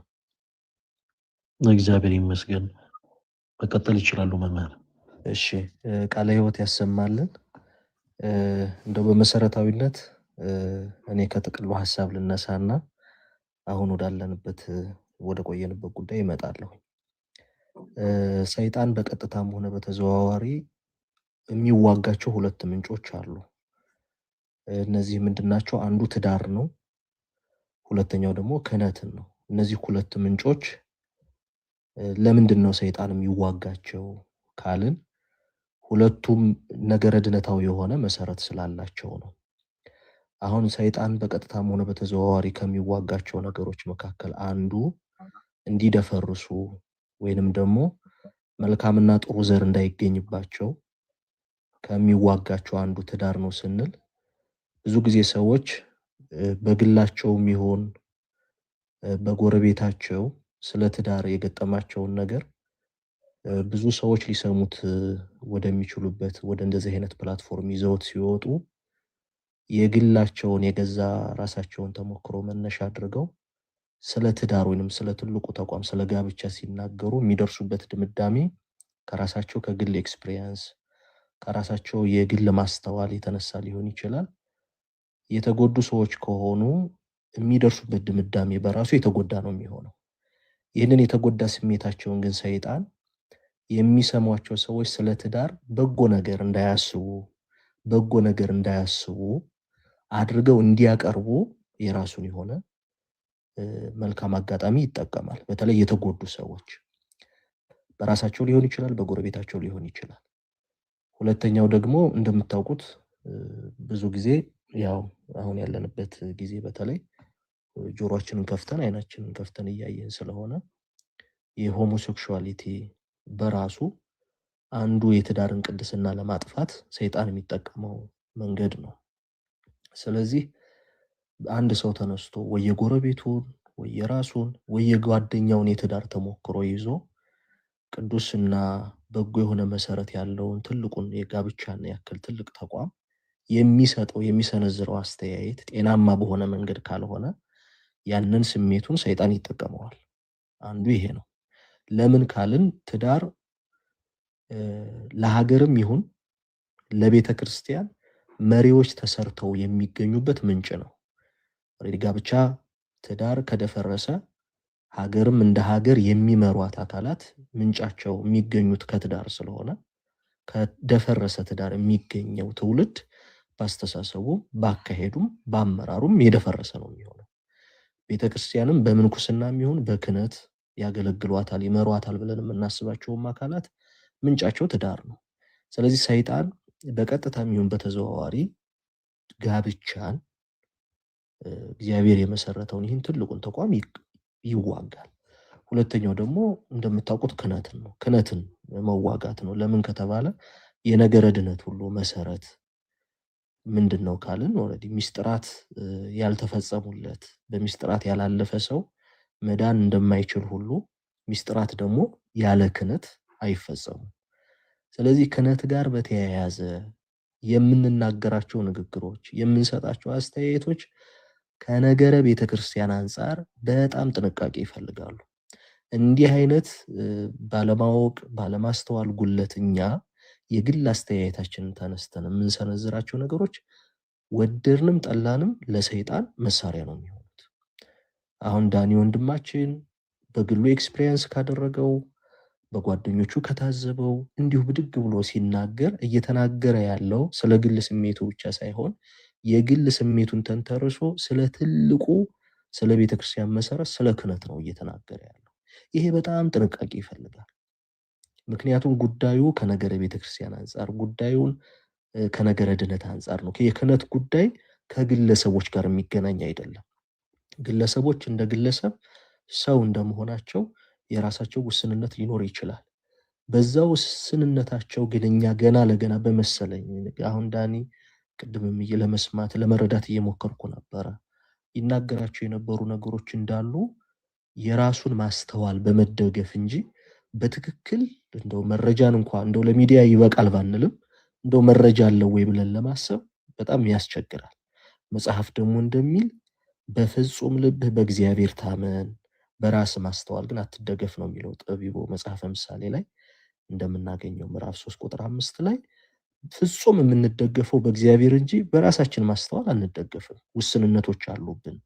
እግዚአብሔር ይመስገን። መቀጠል ይችላሉ መምህር። እሺ፣ ቃለ ሕይወት ያሰማልን። እንደው በመሰረታዊነት እኔ ከጥቅሉ ሐሳብ ልነሳና አሁን ወዳለንበት ወደ ቆየንበት ጉዳይ እመጣለሁ። ሰይጣን በቀጥታም ሆነ በተዘዋዋሪ የሚዋጋቸው ሁለት ምንጮች አሉ። እነዚህ ምንድናቸው? አንዱ ትዳር ነው፣ ሁለተኛው ደግሞ ክህነትን ነው። እነዚህ ሁለት ምንጮች ለምንድን ነው ሰይጣን የሚዋጋቸው ካልን ሁለቱም ነገረ ድነታዊ የሆነ መሰረት ስላላቸው ነው። አሁን ሰይጣን በቀጥታም ሆነ በተዘዋዋሪ ከሚዋጋቸው ነገሮች መካከል አንዱ እንዲደፈርሱ ወይንም ደግሞ መልካምና ጥሩ ዘር እንዳይገኝባቸው ከሚዋጋቸው አንዱ ትዳር ነው ስንል ብዙ ጊዜ ሰዎች በግላቸውም ይሁን በጎረቤታቸው ስለ ትዳር የገጠማቸውን ነገር ብዙ ሰዎች ሊሰሙት ወደሚችሉበት ወደ እንደዚህ አይነት ፕላትፎርም ይዘውት ሲወጡ የግላቸውን የገዛ ራሳቸውን ተሞክሮ መነሻ አድርገው ስለ ትዳር ወይንም ስለ ትልቁ ተቋም ስለ ጋብቻ ሲናገሩ የሚደርሱበት ድምዳሜ ከራሳቸው ከግል ኤክስፒሪየንስ ከራሳቸው የግል ማስተዋል የተነሳ ሊሆን ይችላል። የተጎዱ ሰዎች ከሆኑ የሚደርሱበት ድምዳሜ በራሱ የተጎዳ ነው የሚሆነው። ይህንን የተጎዳ ስሜታቸውን ግን ሰይጣን የሚሰሟቸው ሰዎች ስለ ትዳር በጎ ነገር እንዳያስቡ አድርገው እንዲያቀርቡ የራሱን የሆነ መልካም አጋጣሚ ይጠቀማል። በተለይ የተጎዱ ሰዎች በራሳቸው ሊሆን ይችላል፣ በጎረቤታቸው ሊሆን ይችላል። ሁለተኛው ደግሞ እንደምታውቁት ብዙ ጊዜ ያው አሁን ያለንበት ጊዜ በተለይ ጆሮአችንን ከፍተን አይናችንን ከፍተን እያየን ስለሆነ የሆሞሴክሹዋሊቲ በራሱ አንዱ የትዳርን ቅድስና ለማጥፋት ሰይጣን የሚጠቀመው መንገድ ነው። ስለዚህ አንድ ሰው ተነስቶ ወየጎረቤቱን ወየራሱን ወየጓደኛውን የትዳር ተሞክሮ ይዞ ቅዱስና በጎ የሆነ መሰረት ያለውን ትልቁን የጋብቻን ያክል ትልቅ ተቋም የሚሰነዝረው አስተያየት ጤናማ በሆነ መንገድ ካልሆነ ያንን ስሜቱን ሰይጣን ይጠቀመዋል። አንዱ ይሄ ነው። ለምን ካልን ትዳር ለሀገርም ይሁን ለቤተ ክርስቲያን መሪዎች ተሰርተው የሚገኙበት ምንጭ ነው። ጋብቻ ትዳር ከደፈረሰ ሀገርም እንደ ሀገር የሚመሯት አካላት ምንጫቸው የሚገኙት ከትዳር ስለሆነ ከደፈረሰ ትዳር የሚገኘው ትውልድ ባስተሳሰቡ ባካሄዱም በአመራሩም የደፈረሰ ነው የሚሆነው። ቤተክርስቲያንም በምንኩስናም ይሁን በክህነት ያገለግሏታል ይመሯታል ብለን የምናስባቸውም አካላት ምንጫቸው ትዳር ነው። ስለዚህ ሰይጣን በቀጥታም ይሁን በተዘዋዋሪ ጋብቻን እግዚአብሔር የመሰረተውን ይህን ትልቁን ተቋም ይዋጋል። ሁለተኛው ደግሞ እንደምታውቁት ክህነትን መዋጋት ነው። ለምን ከተባለ የነገረ ድነት ሁሉ መሰረት ምንድነው ካልን ኦልሬዲ ሚስጥራት ያልተፈጸሙለት በሚስጥራት ያላለፈ ሰው መዳን እንደማይችል ሁሉ ሚስጥራት ደግሞ ያለ ክህነት አይፈጸሙም። ስለዚህ ክህነት ጋር በተያያዘ የምንናገራቸው ንግግሮች የምንሰጣቸው አስተያየቶች ከነገረ ቤተክርስቲያን አንጻር በጣም ጥንቃቄ ይፈልጋሉ። እንዲህ አይነት ባለማወቅ ባለማስተዋል ጉለትኛ የግል አስተያየታችንን ተነስተን የምንሰነዝራቸው ነገሮች ወደድንም ጠላንም ለሰይጣን መሳሪያ ነው የሚሆኑት። አሁን ዳኒ ወንድማችን በግሉ ኤክስፒሪየንስ ካደረገው በጓደኞቹ ከታዘበው እንዲሁ ብድግ ብሎ ሲናገር እየተናገረ ያለው ስለ ግል ስሜቱ ብቻ ሳይሆን የግል ስሜቱን ተንተርሶ ስለ ትልቁ ስለ ቤተክርስቲያን መሰረት ስለ ክህነት ነው እየተናገረ ያለው። ይሄ በጣም ጥንቃቄ ይፈልጋል። ምክንያቱም ጉዳዩ ከነገረ ቤተክርስቲያን አንጻር ጉዳዩን ከነገረ ድነት አንጻር ነው። የክህነት ጉዳይ ከግለሰቦች ጋር የሚገናኝ አይደለም። ግለሰቦች እንደ ግለሰብ ሰው እንደመሆናቸው የራሳቸው ውስንነት ሊኖር ይችላል። በዛው ውስንነታቸው ግን እኛ ገና ለገና በመሰለኝ አሁን ዳኒ ቅድምም ለመስማት ለመረዳት እየሞከርኩ ነበረ ይናገራቸው የነበሩ ነገሮች እንዳሉ የራሱን ማስተዋል በመደገፍ እንጂ በትክክል እንደው መረጃን እንኳን እንደው ለሚዲያ ይበቃል ባንልም እንደው መረጃ አለው ወይ ብለን ለማሰብ በጣም ያስቸግራል። መጽሐፍ ደግሞ እንደሚል በፍጹም ልብህ በእግዚአብሔር ታመን በራስ ማስተዋል ግን አትደገፍ ነው የሚለው ጠቢቡ መጽሐፈ ምሳሌ ላይ እንደምናገኘው ምዕራፍ 3 ቁጥር 5 ላይ ፍጹም የምንደገፈው በእግዚአብሔር እንጂ በራሳችን ማስተዋል አንደገፍም። ውስንነቶች አሉብን፣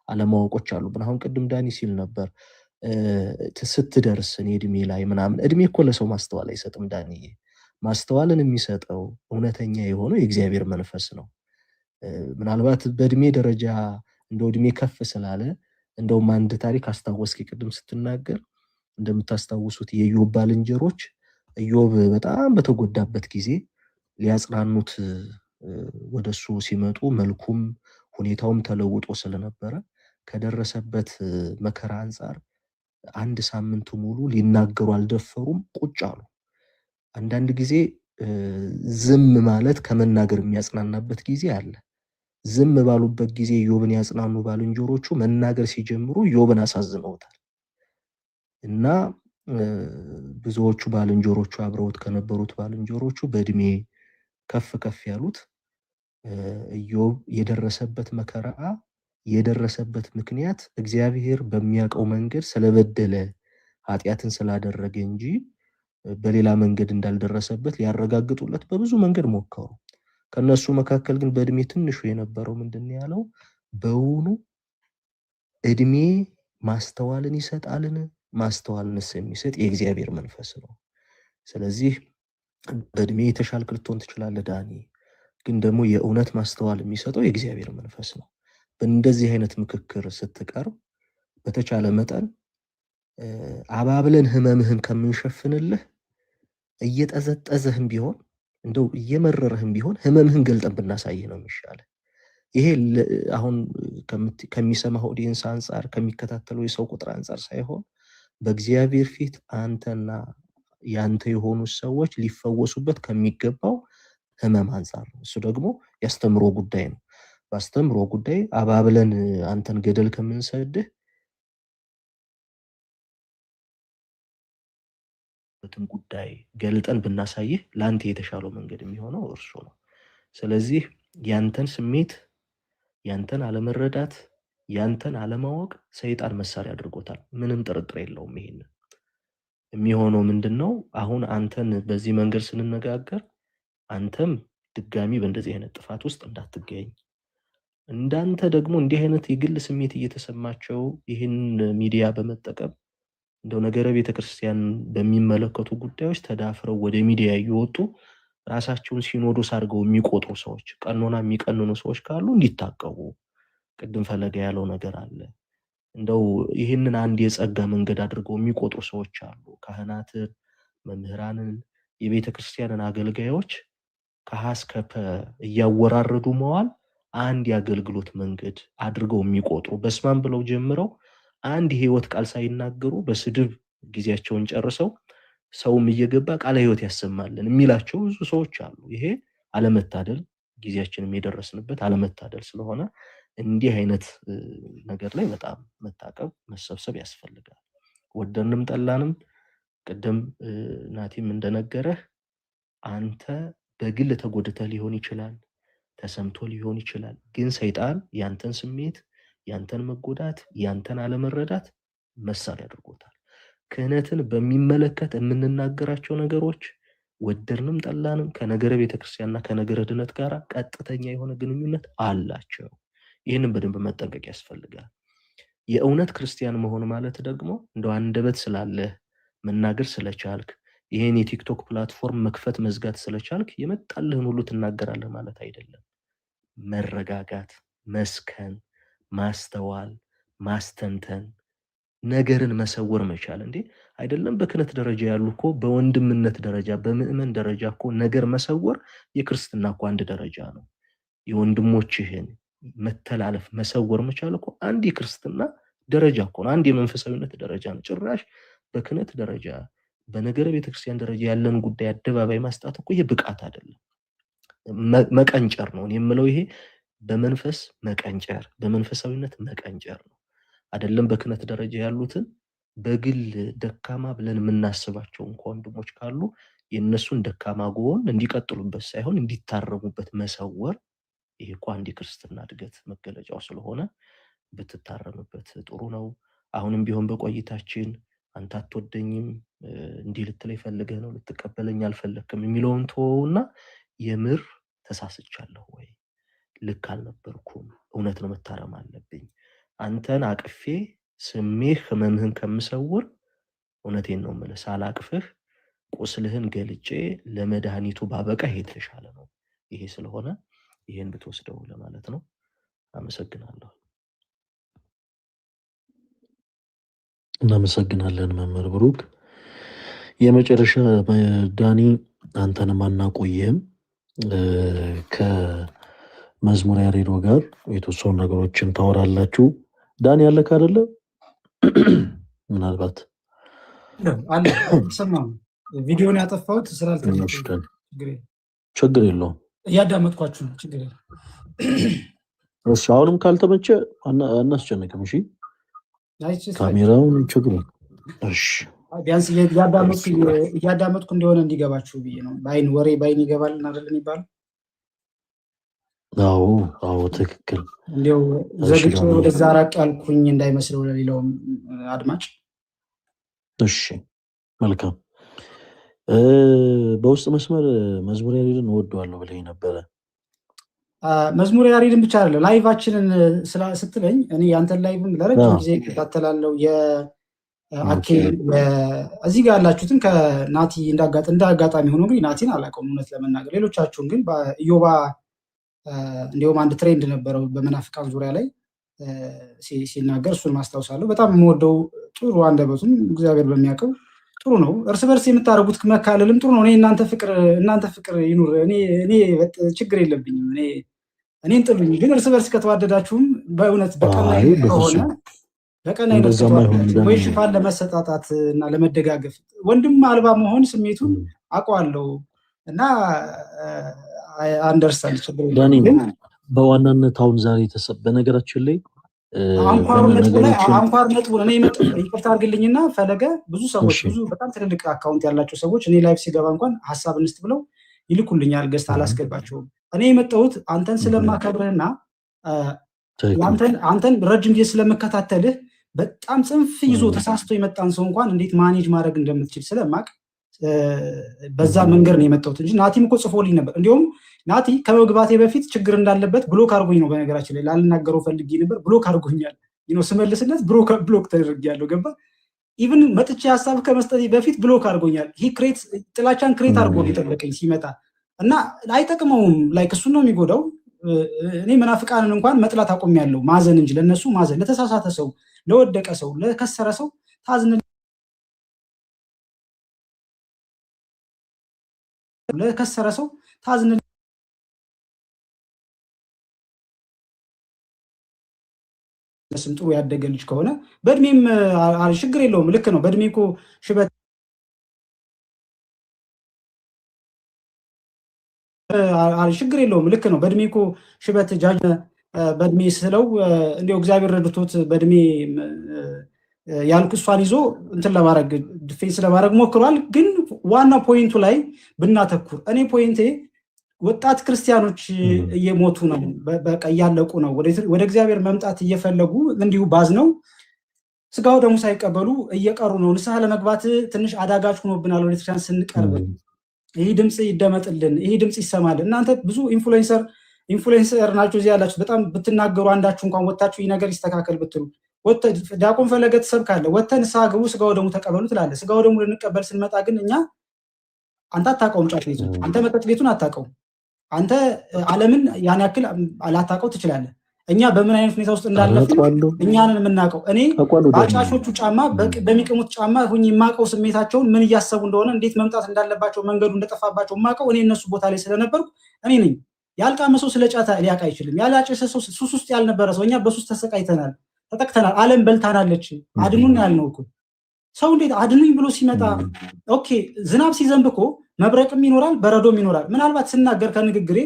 አለማወቆች አሉብን። አሁን ቅድም ዳኒ ሲል ነበር ስትደርስ እድሜ ላይ ምናምን እድሜ እኮ ለሰው ማስተዋል አይሰጥም ዳኒ። ማስተዋልን የሚሰጠው እውነተኛ የሆነው የእግዚአብሔር መንፈስ ነው። ምናልባት በእድሜ ደረጃ እንደው እድሜ ከፍ ስላለ እንደውም አንድ ታሪክ አስታወስኪ ቅድም ስትናገር እንደምታስታውሱት የኢዮብ ባልንጀሮች ኢዮብ በጣም በተጎዳበት ጊዜ ሊያጽናኑት ወደሱ ሲመጡ መልኩም ሁኔታውም ተለውጦ ስለነበረ ከደረሰበት መከራ አንጻር አንድ ሳምንት ሙሉ ሊናገሩ አልደፈሩም፣ ቁጭ አሉ። አንዳንድ ጊዜ ዝም ማለት ከመናገር የሚያጽናናበት ጊዜ አለ። ዝም ባሉበት ጊዜ ኢዮብን ያጽናኑ ባልንጀሮቹ መናገር ሲጀምሩ ኢዮብን አሳዝነውታል እና ብዙዎቹ ባልንጀሮቹ አብረውት ከነበሩት ባልንጀሮቹ በእድሜ ከፍ ያሉት ኢዮብ የደረሰበት መከራ የደረሰበት ምክንያት እግዚአብሔር በሚያውቀው መንገድ ስለበደለ ኃጢአትን ስላደረገ እንጂ በሌላ መንገድ እንዳልደረሰበት ሊያረጋግጡለት በብዙ መንገድ ሞከሩ። ከነሱ መካከል ግን በእድሜ ትንሹ የነበረው ምንድነው ያለው? በውኑ እድሜ ማስተዋልን ይሰጣልን? ማስተዋልንስ የሚሰጥ የእግዚአብሔር መንፈስ ነው። ስለዚህ በእድሜ የተሻልክ ልትሆን ትችላለህ ዳኒ፣ ግን ደግሞ የእውነት ማስተዋል የሚሰጠው የእግዚአብሔር መንፈስ ነው። በእንደዚህ አይነት ምክክር ስትቀርብ በተቻለ መጠን አባብለን ህመምህን ከምንሸፍንልህ እየጠዘጠዘህም ቢሆን እንደው እየመረረህም ቢሆን ህመምህን ገልጠን ብናሳይህ ነው የሚሻለው። ይሄ አሁን ከሚሰማው ኦዲየንስ አንጻር ከሚከታተለው የሰው ቁጥር አንጻር ሳይሆን በእግዚአብሔር ፊት አንተና ያንተ የሆኑ ሰዎች ሊፈወሱበት ከሚገባው ህመም አንጻር ነው። እሱ ደግሞ ያስተምሮ ጉዳይ ነው። ባስተምሮ ጉዳይ አባብለን አንተን ገደል ከምንሰድህ ጉዳይ ገልጠን ብናሳይህ ላንተ የተሻለው መንገድ የሚሆነው እርሱ ነው። ስለዚህ ያንተን ስሜት ያንተን አለመረዳት ያንተን አለማወቅ ሰይጣን መሳሪያ አድርጎታል። ምንም ጥርጥር የለውም። ይሄን የሚሆነው ምንድነው? አሁን አንተን በዚህ መንገድ ስንነጋገር አንተም ድጋሚ በእንደዚህ አይነት ጥፋት ውስጥ እንዳትገኝ፣ እንዳንተ ደግሞ እንዲህ አይነት የግል ስሜት እየተሰማቸው ይህን ሚዲያ በመጠቀም እንደው ነገረ ቤተክርስቲያን በሚመለከቱ ጉዳዮች ተዳፍረው ወደ ሚዲያ እየወጡ ራሳቸውን ሲኖዶስ አድርገው የሚቆጥሩ ሰዎች፣ ቀኖና የሚቀንኑ ሰዎች ካሉ እንዲታቀቡ። ቅድም ፈለገ ያለው ነገር አለ። እንደው ይህንን አንድ የጸጋ መንገድ አድርገው የሚቆጥሩ ሰዎች አሉ። ካህናትን፣ መምህራንን፣ የቤተ ክርስቲያንን አገልጋዮች ከሀ እስከ ፐ እያወራረዱ መዋል አንድ የአገልግሎት መንገድ አድርገው የሚቆጥሩ በስማም ብለው ጀምረው አንድ የህይወት ቃል ሳይናገሩ በስድብ ጊዜያቸውን ጨርሰው ሰውም እየገባ ቃለ ህይወት ያሰማልን የሚላቸው ብዙ ሰዎች አሉ። ይሄ አለመታደል ጊዜያችንም የደረስንበት አለመታደል ስለሆነ እንዲህ አይነት ነገር ላይ በጣም መታቀብ መሰብሰብ ያስፈልጋል። ወደንም ጠላንም ቅድም ናቲም እንደነገረህ አንተ በግል ተጎድተህ ሊሆን ይችላል፣ ተሰምቶ ሊሆን ይችላል። ግን ሰይጣን ያንተን ስሜት፣ ያንተን መጎዳት፣ ያንተን አለመረዳት መሳሪያ አድርጎታል። ክህነትን በሚመለከት የምንናገራቸው ነገሮች ወደድንም ጠላንም ከነገረ ቤተክርስቲያንና ከነገረ ድነት ጋር ቀጥተኛ የሆነ ግንኙነት አላቸው። ይህንን በደንብ መጠንቀቅ ያስፈልጋል። የእውነት ክርስቲያን መሆን ማለት ደግሞ እንደው አንደበት ስላለህ መናገር ስለቻልክ ይሄን የቲክቶክ ፕላትፎርም መክፈት መዝጋት ስለቻልክ የመጣልህን ሁሉ ትናገራለህ ማለት አይደለም። መረጋጋት፣ መስከን፣ ማስተዋል፣ ማስተንተን፣ ነገርን መሰወር መቻል እንዴ አይደለም። በክህነት ደረጃ ያሉ እኮ በወንድምነት ደረጃ በምእመን ደረጃ እኮ ነገር መሰወር የክርስትና እኮ አንድ ደረጃ ነው። የወንድሞችህን መተላለፍ መሰወር መቻል እኮ አንድ የክርስትና ደረጃ እኮ ነው። አንድ የመንፈሳዊነት ደረጃ ነው። ጭራሽ በክህነት ደረጃ በነገረ ቤተክርስቲያን ደረጃ ያለን ጉዳይ አደባባይ ማስጣት እኮ ይሄ ብቃት አይደለም፣ መቀንጨር ነው የምለው። ይሄ በመንፈስ መቀንጨር፣ በመንፈሳዊነት መቀንጨር ነው። አይደለም በክህነት ደረጃ ያሉትን በግል ደካማ ብለን የምናስባቸው እንኳን ወንድሞች ካሉ የነሱን ደካማ ጎን እንዲቀጥሉበት ሳይሆን እንዲታረሙበት መሰወር፣ ይሄ እኮ አንድ የክርስትና እድገት መገለጫው ስለሆነ ብትታረምበት ጥሩ ነው። አሁንም ቢሆን በቆይታችን አንተ አትወደኝም እንዲህ ልትለኝ ፈልገህ ነው ልትቀበለኝ አልፈለክም የሚለውን ተወውና የምር ተሳስቻለሁ ወይ ልክ አልነበርኩም እውነት ነው መታረም አለብኝ አንተን አቅፌ ስሜህ ህመምህን ከምሰውር እውነቴን ነው የምልህ ሳላቅፍህ ቁስልህን ገልጬ ለመድኃኒቱ ባበቃ ይሄ የተሻለ ነው። ይሄ ስለሆነ ይሄን ብትወስደው ለማለት ነው። አመሰግናለሁ። እናመሰግናለን መምህር ብሩክ። የመጨረሻ ዳኒ አንተንም አናቆየህም። ከመዝሙር ያሬዶ ጋር የተወሰኑ ነገሮችን ታወራላችሁ። ዳኒ ያለክ አይደለ? ምናልባት አለ ሰማሁ። ቪዲዮን ያጠፋሁት ስላልተመቸ ችግር የለውም። እያዳመጥኳችሁ ነው። ችግር የለውም። እሺ አሁንም ካልተመቸ አናስጨንቅም። እሺ ካሜራውን ችግር ነው። እሺ ቢያንስ እያዳመጥኩ እንደሆነ እንዲገባችሁ ብዬ ነው። በአይን ወሬ በአይን ይገባል አይደል የሚባለው? አዎ ትክክል። እንዲያው ዘግቼ ወደዛ ራቅ ያልኩኝ እንዳይመስለው ለሌላውም አድማጭ። እሺ መልካም። በውስጥ መስመር መዝሙር ያሬድን እወደዋለሁ ብለኝ ነበረ። መዝሙር ያሬድን ብቻ አይደለም ላይቫችንን ስትለኝ እኔ ያንተን ላይቭም ለረጅም ጊዜ እከታተላለሁ። የአኬ እዚህ ጋር ያላችሁትን ከናቲ እንዳጋጣሚ ሆኖ ግን ናቲን አላውቀውም እውነት ለመናገር ሌሎቻችሁን ግን በኢዮባ እንዲሁም አንድ ትሬንድ ነበረው በመናፍቃን ዙሪያ ላይ ሲናገር እሱን ማስታወሳለሁ። በጣም የምወደው ጥሩ አንደበቱም እግዚአብሔር በሚያውቀው ጥሩ ነው። እርስ በርስ የምታደርጉት መካለልም ጥሩ ነው። እኔ እናንተ ፍቅር ይኑር፣ እኔ ችግር የለብኝም። እኔን ጥሉኝ፣ ግን እርስ በርስ ከተዋደዳችሁም በእውነት በቀናይነት ከሆነ በቀናይነት ከተዋደዳችሁ ወይ ሽፋን ለመሰጣጣት እና ለመደጋገፍ ወንድም አልባ መሆን ስሜቱን አውቀዋለሁ እና አንደርስታንድ ችግር የለም። በዋናነት አሁን ዛሬ በነገራችን ላይ አንኳር ነጥቡን እኔ ይቅርታ አድርግልኝና ፈለገ ብዙ ሰዎች ብዙ በጣም ትልልቅ አካውንት ያላቸው ሰዎች እኔ ላይፍ ሲገባ እንኳን ሀሳብ እንስጥ ብለው ይልኩልኛል። ገዝታ አላስገባቸውም። እኔ የመጣሁት አንተን ስለማከብርህና አንተን ረጅም ጊዜ ስለምከታተልህ በጣም ጽንፍ ይዞ ተሳስቶ የመጣን ሰው እንኳን እንዴት ማኔጅ ማድረግ እንደምትችል ስለማቅ በዛ መንገድ ነው የመጣሁት እንጂ ናቲም እኮ ጽፎልኝ ነበር። እንዲሁም ናቲ ከመግባቴ በፊት ችግር እንዳለበት ብሎክ አድርጎኝ ነው። በነገራችን ላይ ላልናገረው ፈልጌ ነበር፣ ብሎክ አድርጎኛል። ስመልስለት ብሎክ ተደርጌያለሁ። ገባ ኢቭን መጥቼ ሀሳብ ከመስጠቴ በፊት ብሎክ አድርጎኛል። ጥላቻን ክሬት አድርጎ የጠበቀኝ ሲመጣ እና አይጠቅመውም። ላይክ እሱን ነው የሚጎዳው። እኔ መናፍቃንን እንኳን መጥላት አቆሚያለሁ፣ ማዘን እንጂ ለነሱ ማዘን፣ ለተሳሳተ ሰው፣ ለወደቀ ሰው፣ ለከሰረ ሰው ታዝን ለከሰረ ሰው ታዝን ስም ጥሩ ያደገ ልጅ ከሆነ በእድሜም ችግር የለውም። ልክ ነው። በእድሜ እኮ ሽበት ችግር የለውም። ልክ ነው። በእድሜ እኮ ሽበት ጃጅ በእድሜ ስለው እንዲያው እግዚአብሔር ረድቶት በእድሜ ያልኩ እሷን ይዞ እንትን ለማድረግ ዲፌንስ ለማድረግ ሞክሯል። ግን ዋና ፖይንቱ ላይ ብናተኩር እኔ ፖይንቴ ወጣት ክርስቲያኖች እየሞቱ ነው፣ በቃ እያለቁ ነው። ወደ እግዚአብሔር መምጣት እየፈለጉ እንዲሁ ባዝነው ስጋው ደግሞ ሳይቀበሉ እየቀሩ ነው። ንስሐ ለመግባት ትንሽ አዳጋች ሆኖብናል። ወደ ቤተክርስቲያን ስንቀርብ ይህ ድምፅ ይደመጥልን፣ ይህ ድምፅ ይሰማል። እናንተ ብዙ ኢንፍሉዌንሰር ናቸው እዚህ ያላችሁ። በጣም ብትናገሩ አንዳችሁ እንኳን ወጥታችሁ ይህ ነገር ይስተካከል ብትሉ፣ ዲያቆን ፈለገ ትሰብካለህ፣ ወጥተህ ንስሐ ግቡ፣ ስጋው ደግሞ ተቀበሉ ትላለህ። ስጋው ደግሞ ልንቀበል ስንመጣ ግን እኛ አንተ አታውቀውም፣ ጫት ቤቱን አንተ መጠጥ ቤቱን አታውቀውም፣ አንተ ዓለምን ያን ያክል ላታውቀው ትችላለህ። እኛ በምን አይነት ሁኔታ ውስጥ እንዳለፍን እኛንን የምናውቀው። እኔ በአጫሾቹ ጫማ በሚቅሙት ጫማ ሁኝ የማውቀው ስሜታቸውን ምን እያሰቡ እንደሆነ እንዴት መምጣት እንዳለባቸው መንገዱ እንደጠፋባቸው የማውቀው እኔ እነሱ ቦታ ላይ ስለነበርኩ እኔ ነኝ። ያልቃመ ሰው ስለ ጫት ሊያውቅ አይችልም። ያላጨሰ ሰው ሱስ ውስጥ ያልነበረ ሰው እኛ በሱስ ተሰቃይተናል፣ ተጠቅተናል፣ ዓለም በልታናለች። አድኑን ያልነው እኮ ሰው እንዴት አድኑኝ ብሎ ሲመጣ ኦኬ፣ ዝናብ ሲዘንብ እኮ መብረቅም ይኖራል፣ በረዶም ይኖራል። ምናልባት ስናገር ከንግግሬ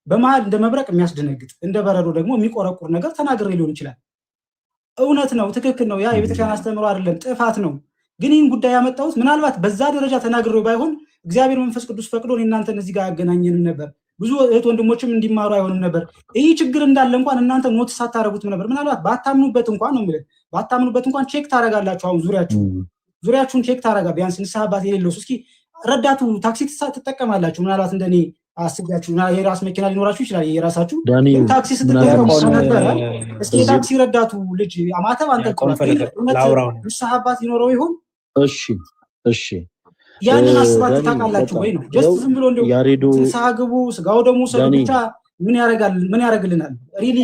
በመሀል እንደ መብረቅ የሚያስደነግጥ እንደ በረዶ ደግሞ የሚቆረቁር ነገር ተናግሬ ሊሆን ይችላል። እውነት ነው፣ ትክክል ነው። ያ የቤተክርስቲያን አስተምሮ አይደለም፣ ጥፋት ነው። ግን ይህን ጉዳይ ያመጣሁት ምናልባት በዛ ደረጃ ተናግሬው ባይሆን እግዚአብሔር መንፈስ ቅዱስ ፈቅዶ እናንተን እዚህ ጋር ያገናኘንም ነበር። ብዙ እህት ወንድሞችም እንዲማሩ አይሆንም ነበር። ይህ ችግር እንዳለ እንኳን እናንተ ኖትስ አታረጉትም ነበር። ምናልባት ባታምኑበት እንኳን ነው የሚለው፣ ባታምኑበት እንኳን ቼክ ታረጋላችሁ። አሁን ዙሪያችሁን ቼክ ታረጋ። ቢያንስ ንስሐ አባት የሌለው እስኪ ረዳቱ ታክሲ ትጠቀማላችሁ። ምናልባት እንደኔ አስጋችሁ የራስ መኪና ሊኖራችሁ ይችላል። የራሳችሁ ታክሲ ስትጠቀሙ ነበረ። እስኪ የታክሲ ረዳቱ ልጅ አማተብ አንጠልጥሏል። ንስሐ አባት ሊኖረው ይሆን? እሺ ያንን አስባችሁ ታውቃላችሁ ወይ ነው? ጀስት ዝም ብሎ እንደው ንስሐ ግቡ ስጋው ደግሞ ሰው ብቻ ምን ያደርጋል? ምን ያደርግልናል? ሪሊ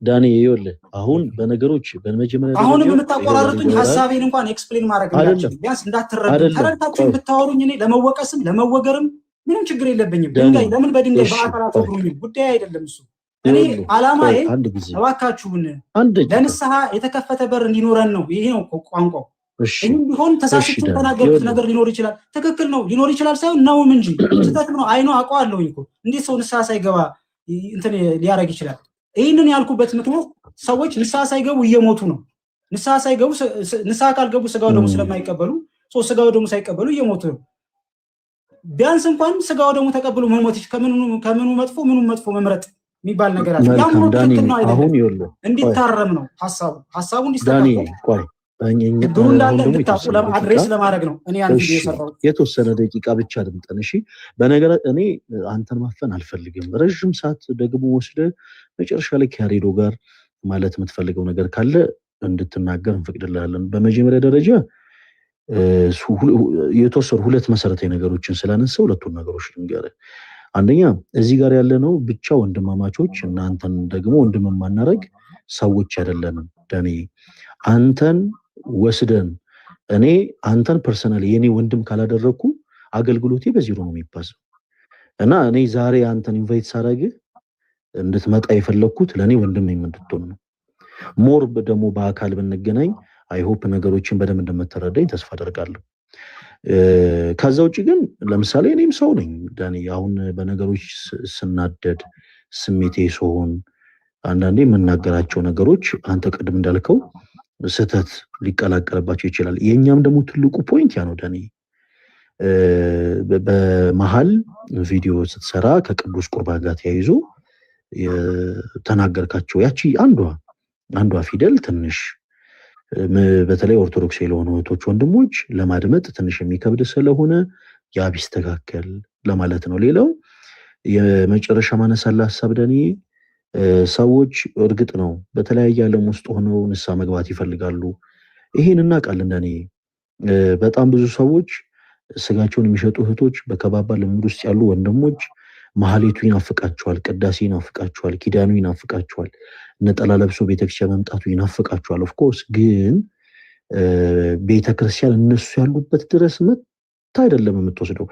ዳኒ ይኸውልህ፣ አሁን በነገሮች በመጀመሪያ አሁን የምታቆራርጡኝ ሐሳቤን እንኳን ኤክስፕሌን ማድረግ እንዳትችል ቢያንስ እንዳትረዱ ተረድታችሁ ብታወሩኝ እኔ ለመወቀስም ለመወገርም ምንም ችግር የለብኝም። ድንጋይ ለምን በድንጋይ በአካል አትወግሩኝ? ጉዳይ አይደለም እሱ። እኔ ዓላማዬ እባካችሁን ለንስሐ የተከፈተ በር እንዲኖረን ነው። ይሄ ነው ቋንቋው። ይህም ቢሆን ተሳስቼ ተናገርኩት ነገር ሊኖር ይችላል። ትክክል ነው ሊኖር ይችላል ሳይሆን ነውም እንጂ ስህተትም ነው። አይኖ አውቀዋለሁኝ እኮ እንዴት ሰው ንስሐ ሳይገባ እንትን ሊያደርግ ይችላል? ይህንን ያልኩበት ምክንያት ሰዎች ንስሐ ሳይገቡ እየሞቱ ነው። ንስሐ ካልገቡ ስጋው ደግሞ ስለማይቀበሉ ስጋው ደግሞ ሳይቀበሉ እየሞቱ ነው። ቢያንስ እንኳን ስጋው ደግሞ ተቀብሎ መሞት ከምኑ መጥፎ ምኑ መጥፎ መምረጥ የሚባል ነገር አለ። ያም ነው ትክክል ነው አይደለም? እንዲታረም ነው ሀሳቡ እንዲስተካከል ችግሩ እንዳለ እንድታውቁ አድሬስ ለማድረግ ነው እኔ ያን ቪዲዮ የሰራሁት። የተወሰነ ደቂቃ ብቻ ድምጠን። እሺ፣ በነገር እኔ አንተን ማፈን አልፈልግም። ረዥም ሰዓት ደግሞ ወስደ መጨረሻ ላይ ከያሬዶ ጋር ማለት የምትፈልገው ነገር ካለ እንድትናገር እንፈቅድልሃለን። በመጀመሪያ ደረጃ የተወሰኑ ሁለት መሰረታዊ ነገሮችን ስላነሳ ሁለቱን ነገሮች ልንገርህ። አንደኛ እዚህ ጋር ያለነው ብቻ ወንድማማቾች፣ እናንተን ደግሞ ወንድም ማናረግ ሰዎች አይደለንም። ዳኒ አንተን ወስደን እኔ አንተን ፐርሰናሊ የኔ ወንድም ካላደረኩ አገልግሎቴ በዜሮ ነው የሚባዘው። እና እኔ ዛሬ አንተን ኢንቫይት ሳደርግህ እንድትመጣ የፈለኩት ለኔ ወንድም እንድትሆን ነው። ሞር ደግሞ በአካል ብንገናኝ አይ ሆፕ ነገሮችን በደንብ እንደምትረዳኝ ተስፋ አደርጋለሁ። ከዛ ውጭ ግን ለምሳሌ እኔም ሰው ነኝ ዳኒ። አሁን በነገሮች ስናደድ ስሜቴ ሲሆን አንዳንዴ የምናገራቸው ነገሮች አንተ ቅድም እንዳልከው ስህተት ሊቀላቀልባቸው ይችላል። የኛም ደግሞ ትልቁ ፖይንት ያ ነው ዳኒ። በመሃል ቪዲዮ ስትሰራ ከቅዱስ ቁርባን ጋር ተያይዞ የተናገርካቸው ያቺ አንዷ ፊደል ትንሽ በተለይ ኦርቶዶክስ ለሆኑ እህቶች ወንድሞች ለማድመጥ ትንሽ የሚከብድ ስለሆነ ያ ቢስተካከል ለማለት ነው። ሌላው የመጨረሻ ማነሳላ ሐሳብ ዳኒ፣ ሰዎች እርግጥ ነው በተለያየ ዓለም ውስጥ ሆነው ንስሐ መግባት ይፈልጋሉ። ይሄን እናውቃለን ዳኒ። በጣም ብዙ ሰዎች ስጋቸውን የሚሸጡ እህቶች፣ በከባባድ ልምድ ውስጥ ያሉ ወንድሞች ማህሌቱ ይናፍቃቸዋል፣ ቅዳሴ ይናፍቃቸዋል፣ ኪዳኑ ይናፍቃቸዋል፣ ነጠላ ለብሶ ቤተክርስቲያን መምጣቱ ይናፍቃቸዋል። ኦፍኮርስ ግን ቤተክርስቲያን እነሱ ያሉበት ድረስ መታ አይደለም የምትወስደው።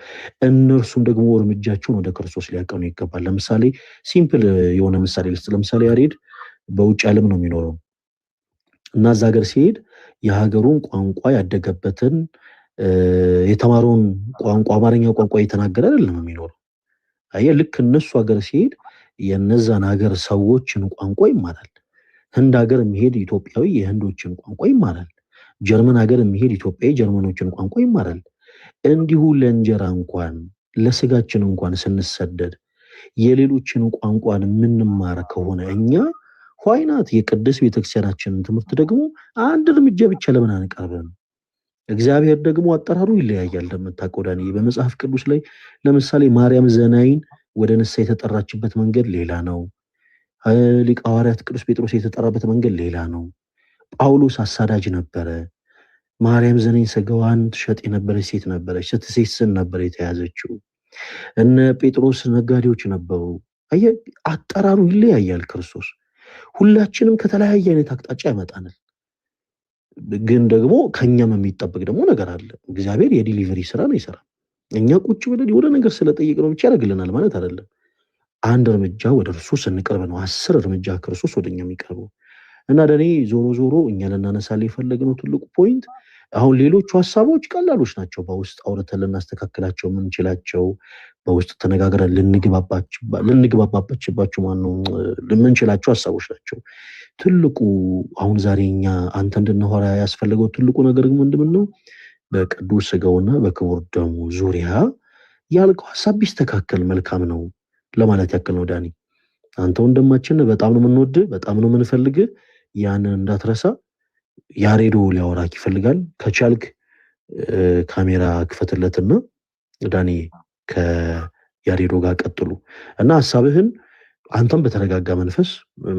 እነርሱም ደግሞ እርምጃቸውን ወደ ክርስቶስ ሊያቀኑ ይገባል። ለምሳሌ ሲምፕል የሆነ ምሳሌ ልስጥ። ለምሳሌ ያሬድ በውጭ ዓለም ነው የሚኖረው እና እዛ ሀገር ሲሄድ የሀገሩን ቋንቋ ያደገበትን የተማረውን ቋንቋ አማርኛ ቋንቋ እየተናገረ አይደለም የሚኖረው። አየህ፣ ልክ እነሱ ሀገር ሲሄድ የነዛን ሀገር ሰዎችን ቋንቋ ይማራል። ህንድ ሀገር የሚሄድ ኢትዮጵያዊ የህንዶችን ቋንቋ ይማራል። ጀርመን ሀገር የሚሄድ ኢትዮጵያዊ ጀርመኖችን ቋንቋ ይማራል። እንዲሁ ለእንጀራ እንኳን ለስጋችን እንኳን ስንሰደድ የሌሎችን ቋንቋን የምንማር ከሆነ እኛ ዋይናት የቅድስት ቤተክርስቲያናችንን ትምህርት ደግሞ አንድ እርምጃ ብቻ ለምን አንቀርብም? እግዚአብሔር ደግሞ አጠራሩ ይለያያል። እንደምታውቀው ዳንኤ በመጽሐፍ ቅዱስ ላይ ለምሳሌ ማርያም ዘናይን ወደ ንስሐ የተጠራችበት መንገድ ሌላ ነው። ሊቀ ሐዋርያት ቅዱስ ጴጥሮስ የተጠራበት መንገድ ሌላ ነው። ጳውሎስ አሳዳጅ ነበረ። ማርያም ዘናይን ስጋዋን ትሸጥ የነበረች ሴት ነበረች። ስትሴስን ነበር የተያዘችው። እነ ጴጥሮስ ነጋዴዎች ነበሩ። አየህ፣ አጠራሩ ይለያያል። ክርስቶስ ሁላችንም ከተለያየ አይነት አቅጣጫ ያመጣናል። ግን ደግሞ ከኛም የሚጠበቅ ደግሞ ነገር አለ። እግዚአብሔር የዲሊቨሪ ስራ ነው ይሰራል። እኛ ቁጭ ብለን የሆነ ነገር ስለጠየቅነው ብቻ ያደርግልናል ማለት አይደለም። አንድ እርምጃ ወደ እርሱ ስንቀርብ ነው 10 እርምጃ ክርስቶስ ወደኛ የሚቀርበው። እና ለኔ ዞሮ ዞሮ እኛ ልናነሳለን የፈለግነው ትልቁ ፖይንት አሁን ሌሎቹ ሀሳቦች ቀላሎች ናቸው። በውስጥ አውርተን ልናስተካክላቸው የምንችላቸው፣ በውስጥ ተነጋግረን ልንግባባባቸው የምንችላቸው ሀሳቦች ናቸው። ትልቁ አሁን ዛሬ እኛ አንተ እንድናወራ ያስፈለገው ትልቁ ነገር ምንድን ነው? በቅዱስ ስጋውና በክቡር ደሙ ዙሪያ ያልከው ሀሳብ ቢስተካከል መልካም ነው ለማለት ያክል ነው። ዳኒ፣ አንተ ወንድማችን በጣም ነው የምንወድ፣ በጣም ነው የምንፈልግ። ያንን እንዳትረሳ። ያሬዶ ሊያወራክ ይፈልጋል። ከቻልክ ካሜራ ክፈትለትና ዳኒ ከያሬዶ ጋር ቀጥሉ እና ሀሳብህን አንተም በተረጋጋ መንፈስ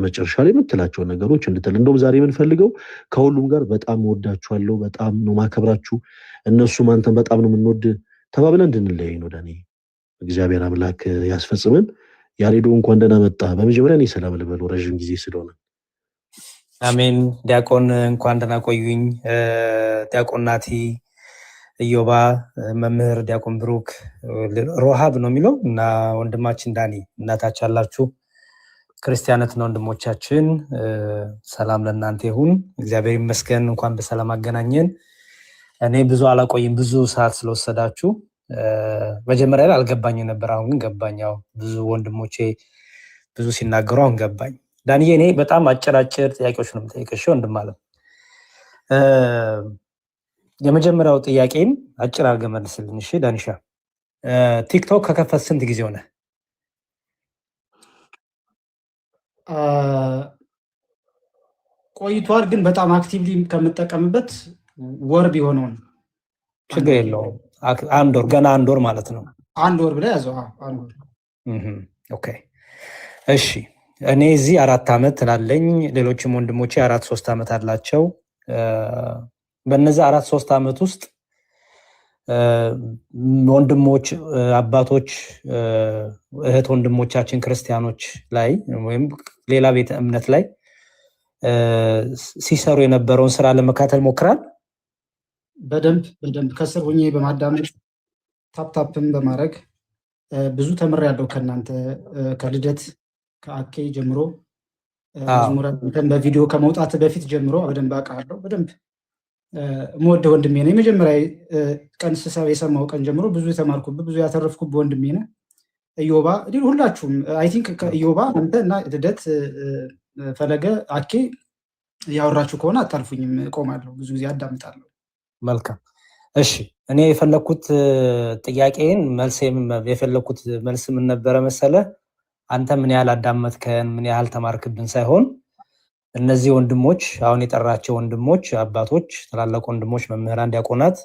መጨረሻ ላይ የምትላቸው ነገሮች እንድትል። እንደውም ዛሬ የምንፈልገው ከሁሉም ጋር በጣም ወዳችኋለሁ፣ በጣም ነው ማከብራችሁ፣ እነሱም አንተም በጣም ነው የምንወድ ተባብለን እንድንለያይ ነው። ዳኒ እግዚአብሔር አምላክ ያስፈጽመን። ያሬዶ እንኳን ደህና መጣ። በመጀመሪያ እኔ ሰላም ልበለው ረዥም ጊዜ ስለሆነ። አሜን። ዲያቆን እንኳን ደህና ቆዩኝ። ዲያቆን ናቲ፣ ኢዮባ፣ መምህር ዲያቆን ብሩክ፣ ሮሃብ ነው የሚለው እና ወንድማችን ዳኒ እናታች አላችሁ ክርስቲያነት ነው ወንድሞቻችን፣ ሰላም ለእናንተ ይሁን። እግዚአብሔር ይመስገን። እንኳን በሰላም አገናኘን። እኔ ብዙ አላቆይም፣ ብዙ ሰዓት ስለወሰዳችሁ። መጀመሪያ ላይ አልገባኝም ነበር፣ አሁን ግን ገባኝ። ያው ብዙ ወንድሞቼ ብዙ ሲናገሩ አሁን ገባኝ። ዳንዬ፣ እኔ በጣም አጭር ጥያቄዎች ነው የምጠይቅሽ ወንድም አለም። የመጀመሪያው ጥያቄም አጭር አድርገህ መልስልኝ እሺ ዳኒሻ። ቲክቶክ ከከፈት ስንት ጊዜ ሆነ? ቆይቷል፣ ግን በጣም አክቲቭሊ ከምጠቀምበት ወር ቢሆነውን ችግር የለውም። አንድ ወር፣ ገና አንድ ወር ማለት ነው። አንድ ወር ብለህ ያዘው። አንድ ወር። ኦኬ እሺ። እኔ እዚህ 4 ዓመት ላለኝ፣ ሌሎችም ወንድሞቼ 4-3 ዓመት አላቸው። በእነዚህ 4-3 ዓመት ውስጥ ወንድሞች፣ አባቶች፣ እህት ወንድሞቻችን ክርስቲያኖች ላይ ወይም ሌላ ቤተ እምነት ላይ ሲሰሩ የነበረውን ስራ ለመካተል ሞክራል። በደንብ ከስር ሆኜ በማዳመጥ ታፕታፕን በማድረግ ብዙ ተምሬያለሁ ከእናንተ ከልደት ከአኬ ጀምሮ መዝሙራን በቪዲዮ ከመውጣት በፊት ጀምሮ በደንብ አውቃለሁ። በደንብ የምወደው ወንድሜ ነው። የመጀመሪያ ቀን የሰማው ቀን ጀምሮ ብዙ የተማርኩብህ ብዙ ያተረፍኩብህ ወንድሜ ነህ። ኢዮባ፣ ሁላችሁም አይ ቲንክ ከኢዮባ አንተ እና ልደት፣ ፈለገ፣ አኬ ያወራችሁ ከሆነ አታልፉኝም፣ እቆማለሁ፣ ብዙ ጊዜ አዳምጣለሁ። መልካም እሺ። እኔ የፈለኩት ጥያቄን የፈለኩት መልስ ምን ነበረ መሰለ? አንተ ምን ያህል አዳመጥከን፣ ምን ያህል ተማርክብን ሳይሆን እነዚህ ወንድሞች አሁን የጠራቸው ወንድሞች፣ አባቶች፣ ታላላቅ ወንድሞች፣ መምህራን፣ ዲያቆናት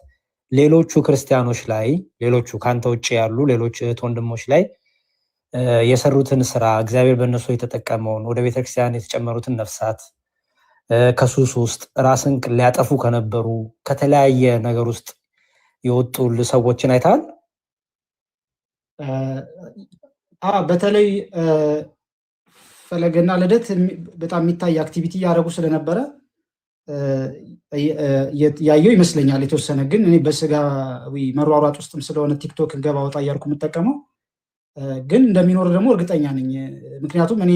ሌሎቹ ክርስቲያኖች ላይ ሌሎቹ ካንተ ውጭ ያሉ ሌሎች እህት ወንድሞች ላይ የሰሩትን ስራ እግዚአብሔር በእነሱ የተጠቀመውን ወደ ቤተክርስቲያን የተጨመሩትን ነፍሳት ከሱስ ውስጥ ራስን ሊያጠፉ ከነበሩ ከተለያየ ነገር ውስጥ የወጡ ሰዎችን አይተሃል? በተለይ ፈለገና ልደት በጣም የሚታይ አክቲቪቲ እያደረጉ ስለነበረ ያየው ይመስለኛል የተወሰነ። ግን እኔ በስጋዊ መሯሯጥ ውስጥም ስለሆነ ቲክቶክ ገባ ወጣ እያልኩ የምጠቀመው ግን እንደሚኖር ደግሞ እርግጠኛ ነኝ። ምክንያቱም እኔ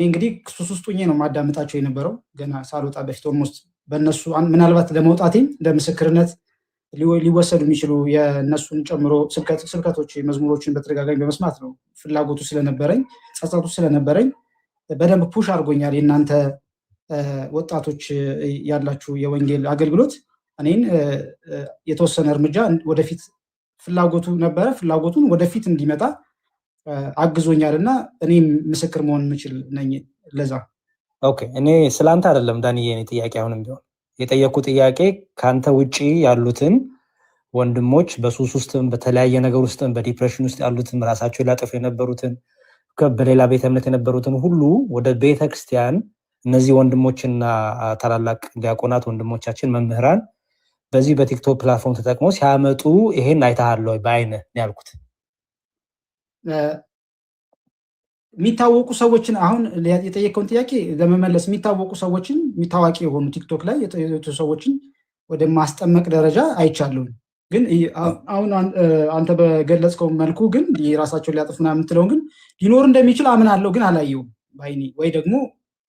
እንግዲህ ሱስ ውስጥ ሆኜ ነው ማዳመጣቸው የነበረው ገና ሳልወጣ በፊት ኦልሞስት በእነሱ ምናልባት ለመውጣቴም እንደ ምስክርነት ሊወሰዱ የሚችሉ የእነሱን ጨምሮ ስብከቶች፣ መዝሙሮችን በተደጋጋሚ በመስማት ነው ፍላጎቱ ስለነበረኝ፣ ጸጸቱ ስለነበረኝ በደንብ ፑሽ አድርጎኛል። የእናንተ ወጣቶች ያላችሁ የወንጌል አገልግሎት እኔን የተወሰነ እርምጃ ወደፊት ፍላጎቱ ነበረ፣ ፍላጎቱን ወደፊት እንዲመጣ አግዞኛል እና እኔም ምስክር መሆን የምችል ነኝ ለዛ። ኦኬ፣ እኔ ስላንተ አይደለም ዳንዬ፣ እኔ ጥያቄ አሁንም ቢሆን የጠየቁ ጥያቄ ከአንተ ውጪ ያሉትን ወንድሞች በሱስ ውስጥም በተለያየ ነገር ውስጥም በዲፕሬሽን ውስጥ ያሉትን ራሳቸው ሊያጠፉ የነበሩትን በሌላ ቤተ እምነት የነበሩትን ሁሉ ወደ ቤተክርስቲያን እነዚህ ወንድሞችና ታላላቅ ዲያቆናት ወንድሞቻችን መምህራን በዚህ በቲክቶክ ፕላትፎርም ተጠቅመው ሲያመጡ ይሄን አይተሃል ወይ በአይንህ ያልኩት? የሚታወቁ ሰዎችን አሁን የጠየቀውን ጥያቄ ለመመለስ የሚታወቁ ሰዎችን ታዋቂ የሆኑ ቲክቶክ ላይ የተወሰኑ ሰዎችን ወደ ማስጠመቅ ደረጃ አይቻለሁ። ግን አሁን አንተ በገለጽከው መልኩ ግን የራሳቸውን ሊያጠፉ ምናምን የምትለውን ግን ሊኖር እንደሚችል አምናለሁ፣ ግን አላየውም ባይኔ። ወይ ደግሞ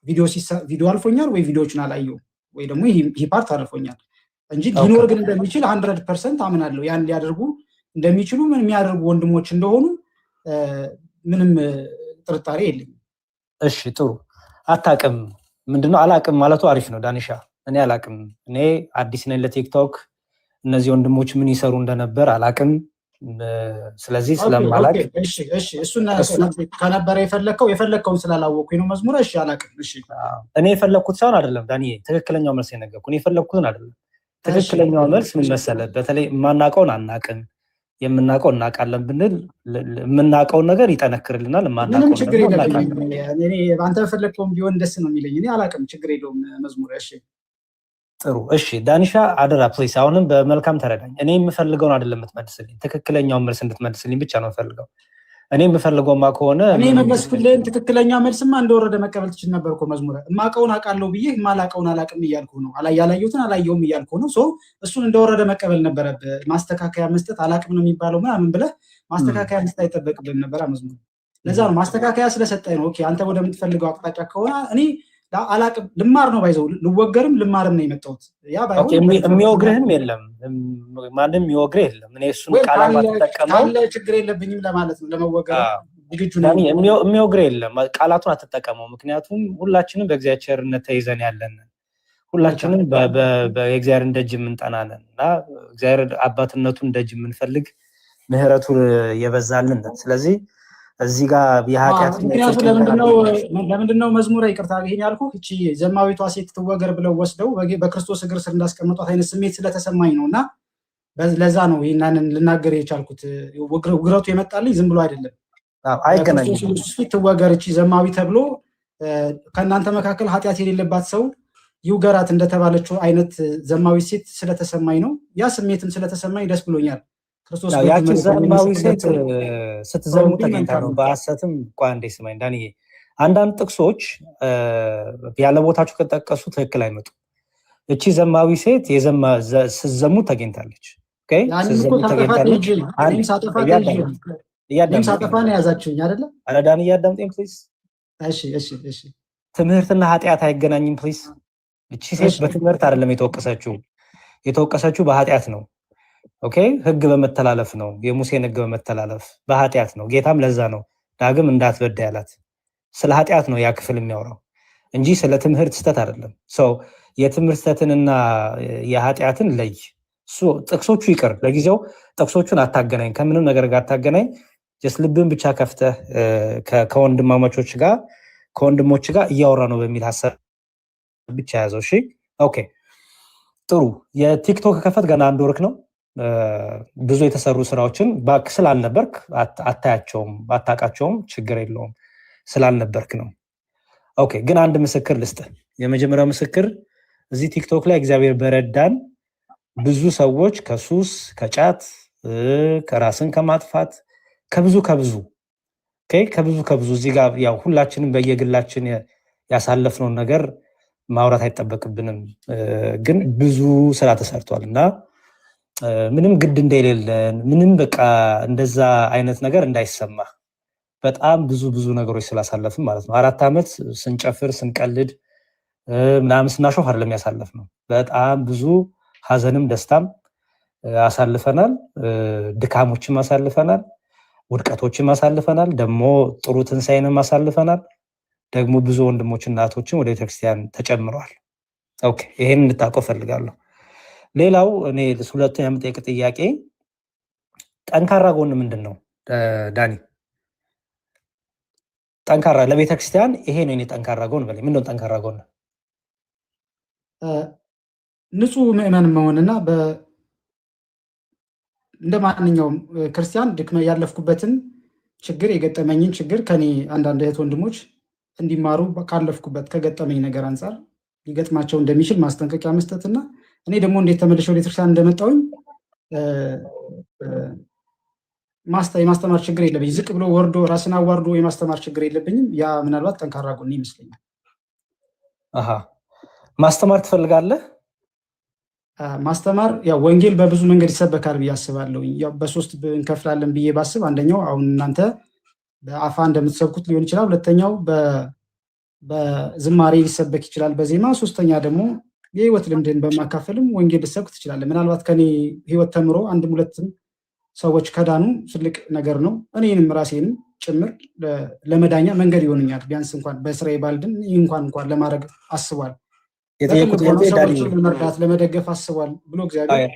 ቪዲዮ አልፎኛል፣ ወይ ቪዲዮዎችን አላየውም፣ ወይ ደግሞ ይህ ፓርት አልፎኛል እንጂ ሊኖር ግን እንደሚችል 100% አምናለሁ። ያን ሊያደርጉ እንደሚችሉ ምን የሚያደርጉ ወንድሞች እንደሆኑ ምንም ጥርጣሬ የለኝም። እሺ ጥሩ። አታውቅም ምንድነው? አላውቅም ማለቱ አሪፍ ነው ዳኒሻ። እኔ አላውቅም፣ እኔ አዲስ ነኝ ለቲክቶክ። እነዚህ ወንድሞች ምን ይሰሩ እንደነበር አላውቅም። ስለዚህ ስለማላውቅ እሱን ከነበረ የፈለግከውን ስላላወቅኩኝ ነው መዝሙር። እሺ አላውቅም። እሺ እኔ የፈለግኩት ሳይሆን አይደለም ዳኒ፣ ትክክለኛው መልስ የነገርኩህ እኔ የፈለግኩትን አይደለም። ትክክለኛው መልስ ምን መሰለህ? በተለይ የማናውቀውን አናውቅም፣ የምናውቀው እናውቃለን ብንል የምናውቀውን ነገር ይጠነክርልናል። ምንም ችግር የለም። አንተ የፈለግከውን ቢሆን ደስ ነው የሚለኝ። እኔ አላውቅም፣ ችግር የለውም መዝሙር። እሺ ጥሩ። እሺ ዳኒሻ አደራ ፕሊስ፣ አሁንም በመልካም ተረዳኝ። እኔ የምፈልገውን አይደለም የምትመልስልኝ፣ ትክክለኛውን መልስ እንድትመልስልኝ ብቻ ነው የምፈልገው። እኔ የምፈልገውማ ከሆነ እኔ የመለስኩልህን ትክክለኛ መልስማ እንደወረደ መቀበል ትችል ነበር እኮ መዝሙር። የማውቀውን አውቃለሁ ብዬ የማላውቀውን አላውቅም እያልኩ ነው። ያላየሁትን አላየሁም እያልኩ ነው። እሱን እንደወረደ መቀበል ነበረብህ። ማስተካከያ መስጠት አላውቅም ነው የሚባለው ምናምን ብለህ ማስተካከያ መስጠት አይጠበቅብህም ነበር መዝሙር። ለዛ ነው ማስተካከያ ስለሰጠኝ ነው። ኦኬ አንተ ወደምትፈልገው አቅጣጫ ከሆነ እኔ አላውቅም ልማር ነው ባይዘው ልወገርም ልማርም ነው የመጣሁት። ያ ባይሆን የሚወግርህም የለም ማንም የሚወግርህ የለም። እኔ እሱን ቃል ማትጠቀመው ካለ ችግር የለብኝም ለማለት ነው። ለመወገር ዝግጁ ነኝ። የሚወግርህ የለም፣ ቃላቱን አትጠቀመው። ምክንያቱም ሁላችንም በእግዚአብሔር ቸርነት ተይዘን ያለን፣ ሁላችንም በእግዚአብሔር ደጅ የምንጠናነን እና እግዚአብሔር አባትነቱን ደጅ የምንፈልግ ምህረቱ የበዛልን። ስለዚህ እዚህ ጋር የኃጢአት ምክንያቱ ለምንድነው መዝሙረ ይቅርታ ይሄን ያልኩህ እቺ ዘማዊቷ ሴት ትወገር ብለው ወስደው በክርስቶስ እግር ስር እንዳስቀመጧት አይነት ስሜት ስለተሰማኝ ነውና ለዛ ነው ይሄንን ልናገር የቻልኩት። ውግረቱ የመጣልኝ ዝም ብሎ አይደለም። አይገናኝም። ፊት ትወገር እቺ ዘማዊ ተብሎ ከእናንተ መካከል ኃጢአት የሌለባት ሰው ይውገራት እንደተባለችው አይነት ዘማዊ ሴት ስለተሰማኝ ነው። ያ ስሜትም ስለተሰማኝ ደስ ብሎኛል። ያቺ ዘማዊ ሴት ስትዘሙት ተገኝታ ነው በሐሰትም። ቆይ አንዴ ስማኝ ዳንዬ፣ አንዳንድ ጥቅሶች ያለ ቦታቸው ከጠቀሱ ትክክል አይመጡ። እቺ ዘማዊ ሴት ስትዘሙት ተገኝታለች። ሳጠፋ ነው ያዛችሁኝ አይደለ? ኧረ ዳንዬ አዳምጠኝ ፕሊዝ። ትምህርትና ኃጢአት አይገናኝም ፕሊዝ። እቺ ሴት በትምህርት አይደለም የተወቀሰችው በኃጢአት ነው። ኦኬ ህግ በመተላለፍ ነው። የሙሴን ህግ በመተላለፍ በኃጢአት ነው። ጌታም ለዛ ነው ዳግም እንዳትበዳ ያላት። ስለ ኃጢአት ነው ያ ክፍል የሚያወራው እንጂ ስለ ትምህርት ስተት አይደለም። የትምህርት ስተትንና የኃጢአትን ለይ። ጥቅሶቹ ይቅር፣ ለጊዜው ጥቅሶቹን አታገናኝ፣ ከምንም ነገር ጋር አታገናኝ። ጀስት ልብን ብቻ ከፍተህ ከወንድሞች ጋር እያወራ ነው በሚል ሀሳብ ብቻ ያዘው። እሺ ኦኬ ጥሩ። የቲክቶክ ከፈት ገና አንድ ወርክ ነው። ብዙ የተሰሩ ስራዎችን ባክ ስላልነበርክ አታያቸውም፣ አታውቃቸውም፣ ችግር የለውም ስላልነበርክ ነው። ኦኬ ግን አንድ ምስክር ልስጥህ። የመጀመሪያው ምስክር እዚህ ቲክቶክ ላይ እግዚአብሔር በረዳን ብዙ ሰዎች ከሱስ፣ ከጫት፣ ከራስን ከማጥፋት ከብዙ ከብዙ እዚህ ጋር ያው ሁላችንም በየግላችን ያሳለፍነውን ነገር ማውራት አይጠበቅብንም፣ ግን ብዙ ስራ ተሰርቷል እና ምንም ግድ እንደሌለን ምንም በቃ እንደዛ አይነት ነገር እንዳይሰማ በጣም ብዙ ነገሮች ስላሳለፍን ማለት ነው። 4 ዓመት ስንጨፍር ስንቀልድ ምናምን ስናሾፍ አይደለም ያሳለፍነው። በጣም ብዙ ሀዘንም ደስታም አሳልፈናል፣ ድካሞችም አሳልፈናል፣ ውድቀቶችም አሳልፈናል፣ ደግሞ ጥሩ ትንሳኤንም አሳልፈናል። ደግሞ ብዙ ወንድሞች እናቶችም ወደ ቤተክርስቲያን ተጨምረዋል። ኦኬ ይሄን እንድታውቀው ፈልጋለሁ። ሌላው እኔ ሁለተኛ የምጠይቅ ጥያቄ ጠንካራ ጎን ምንድን ነው ዳኒ? ጠንካራ ለቤተክርስቲያን ይሄ ነው የኔ ጠንካራ ጎን በላይ ምንድን ነው ጠንካራ ጎን? ንጹህ ምዕመን መሆንና እንደ ማንኛውም ክርስቲያን ያለፍኩበትን ችግር የገጠመኝን ችግር ከኔ አንዳንድ እህት ወንድሞች እንዲማሩ ካለፍኩበት ከገጠመኝ ነገር አንጻር ሊገጥማቸው እንደሚችል ማስጠንቀቂያ መስጠትና እኔ ደግሞ እንዴት ተመልሼ ወደ ቤተክርስቲያን እንደመጣሁኝ የማስተማር ችግር የለብኝም። ዝቅ ብሎ ወርዶ ራስን አዋርዶ የማስተማር ችግር የለብኝም። ያ ምናልባት ጠንካራ ጎን ይመስለኛል። ማስተማር ትፈልጋለህ? ማስተማር ያው ወንጌል በብዙ መንገድ ይሰበካል ብዬ አስባለሁ። ያው በሶስት እንከፍላለን ብዬ ባስብ አንደኛው አሁን እናንተ በአፋ እንደምትሰብኩት ሊሆን ይችላል። ሁለተኛው በዝማሬ ሊሰበክ ይችላል በዜማ። ሶስተኛ ደግሞ የህይወት ልምድን በማካፈልም ወንጌል ሊሰብክ ትችላለህ። ምናልባት ከኔ ህይወት ተምሮ አንድም ሁለትም ሰዎች ከዳኑ ትልቅ ነገር ነው። እኔንም ራሴንም ጭምር ለመዳኛ መንገድ ይሆንኛል። ቢያንስ እንኳን በስራዬ ባልድን ይህ እንኳን ለማድረግ አስቧል። ለመርዳት ለመደገፍ አስቧል ብሎ እግዚአብሔር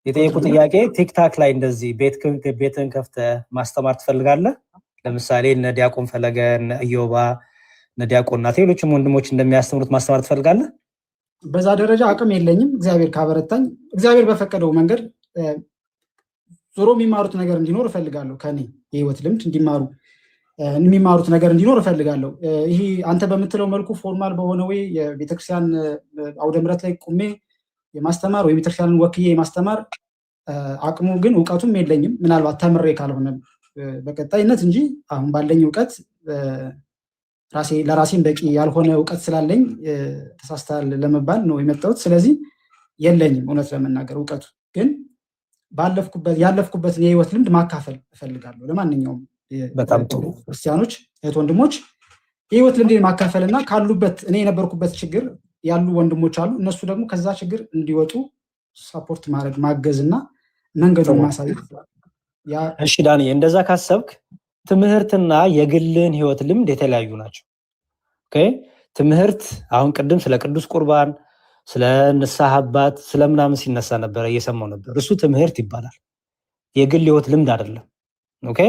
የጠየቁ ጥያቄ ቲክታክ ላይ እንደዚህ ቤትን ከፍተህ ማስተማር ትፈልጋለህ? ለምሳሌ እነ ዲያቆን ፈለገ፣ እነ ኢዮባ፣ እነ ዲያቆን ናት ሌሎችም ወንድሞች እንደሚያስተምሩት ማስተማር ትፈልጋለህ? በዛ ደረጃ አቅም የለኝም። እግዚአብሔር ካበረታኝ እግዚአብሔር በፈቀደው መንገድ ዞሮ የሚማሩት ነገር እንዲኖር እፈልጋለሁ። ከኔ የህይወት ልምድ እንዲማሩ የሚማሩት ነገር እንዲኖር እፈልጋለሁ። ይሄ አንተ በምትለው መልኩ ፎርማል በሆነ ወይ የቤተክርስቲያን አውደ ምሕረት ላይ ቁሜ የማስተማር ወይ ቤተክርስቲያንን ወክዬ የማስተማር አቅሙ ግን እውቀቱም የለኝም። ምናልባት ተምሬ ካልሆነ በቀጣይነት እንጂ አሁን ባለኝ እውቀት ለራሴን በቂ ያልሆነ እውቀት ስላለኝ ተሳስተሃል ለመባል ነው የመጣሁት። ስለዚህ የለኝም እውነት ለመናገር እውቀቱ። ግን ያለፍኩበትን የህይወት ልምድ ማካፈል እፈልጋለሁ ለማንኛውም በጣም ጥሩ ክርስቲያኖች እህት ወንድሞች የህይወት ልምድን ማካፈል እና ካሉበት እኔ የነበርኩበት ችግር ያሉ ወንድሞች አሉ፣ እነሱ ደግሞ ከዛ ችግር እንዲወጡ ሳፖርት ማድረግ ማገዝ እና መንገዱን ማሳየት። እሺ ዳኒ፣ እንደዛ ካሰብክ ትምህርትና የግልን ህይወት ልምድ የተለያዩ ናቸው። ኦኬ ትምህርት አሁን ቅድም ስለ ቅዱስ ቁርባን ስለ ንስሐ አባት ስለምናምን ሲነሳ ነበረ እየሰማው ነበር። እሱ ትምህርት ይባላል፣ የግል ህይወት ልምድ አይደለም። ኦኬ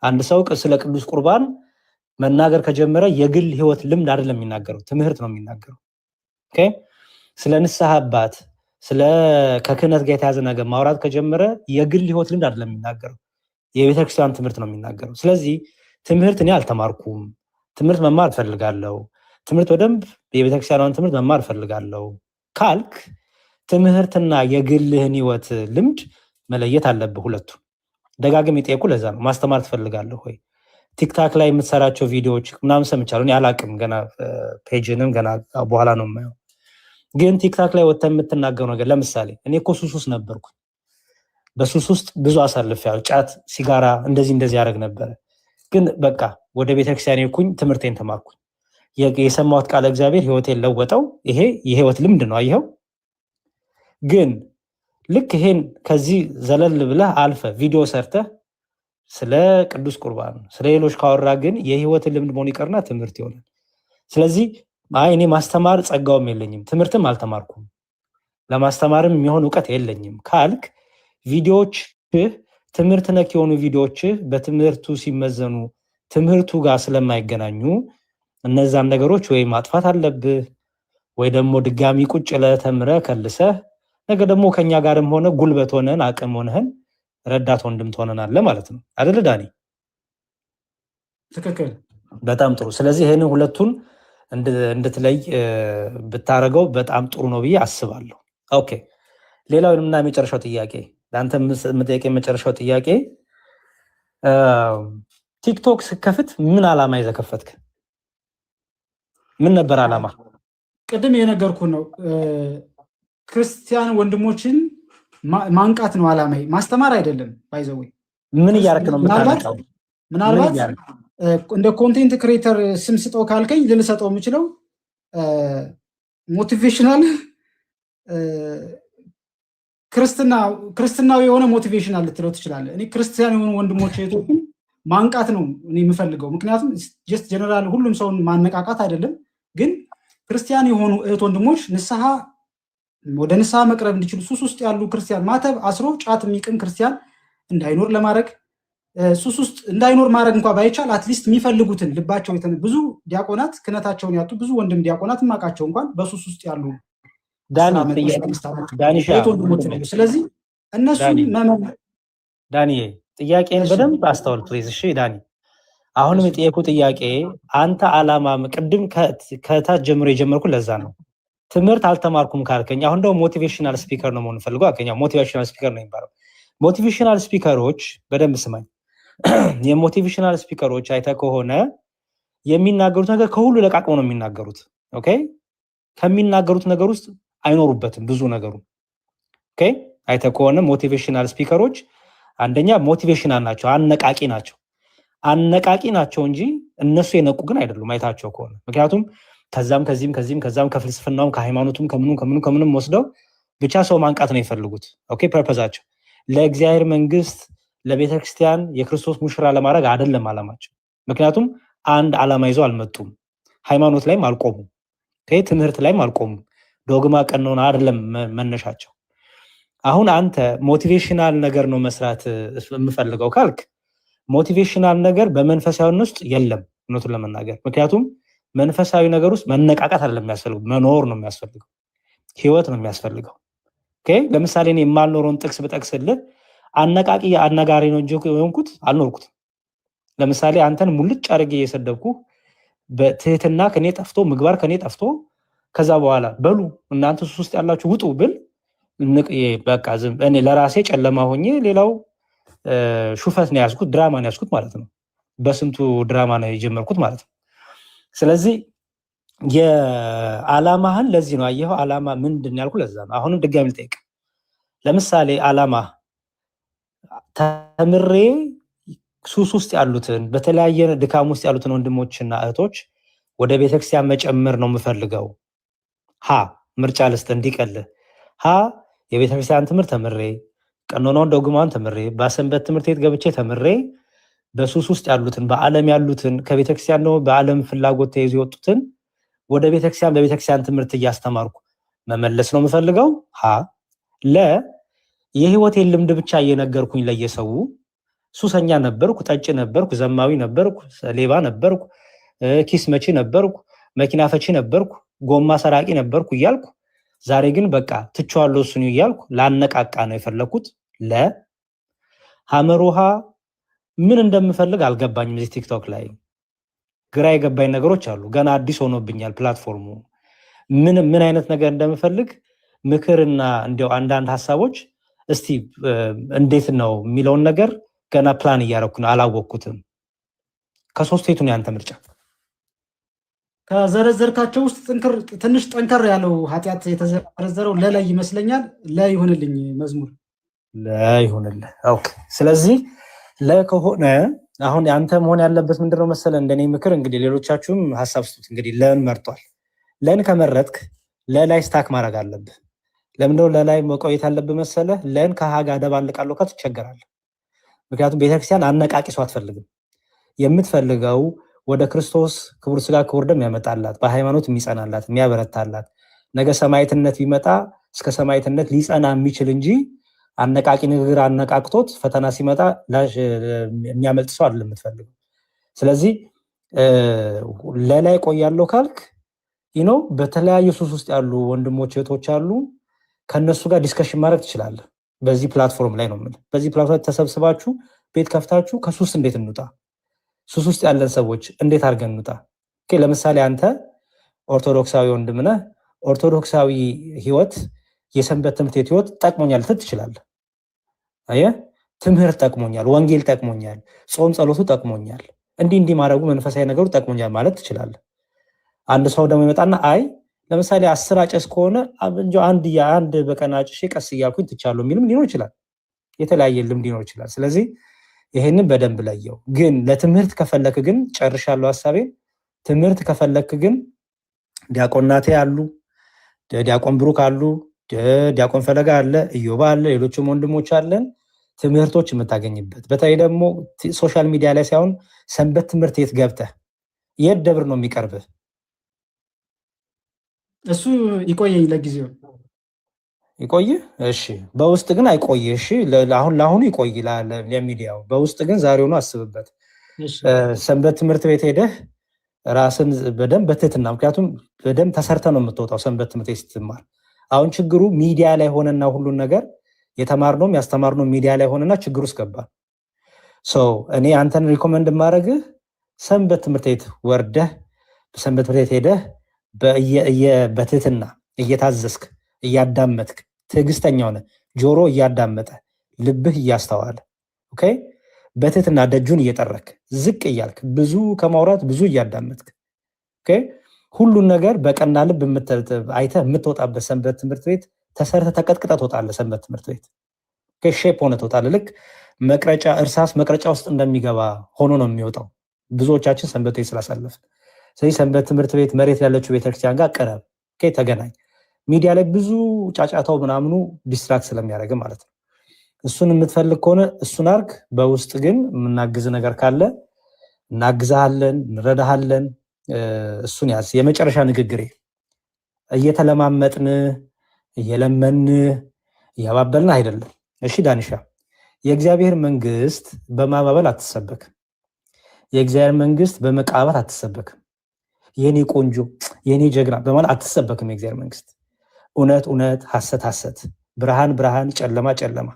አንድ ሰው ስለ ቅዱስ ቁርባን መናገር ከጀመረ የግል ህይወት ልምድ አይደለም የሚናገረው፣ ትምህርት ነው የሚናገረው። ኦኬ ስለ ንስሐ አባት ስለ ከክህነት ጋር የተያዘ ነገር ማውራት ከጀመረ የግል ህይወት ልምድ አይደለም የሚናገረው፣ የቤተክርስቲያን ትምህርት ነው የሚናገረው። ስለዚህ ትምህርት እኔ አልተማርኩም፣ ትምህርት መማር እፈልጋለሁ፣ ትምህርት በደንብ የቤተክርስቲያኗን ትምህርት መማር እፈልጋለሁ ካልክ ትምህርትና የግልህን ህይወት ልምድ መለየት አለብህ። ሁለቱ ደጋግም የጠየቁ ለዛ ነው። ማስተማር ትፈልጋለህ ወይ? ቲክታክ ላይ የምትሰራቸው ቪዲዮዎች ምናምን ሰምቻለሁ። እኔ አላቅም ገና ፔጅንም ገና በኋላ ነው የማየው። ግን ቲክታክ ላይ ወጥተህ የምትናገረው ነገር ለምሳሌ እኔ እኮ ሱስ ውስጥ ነበርኩ፣ በሱስ ውስጥ ብዙ አሳልፌያለሁ፣ ጫት ሲጋራ እንደዚህ ያደርግ ነበረ። ግን በቃ ወደ ቤተክርስቲያን ሄድኩኝ፣ ትምህርቴን ተማርኩኝ፣ የሰማሁት ቃለ እግዚአብሔር ህይወቴን ለወጠው። ይሄ የህይወት ልምድ ነው። አየኸው? ግን ልክ ይሄን ከዚህ ዘለል ብለህ አልፈ ቪዲዮ ሰርተህ ስለ ቅዱስ ቁርባን ስለ ሌሎች ካወራ ግን የህይወት ልምድ መሆን ይቀርና ትምህርት ይሆናል። ስለዚህ እኔ ማስተማር ጸጋውም የለኝም ትምህርትም አልተማርኩም ለማስተማርም የሚሆን እውቀት የለኝም ካልክ ቪዲዮዎች ትምህርት ነክ የሆኑ ቪዲዮዎች በትምህርቱ ሲመዘኑ ትምህርቱ ጋር ስለማይገናኙ እነዛን ነገሮች ወይ ማጥፋት አለብህ ወይ ደግሞ ድጋሚ ቁጭ ለተምረህ ከልሰህ ነገ ደግሞ ከኛ ጋርም ሆነ ጉልበት ሆነን አቅም ሆነን ረዳት ወንድም ትሆነናለህ ማለት ነው አይደል ዳኒ? ትክክል። በጣም ጥሩ። ስለዚህ ይሄንን ሁለቱን እንድትለይ ብታረገው በጣም ጥሩ ነው ብዬ አስባለሁ። ኦኬ ሌላውና የመጨረሻው ጥያቄ ለአንተ የምጠይቀው የመጨረሻው ጥያቄ ቲክቶክ ስከፍት ምን ዓላማ ይዘህ ከፈትክ? ምን ነበር ዓላማ? ቅድም የነገርኩ ነው። ክርስቲያን ወንድሞችን ማንቃት ነው ዓላማዬ፣ ማስተማር አይደለም። ባይዘው ምን እያደረክ ነው የምታነቃው? ምናልባት እንደ ኮንቴንት ክሬተር ስም ስጠው ካልከኝ ልንሰጠው የምችለው ሞቲቬሽናል ክርስትናዊ የሆነ ሞቲቬሽናል ልትለው ትችላለህ። እኔ ክርስቲያን የሆኑ ወንድሞች እህቶችን ማንቃት ነው እኔ የምፈልገው። ምክንያቱም ጀስት ጀነራል ሁሉም ሰውን ማነቃቃት አይደለም፣ ግን ክርስቲያን የሆኑ እህት ወንድሞች ወደ ንስሐ መቅረብ እንዲችሉ፣ ሱስ ውስጥ ያሉ ክርስቲያን ማተብ አስሮ ጫት የሚቅም ክርስቲያን እንዳይኖር ለማድረግ፣ ሱስ ውስጥ እንዳይኖር ማድረግ እንኳ ባይቻል አትሊስት የሚፈልጉትን ልባቸው ብዙ ዲያቆናት ክህነታቸውን ያጡ ብዙ ወንድም ዲያቆናት ማቃቸው እንኳን በሱስ ውስጥ ያሉ ስለዚህ እነሱን ዳኒ ጥያቄን በደንብ አስተውል ፕሊዝ። እሺ ዳኒ፣ አሁንም የጠየቁ ጥያቄ አንተ ዓላማ ቅድም ከታች ጀምሮ የጀመርኩ ለዛ ነው። ትምህርት አልተማርኩም ካልከኝ አሁን ደግሞ ሞቲቬሽናል ስፒከር ነው መሆን ፈልገው አከኛ ሞቲቬሽናል ስፒከር ነው የሚባለው። ሞቲቬሽናል ስፒከሮች በደንብ ስማኝ። የሞቲቬሽናል ስፒከሮች አይተህ ከሆነ የሚናገሩት ነገር ከሁሉ ለቃቅመው ነው የሚናገሩት። ኦኬ፣ ከሚናገሩት ነገር ውስጥ አይኖሩበትም ብዙ ነገሩ። ኦኬ፣ አይተህ ከሆነ ሞቲቬሽናል ስፒከሮች አንደኛ ሞቲቬሽናል ናቸው፣ አነቃቂ ናቸው። አነቃቂ ናቸው እንጂ እነሱ የነቁ ግን አይደሉም። አይታቸው ከሆነ ምክንያቱም ከዛም ከፍልስፍናውም ከሃይማኖቱም ከምኑም ወስደው ብቻ ሰው ማንቃት ነው የሚፈልጉት። ኦኬ፣ ፐርፐዛቸው ለእግዚአብሔር መንግስት ለቤተክርስቲያን የክርስቶስ ሙሽራ ለማድረግ አይደለም ዓላማቸው። ምክንያቱም አንድ ዓላማ ይዘው አልመጡም። ሃይማኖት ላይም አልቆሙም። ኦኬ፣ ትምህርት ላይም አልቆሙም። ዶግማ ቀኖና አይደለም መነሻቸው። አሁን አንተ ሞቲቬሽናል ነገር ነው መስራት የምፈልገው ካልክ ሞቲቬሽናል ነገር በመንፈሳዊ ውስጥ የለም እውነቱን ለመናገር። ምክንያቱም መንፈሳዊ ነገር ውስጥ መነቃቃት አይደለም የሚያስፈልገው፣ መኖር ነው የሚያስፈልገው፣ ህይወት ነው የሚያስፈልገው። ኦኬ፣ ለምሳሌ እኔ የማልኖረውን ጥቅስ ብጠቅስልህ አነቃቂ አነጋሪ ነው እንጂ የሆንኩት አልኖርኩትም። ለምሳሌ አንተን ሙልጭ አድርጌ እየሰደብኩ በትህትና ከኔ ጠፍቶ ምግባር ከኔ ጠፍቶ ከዛ በኋላ በሉ እናንተ ሱስ ውስጥ ያላችሁ ውጡ ብል በቃ ዝም እኔ ለራሴ ጨለማ ሆኜ ሌላው ሹፈት ነው ያዝኩት፣ ድራማ ነው ያዝኩት ማለት ነው። በስንቱ ድራማ ነው የጀመርኩት ማለት ነው። ስለዚህ የዓላማህን ለዚህ ነው አየኸው። ዓላማ ምንድን ያልኩ ለዛ ነው። አሁንም ድጋሚ ልጠይቅ። ለምሳሌ ዓላማ ተምሬ ሱስ ውስጥ ያሉትን በተለያየ ድካም ውስጥ ያሉትን ወንድሞችና እህቶች ወደ ቤተክርስቲያን መጨመር ነው የምፈልገው። ምርጫ ልስጥ እንዲቀልህ። የቤተክርስቲያን ትምህርት ተምሬ ቀኖናውን ዶግማውን ተምሬ በሰንበት ትምህርት ቤት ገብቼ ተምሬ በሱስ ውስጥ ያሉትን በዓለም ያሉትን ከቤተክርስቲያን ነው በዓለም ፍላጎት ተይዞ የወጡትን ወደ ቤተክርስቲያን በቤተክርስቲያን ትምህርት እያስተማርኩ መመለስ ነው የምፈልገው። የህይወቴን ልምድ ብቻ እየነገርኩኝ ለየሰው ሱሰኛ ነበርኩ፣ ጠጭ ነበርኩ፣ ዘማዊ ነበርኩ፣ ሌባ ነበርኩ፣ ኪስ መቺ ነበርኩ፣ መኪና ፈቺ ነበርኩ፣ ጎማ ሰራቂ ነበርኩ እያልኩ ዛሬ ግን በቃ ትቼዋለሁ እሱን እያልኩ ላነቃቃ ነው የፈለኩት። ሐመሮሃ ምን እንደምፈልግ አልገባኝም። እዚህ ቲክቶክ ላይ ግራ የገባኝ ነገሮች አሉ። ገና አዲስ ሆኖብኛል ፕላትፎርሙ። ምን አይነት ነገር እንደምፈልግ ምክርና እንዲያው አንዳንድ ሀሳቦች እስቲ እንዴት ነው የሚለውን ነገር ገና ፕላን እያደረኩ ነው፣ አላወቅኩትም። ከሶስት የቱን ያንተ ምርጫ? ከዘረዘርካቸው ውስጥ ትንሽ ጠንከር ያለው ኃጢአት የተዘረዘረው ለላይ ይመስለኛል። ለይሁንልኝ መዝሙር ለይሁንልህ። ኦኬ፣ ስለዚህ ለከሆነ አሁን አንተ መሆን ያለበት ምንድነው መሰለ፣ እንደኔ ምክር እንግዲህ ሌሎቻችሁም ሀሳብ ስጡት። እንግዲህ ለን መርጧል። ለን ከመረጥክ ለላይ ስታክ ማድረግ አለብህ። ለምንድነው ለላይ መቆየት አለብህ መሰለ? ለን ከሀጋ ደባልቃለሁ ትቸገራለህ። ምክንያቱም ቤተክርስቲያን አነቃቂ ሰው አትፈልግም። የምትፈልገው ወደ ክርስቶስ ክቡር ስጋ ክቡር ደም ያመጣላት፣ በሃይማኖት የሚጸናላት የሚያበረታላት፣ ነገ ሰማዕትነት ቢመጣ እስከ ሰማዕትነት ሊጸና የሚችል እንጂ አነቃቂ ንግግር አነቃቅቶት ፈተና ሲመጣ የሚያመልጥ ሰው አይደለም የምትፈልገው። ስለዚህ ለላይ ቆያለሁ ካልክ በተለያየ ሱስ ውስጥ ያሉ ወንድሞች እህቶች አሉ፣ ከነሱ ጋር ዲስከሽን ማድረግ ትችላለህ። በዚህ ፕላትፎርም ላይ ነው የምልህ። በዚህ ፕላትፎርም ተሰብስባችሁ ቤት ከፍታችሁ ከሱስ እንዴት እንውጣ፣ ሱስ ውስጥ ያለን ሰዎች እንዴት አድርገን እንውጣ። ለምሳሌ አንተ ኦርቶዶክሳዊ ወንድም ነህ። ኦርቶዶክሳዊ ህይወት የሰንበት ትምህርት ቤት ህይወት ጠቅሞኛል ልትል ትችላለህ። አየህ፣ ትምህርት ጠቅሞኛል፣ ወንጌል ጠቅሞኛል፣ ጾም ጸሎቱ ጠቅሞኛል፣ እንዲህ ማድረጉ መንፈሳዊ ነገሩ ጠቅሞኛል ማለት ትችላለህ። አንድ ሰው ደግሞ ይመጣና አይ ለምሳሌ 10 አጨስ ከሆነ አንድ በቀን አጭሼ ቀስ እያልኩኝ ትቻለሁ የሚልም ሊኖር ይችላል። የተለያየ ልምድ ሊኖር ይችላል። ስለዚህ ይሄንን በደንብ ለየው። ግን ለትምህርት ከፈለክ ግን ጨርሻለሁ ሐሳቤን። ትምህርት ከፈለክ ግን ዲያቆን ናቴ አሉ፣ ዲያቆን ብሩክ አሉ፣ ዲያቆን ፈለጋ አለ፣ ኢዮባ አለ፣ ሌሎችም ወንድሞች አለን ትምህርቶች የምታገኝበት። በተለይ ደግሞ ሶሻል ሚዲያ ላይ ሳይሆን ሰንበት ትምህርት ቤት ገብተህ የት ደብር ነው የሚቀርብህ? እሱ ይቆየኝ ለጊዜው ይቆይ። እሺ በውስጥ ግን አይቆይ። እሺ ለአሁኑ ይቆይ ለሚዲያው። በውስጥ ግን ዛሬውኑ አስብበት። ሰንበት ትምህርት ቤት ሄደህ ራስን በደንብ በትህትና፣ ምክንያቱም በደንብ ተሰርተ ነው የምትወጣው ሰንበት ትምህርት ቤት ስትማር። አሁን ችግሩ ሚዲያ ላይ ሆነና ሁሉን ነገር የተማርነውም ያስተማርነው ሚዲያ ላይ ሆነና ችግሩ ውስጥ ገባ። እኔ አንተን ሪኮመንድ ማድረግህ ሰንበት ትምህርት ቤት ወርደህ ሰንበት ትምህርት ቤት ሄደህ በትህትና እየታዘዝክ እያዳመጥክ ትዕግስተኛ ሆነ ጆሮ እያዳመጠ ልብህ እያስተዋለ ኦኬ፣ በትህትና ደጁን እየጠረክ ዝቅ እያልክ ብዙ ከማውራት ብዙ እያዳመጥክ ኦኬ፣ ሁሉን ነገር በቀና ልብ አይተህ የምትወጣበት ሰንበት ትምህርት ቤት ተሰርተህ ተቀጥቅጠህ ትወጣለህ። ሰንበት ትምህርት ቤት ኦኬ፣ ሼፕ ሆነ ትወጣለህ። ልክ መቅረጫ እርሳስ መቅረጫ ውስጥ እንደሚገባ ሆኖ ነው የሚወጣው። ብዙዎቻችን ሰንበት ቤት ስላሳለፍን። ስለዚህ ሰንበት ትምህርት ቤት መሬት ያለችው ቤተክርስቲያን ጋር ቅረብ፣ ኦኬ፣ ተገናኝ። ሚዲያ ላይ ብዙ ጫጫታው ምናምኑ ዲስትራክት ስለሚያደርግ ማለት ነው። እሱን የምትፈልግ ከሆነ እሱን አርግ። በውስጥ ግን የምናግዝ ነገር ካለ እናግዛለን፣ እንረዳሃለን። እሱን ያዝ። የመጨረሻ ንግግሬ እየተለማመጥን እየለመን እያባበልን አይደለም። እሺ ዳንሻ፣ የእግዚአብሔር መንግስት በማባበል አትሰበክም። የእግዚአብሔር መንግስት በመቃበር አትሰበክም። የኔ ቆንጆ የኔ ጀግና በማለት አትሰበክም። የእግዚአብሔር መንግስት እውነት እውነት፣ ሐሰት ሐሰት፣ ብርሃን ብርሃን፣ ጨለማ ጨለማ፣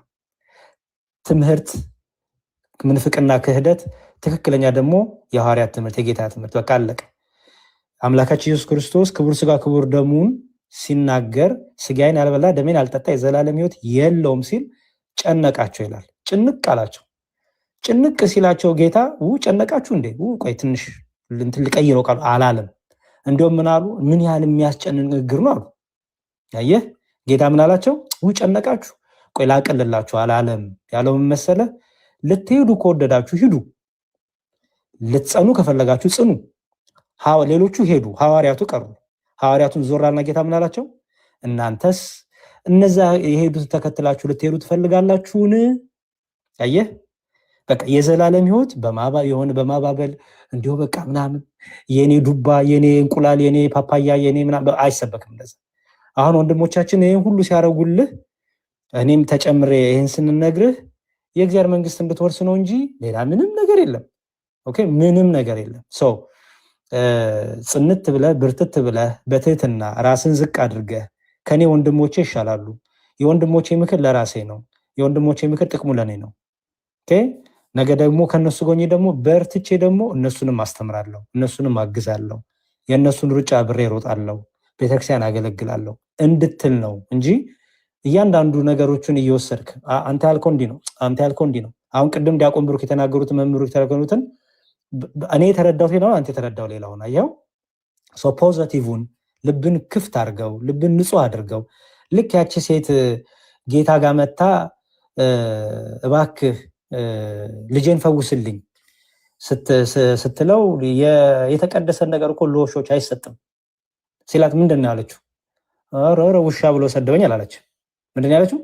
ትምህርት ምንፍቅና፣ ክህደት፣ ትክክለኛ ደግሞ የሐዋርያት ትምህርት የጌታ ትምህርት። በቃ አለቀ። አምላካችን ኢየሱስ ክርስቶስ ክቡር ስጋ ክቡር ደሙን ሲናገር ስጋዬን ያልበላ ደሜን ያልጠጣ የዘላለም ሕይወት የለውም ሲል ጨነቃቸው ይላል። ጭንቅ አላቸው። ጭንቅ ሲላቸው ጌታ ጨነቃችሁ እንዴ? ቆይ ትንሽ እንትን ልቀይረው ቃሉ አላለም። እንዲሁም ምን አሉ? ምን ያህል የሚያስጨንቅ ንግግር ነው አሉ። ያየህ ጌታ ምን አላቸው? ጨነቃችሁ? ቆይ ላቀልላችሁ አላለም። ያለው ምን መሰለህ? ልትሄዱ ከወደዳችሁ ሂዱ፣ ልትጸኑ ከፈለጋችሁ ጽኑ። ሌሎቹ ሄዱ፣ ሐዋርያቱ ቀሩ። ሐዋርያቱን ዞራልና ጌታ ምን አላቸው? እናንተስ እነዛ የሄዱት ተከትላችሁ ልትሄዱ ትፈልጋላችሁን? ያየህ በቃ የዘላለም ሕይወት በማባበል እንዲሁ በቃ ምናምን የኔ ዱባ የኔ እንቁላል የኔ ፓፓያ የኔ ምናምን አይሰበክም እንደዛ። አሁን ወንድሞቻችን ይሄን ሁሉ ሲያረጉልህ እኔም ተጨምሬ ይሄን ስንነግርህ የእግዚአብሔር መንግስት እንድትወርስ ነው እንጂ ሌላ ምንም ነገር የለም። ኦኬ፣ ምንም ነገር የለም። ጽንት ብለህ ብርትት ብለህ በትህትና ራስን ዝቅ አድርገህ ከኔ ወንድሞቼ ይሻላሉ፣ የወንድሞቼ ምክር ለራሴ ነው፣ የወንድሞቼ ምክር ጥቅሙ ለኔ ነው። ኦኬ፣ ነገ ደግሞ ከነሱ ጎኜ ደግሞ በርትቼ ደግሞ እነሱንም አስተምራለሁ፣ እነሱንም አግዛለሁ፣ የእነሱን ሩጫ ብሬ እሮጣለሁ፣ ቤተክርስቲያን አገለግላለሁ እንድትል ነው እንጂ እያንዳንዱ ነገሮችን እየወሰድክ አንተ ያልከው እንዲህ ነው፣ አንተ ያልከው እንዲህ ነው። አሁን ቅድም ዲያቆን ብሩክ የተናገሩት መምህሩ የተናገሩትን እኔ የተረዳሁት ሌላው አንተ የተረዳው ሌላው ነው። አየው ፖዚቲቭን ልብን ክፍት አድርገው፣ ልብን ንጹህ አድርገው። ልክ ያቺ ሴት ጌታ ጋር መታ እባክህ ልጄን ፈውስልኝ ስትለው የተቀደሰን ነገር እኮ ለውሾች አይሰጥም ሲላት ምንድን ነው ያለችው? ኧረ ውሻ ብሎ ሰደበኛል አለች። ምንድን ነው ያለችው?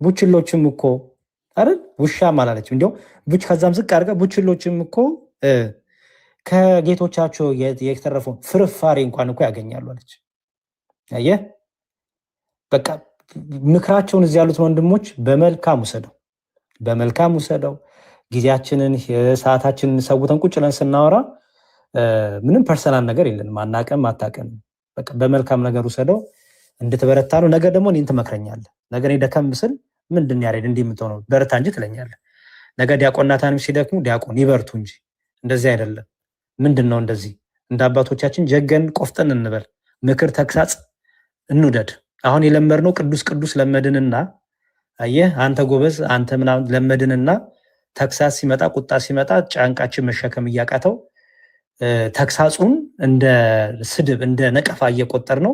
ቡችሎችም እኮ አይደል ውሻም አላለችም። እንዲያው ከዛም ዝቅ አድርጋ ቡችሎችም እኮ ከጌቶቻቸው የተረፈውን ፍርፋሪ እንኳን እኮ ያገኛሉ አለች። አየህ በቃ ምክራቸውን እዚህ ያሉት ወንድሞች በመልካም ውሰደው፣ በመልካም ውሰደው። ጊዜያችንን ሰዓታችንን ሰውተን ቁጭ ብለን ስናወራ ምንም ፐርሰናል ነገር የለንም። አናቀም አታቀም፣ በቃ በመልካም ነገር ውሰደው። እንድትበረታ ነው። ነገ ደግሞ እኔን ትመክረኛለህ። ነገ እኔ ደከም ስል ምንድን ያሬድ እንዲህ የምትሆነው በረታ እንጂ ትለኛለህ። ነገ ዲያቆን ናታንም ሲደክሙ ዲያቆን ይበርቱ እንጂ እንደዚህ አይደለም። ምንድን ነው እንደዚህ እንደ አባቶቻችን ጀገን ቆፍጠን እንበል። ምክር ተግሳጽ እንውደድ። አሁን የለመድነው ቅዱስ ቅዱስ ለመድንና አየህ አንተ ጎበዝ አንተ ምናምን ለመድንና ተክሳስ ሲመጣ ቁጣ ሲመጣ ጫንቃችን መሸከም እያቃተው ተክሳጹን እንደ ስድብ እንደ ነቀፋ እየቆጠር ነው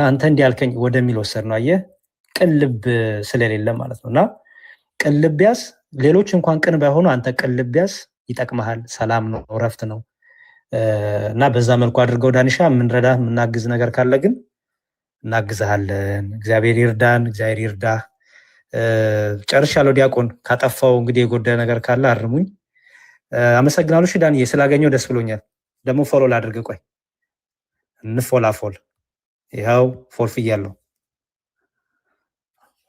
አንተ እንዲያልከኝ ወደሚል ወሰድ ነው። አየህ ቅልብ ስለሌለ ማለት ነውና ቅልብያስ ሌሎች እንኳን ቅን ባይሆኑ አንተ ቅልብያስ ይጠቅመሃል። ሰላም ነው፣ ረፍት ነው እና በዛ መልኩ አድርገው ዳንሻ ምንረዳ ምናግዝ ነገር ካለ ግን እናግዛለን። እግዚአብሔር ይርዳን፣ እግዚአብሔር ይርዳ። ጨርሻለሁ። ዲያቆን ካጠፋው እንግዲህ የጎደለ ነገር ካለ አርሙኝ። አመሰግናለሁ። እሺ ዳንዬ ስላገኘው ደስ ብሎኛል። ደግሞ ፎሎ ላድርግ። ቆይ እንፎላፎል። ይኸው ፎልፍያለሁ።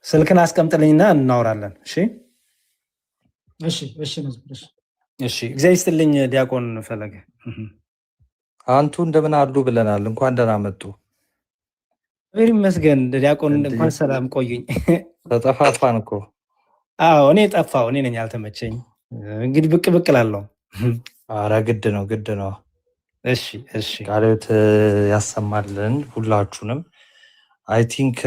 ስልክን አስቀምጥልኝና እናወራለን። እሺ እሺ እሺ መዝሙር እሺ እሺ። እግዚአብሔር ይስጥልኝ ዲያቆን ፈለገ። አንቱ እንደምን አሉ ብለናል። እንኳን ደህና መጡ። እግዚአብሔር ይመስገን ዲያቆን፣ እንኳን ሰላም ቆዩኝ። ተጠፋፋን እኮ። አዎ እኔ ጠፋው፣ እኔ ነኝ አልተመቸኝ። እንግዲህ ብቅ ብቅ ላለው። ኧረ ግድ ነው ግድ ነው። እሺ እሺ። ቃልዮት ያሰማልን ሁላችሁንም። አይ ቲንክ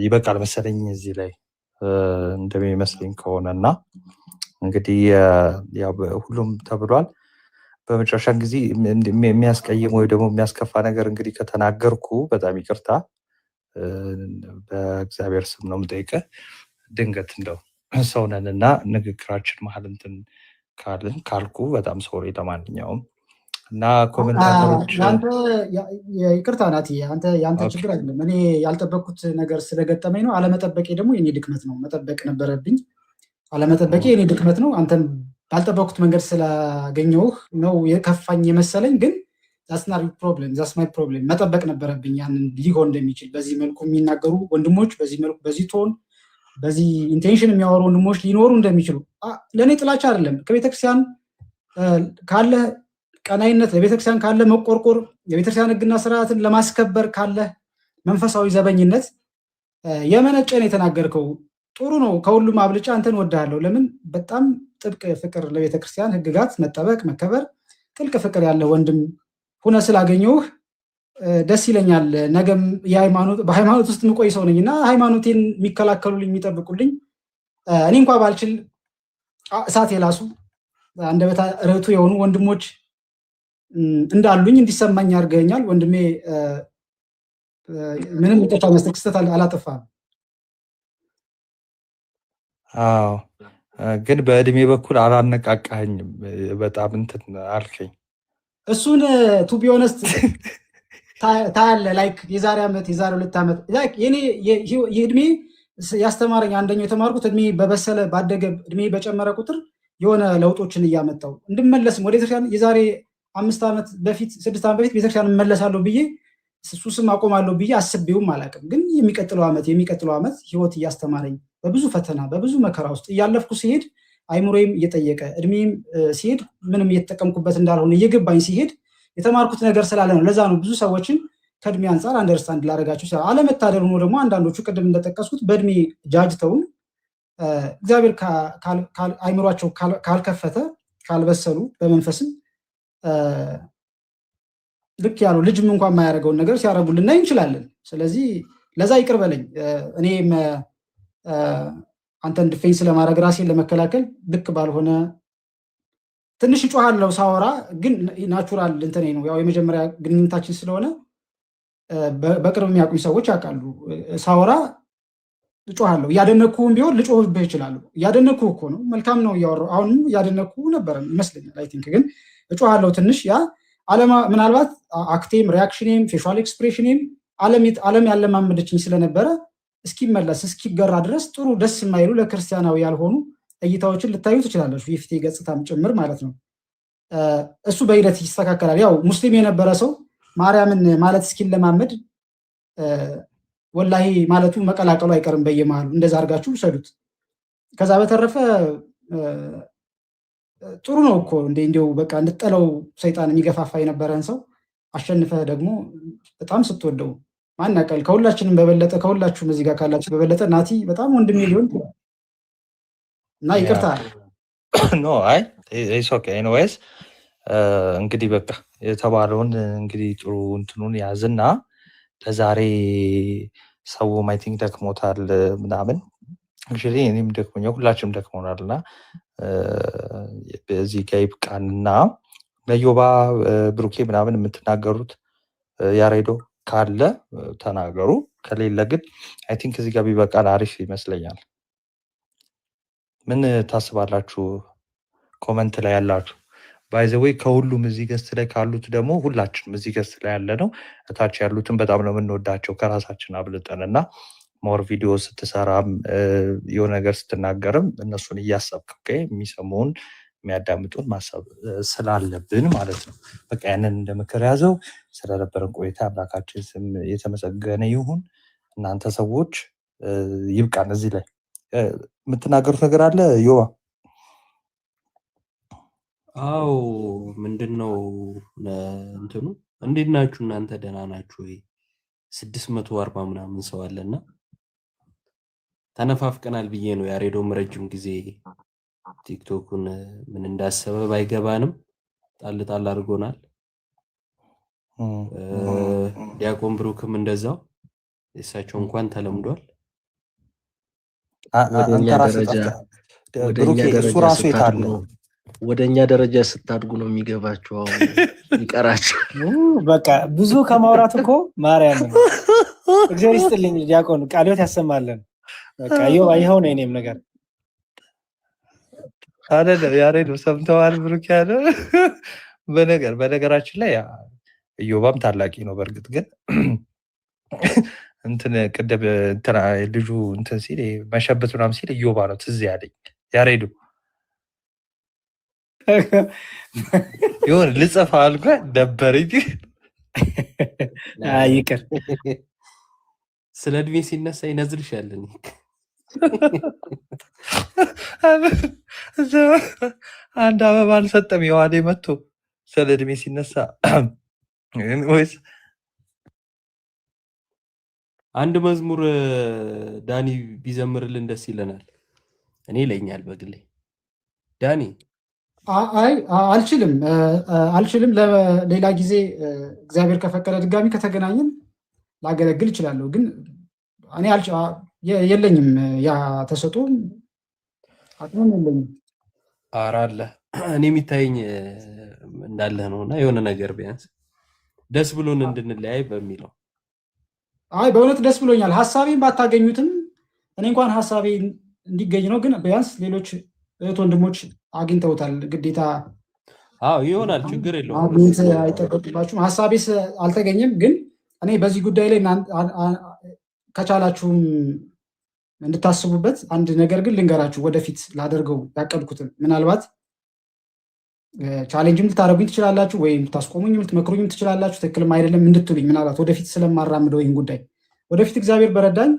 ይበቃል መሰለኝ እዚህ ላይ እንደሚመስለኝ ከሆነና እንግዲህ ያው ሁሉም ተብሏል። በመጨረሻ ጊዜ የሚያስቀይም ወይ ደግሞ የሚያስከፋ ነገር እንግዲህ ከተናገርኩ በጣም ይቅርታ፣ በእግዚአብሔር ስም ነው የምጠይቀህ። ድንገት እንደው ሰው ነን እና ንግግራችን መሀል እንትን ካልን ካልኩ በጣም ሶሪ። ለማንኛውም እና ኮሜንታተሮች ይቅርታ ናቲ፣ የአንተ ችግር አይደለም። እኔ ያልጠበቅኩት ነገር ስለገጠመኝ ነው። አለመጠበቄ ደግሞ የኔ ድክመት ነው። መጠበቅ ነበረብኝ። አለመጠበቄ የኔ ድክመት ነው። አንተን ባልጠበቅኩት መንገድ ስላገኘሁህ ነው የከፋኝ የመሰለኝ። ግን ዛስናሪ ፕሮብሌም ዛስ ማይ ፕሮብሌም። መጠበቅ ነበረብኝ ያንን ሊሆን እንደሚችል። በዚህ መልኩ የሚናገሩ ወንድሞች፣ በዚህ መልኩ በዚህ ቶን በዚህ ኢንቴንሽን የሚያወሩ ወንድሞች ሊኖሩ እንደሚችሉ ለእኔ ጥላቻ አይደለም። ከቤተክርስቲያን ካለ ቀናይነት፣ ለቤተክርስቲያን ካለ መቆርቆር፣ የቤተክርስቲያን ሕግና ስርዓትን ለማስከበር ካለ መንፈሳዊ ዘበኝነት የመነጨን የተናገርከው ጥሩ ነው። ከሁሉም አብልጫ አንተን ወድሃለሁ። ለምን? በጣም ጥብቅ ፍቅር ለቤተክርስቲያን ሕግጋት መጠበቅ መከበር ጥልቅ ፍቅር ያለ ወንድም ሁነ ስላገኘሁህ ደስ ይለኛል። ነገም በሃይማኖት ውስጥ የምቆይ ሰው ነኝ እና ሃይማኖቴን የሚከላከሉልኝ የሚጠብቁልኝ እኔ እንኳ ባልችል እሳት የላሱ አንደበተ ርቱዕ የሆኑ ወንድሞች እንዳሉኝ እንዲሰማኝ አድርገኛል። ወንድሜ ምንም ይቅርታ መስጠት ክስተት አላጠፋም። አዎ ግን በእድሜ በኩል አላነቃቃኸኝም። በጣም እንትን አልከኝ። እሱን ቱ ቢ ኦነስት ታያለ ላይክ የዛሬ ዓመት የዛሬ 2 ዓመት ላይክ የኔ የእድሜ ያስተማረኝ አንደኛው የተማርኩት እድሜ በበሰለ ባደገ እድሜ በጨመረ ቁጥር የሆነ ለውጦችን እያመጣው እንድመለስም ወደ ቤተክርስቲያን የዛሬ 5 ዓመት በፊት 6 ዓመት በፊት ቤተክርስቲያን እመለሳለሁ ብዬ ሱስም አቆማለሁ ብዬ አስቤውም አላውቅም። ግን የሚቀጥለው ዓመት ህይወት እያስተማረኝ በብዙ ፈተና በብዙ መከራ ውስጥ እያለፍኩ ሲሄድ አይምሮዬም እየጠየቀ እድሜም ሲሄድ ምንም እየተጠቀምኩበት እንዳልሆነ እየገባኝ ሲሄድ የተማርኩት ነገር ስላለ ነው። ለዛ ነው ብዙ ሰዎችን ከእድሜ አንጻር አንደርስታንድ ላደርጋቸው ይችላል። አለመታደል ሆኖ ደግሞ አንዳንዶቹ ቅድም እንደጠቀስኩት በእድሜ ጃጅተውን እግዚአብሔር አይምሯቸው ካልከፈተ ካልበሰሉ በመንፈስም ልክ ያሉ ልጅም እንኳን የማያደርገውን ነገር ሲያረጉ ልናይ እንችላለን። ስለዚህ ለዛ ይቅር በለኝ። እኔም አንተን ዲፌንስ ለማድረግ ራሴን ለመከላከል ልክ ባልሆነ ትንሽ እጮሃለሁ ሳወራ፣ ግን ናቹራል እንትኔ ነው። ያው የመጀመሪያ ግንኙነታችን ስለሆነ በቅርብ የሚያውቁኝ ሰዎች ያውቃሉ። ሳወራ እጮሃለሁ። እያደነኩህም ቢሆን ልጮህብህ እችላለሁ። እያደነኩህ እኮ ነው፣ መልካም ነው እያወራሁ። አሁንም እያደነኩህ ነበረ ይመስለኛል። አይ ቲንክ ግን እጮሃለሁ ትንሽ። ያ ምናልባት አክቴም ሪያክሽኔም ፌሻል ኤክስፕሬሽኔም ዓለም ያለማመደችኝ ስለነበረ እስኪመለስ እስኪገራ ድረስ ጥሩ ደስ የማይሉ ለክርስቲያናዊ ያልሆኑ እይታዎችን ልታዩ ትችላለች። የፊቴ ገጽታም ጭምር ማለት ነው። እሱ በሂደት ይስተካከላል። ያው ሙስሊም የነበረ ሰው ማርያምን ማለት እስኪለማመድ ወላሂ ማለቱ መቀላቀሉ አይቀርም በየመሃሉ። እንደዛ አድርጋችሁ ውሰዱት። ከዛ በተረፈ ጥሩ ነው እኮ እንዲው በቃ እንድጠለው ሰይጣን የሚገፋፋ የነበረን ሰው አሸንፈህ ደግሞ በጣም ስትወደው ማናቀል ከሁላችንም በበለጠ ከሁላችሁም እዚህ ጋር ካላችሁ በበለጠ ናቲ በጣም ወንድሜ ሊሆን እና ይቅርታ ኖ አይ ኢትስ ኦኬ ኤኒዌይስ እንግዲህ በቃ የተባለውን እንግዲህ ጥሩ እንትኑን ያዝና ለዛሬ ሰው ማይ ቲንክ ደክሞታል ምናምን እንግዲህ እኔም ደክሞኛል፣ ሁላችንም ደክሞናልና በዚህ ጋር ይብቃንና ለዮባ ብሩኬ ምናምን የምትናገሩት ያሬዶ ካለ ተናገሩ፣ ከሌለ ግን አይ ቲንክ እዚህ ጋር ቢበቃን አሪፍ ይመስለኛል። ምን ታስባላችሁ? ኮመንት ላይ ያላችሁ ባይ ዘ ዌይ ከሁሉም እዚህ ገስት ላይ ካሉት ደግሞ ሁላችንም እዚህ ገስት ላይ ያለ ነው እታች ያሉትን በጣም ነው የምንወዳቸው ከራሳችን አብልጠን እና ሞር ቪዲዮ ስትሰራም የሆነ ነገር ስትናገርም እነሱን እያሰብክ የሚሰሙን የሚያዳምጡን ማሰብ ስላለብን ማለት ነው። በቃ ያንን እንደ ምክር ያዘው። ስለነበረን ቆይታ አምላካችን ስም የተመሰገነ ይሁን። እናንተ ሰዎች ይብቃን። እዚህ ላይ የምትናገሩት ነገር አለ ዮባ? አዎ ምንድነው እንትኑ እንዴት ናችሁ እናንተ? ደህና ናችሁ ወይ? 640 ምናምን ሰው አለና ተነፋፍቀናል ብዬ ነው። ያሬዶም ረጅም ጊዜ ቲክቶኩን ምን እንዳሰበ ባይገባንም ጣል ጣል አድርጎናል። ዲያቆን ብሩክም እንደዛው የእሳቸው እንኳን ተለምዷል። ወደኛ ደረጃ ስታድጉ ነው የሚገባችሁ። አሁን ይቀራችሁ። በቃ ብዙ ከማውራት እኮ ማርያም ነው። እግዚአብሔር ይስጥልኝ ዲያቆን ቃልዮት ያሰማልን። በቃ ይኸው ነው የኔም ነገር አይደለም። ያሬድ ሰምተዋል ብሩክ ያለ በነገራችን ላይ ኢዮባም ታላቂ ነው። በእርግጥ ግን እንትን ቅድም እንትና ልጁ እንትን ሲል መሸበት ምናምን ሲል ኢዮባ ነው ትዝ ያለኝ። ያሬዱ ይሁን ልጽፋ አልኩ ነበር እንጂ ይቅር። ስለ እድሜ ሲነሳ ይነዝርሻለን። አንድ አበባ አልሰጠም የዋሌ መጥቶ ስለ እድሜ ሲነሳ ወይስ አንድ መዝሙር ዳኒ ቢዘምርልን ደስ ይለናል። እኔ ይለኛል በግሌ ዳኒ። አይ አልችልም። ለሌላ ጊዜ እግዚአብሔር ከፈቀደ ድጋሚ ከተገናኘን ላገለግል እችላለሁ። ግን እኔ የለኝም፣ ያ ተሰጥኦም አቅምም የለኝም። ኧረ አለ። እኔ የሚታየኝ እንዳለህ ነው እና የሆነ ነገር ቢያንስ ደስ ብሎን እንድንለያይ በሚለው። አይ በእውነት ደስ ብሎኛል። ሀሳቤን ባታገኙትም እኔ እንኳን ሀሳቤ እንዲገኝ ነው። ግን ቢያንስ ሌሎች እህት ወንድሞች አግኝተውታል። ግዴታ ይሆናል፣ ችግር የለውም። አግኝት አይጠበቅባችሁም። ሀሳቤ አልተገኘም። ግን እኔ በዚህ ጉዳይ ላይ ከቻላችሁም እንድታስቡበት አንድ ነገር ግን ልንገራችሁ። ወደፊት ላደርገው ያቀድኩትን ምናልባት ቻሌንጅም ልታደርጉኝ ትችላላችሁ፣ ወይም ልታስቆሙኝ ልትመክሩኝም ትችላላችሁ። ትክክልም አይደለም እንድትሉኝ ምናልባት ወደፊት ስለማራምደው ይህን ጉዳይ ወደፊት እግዚአብሔር በረዳኝ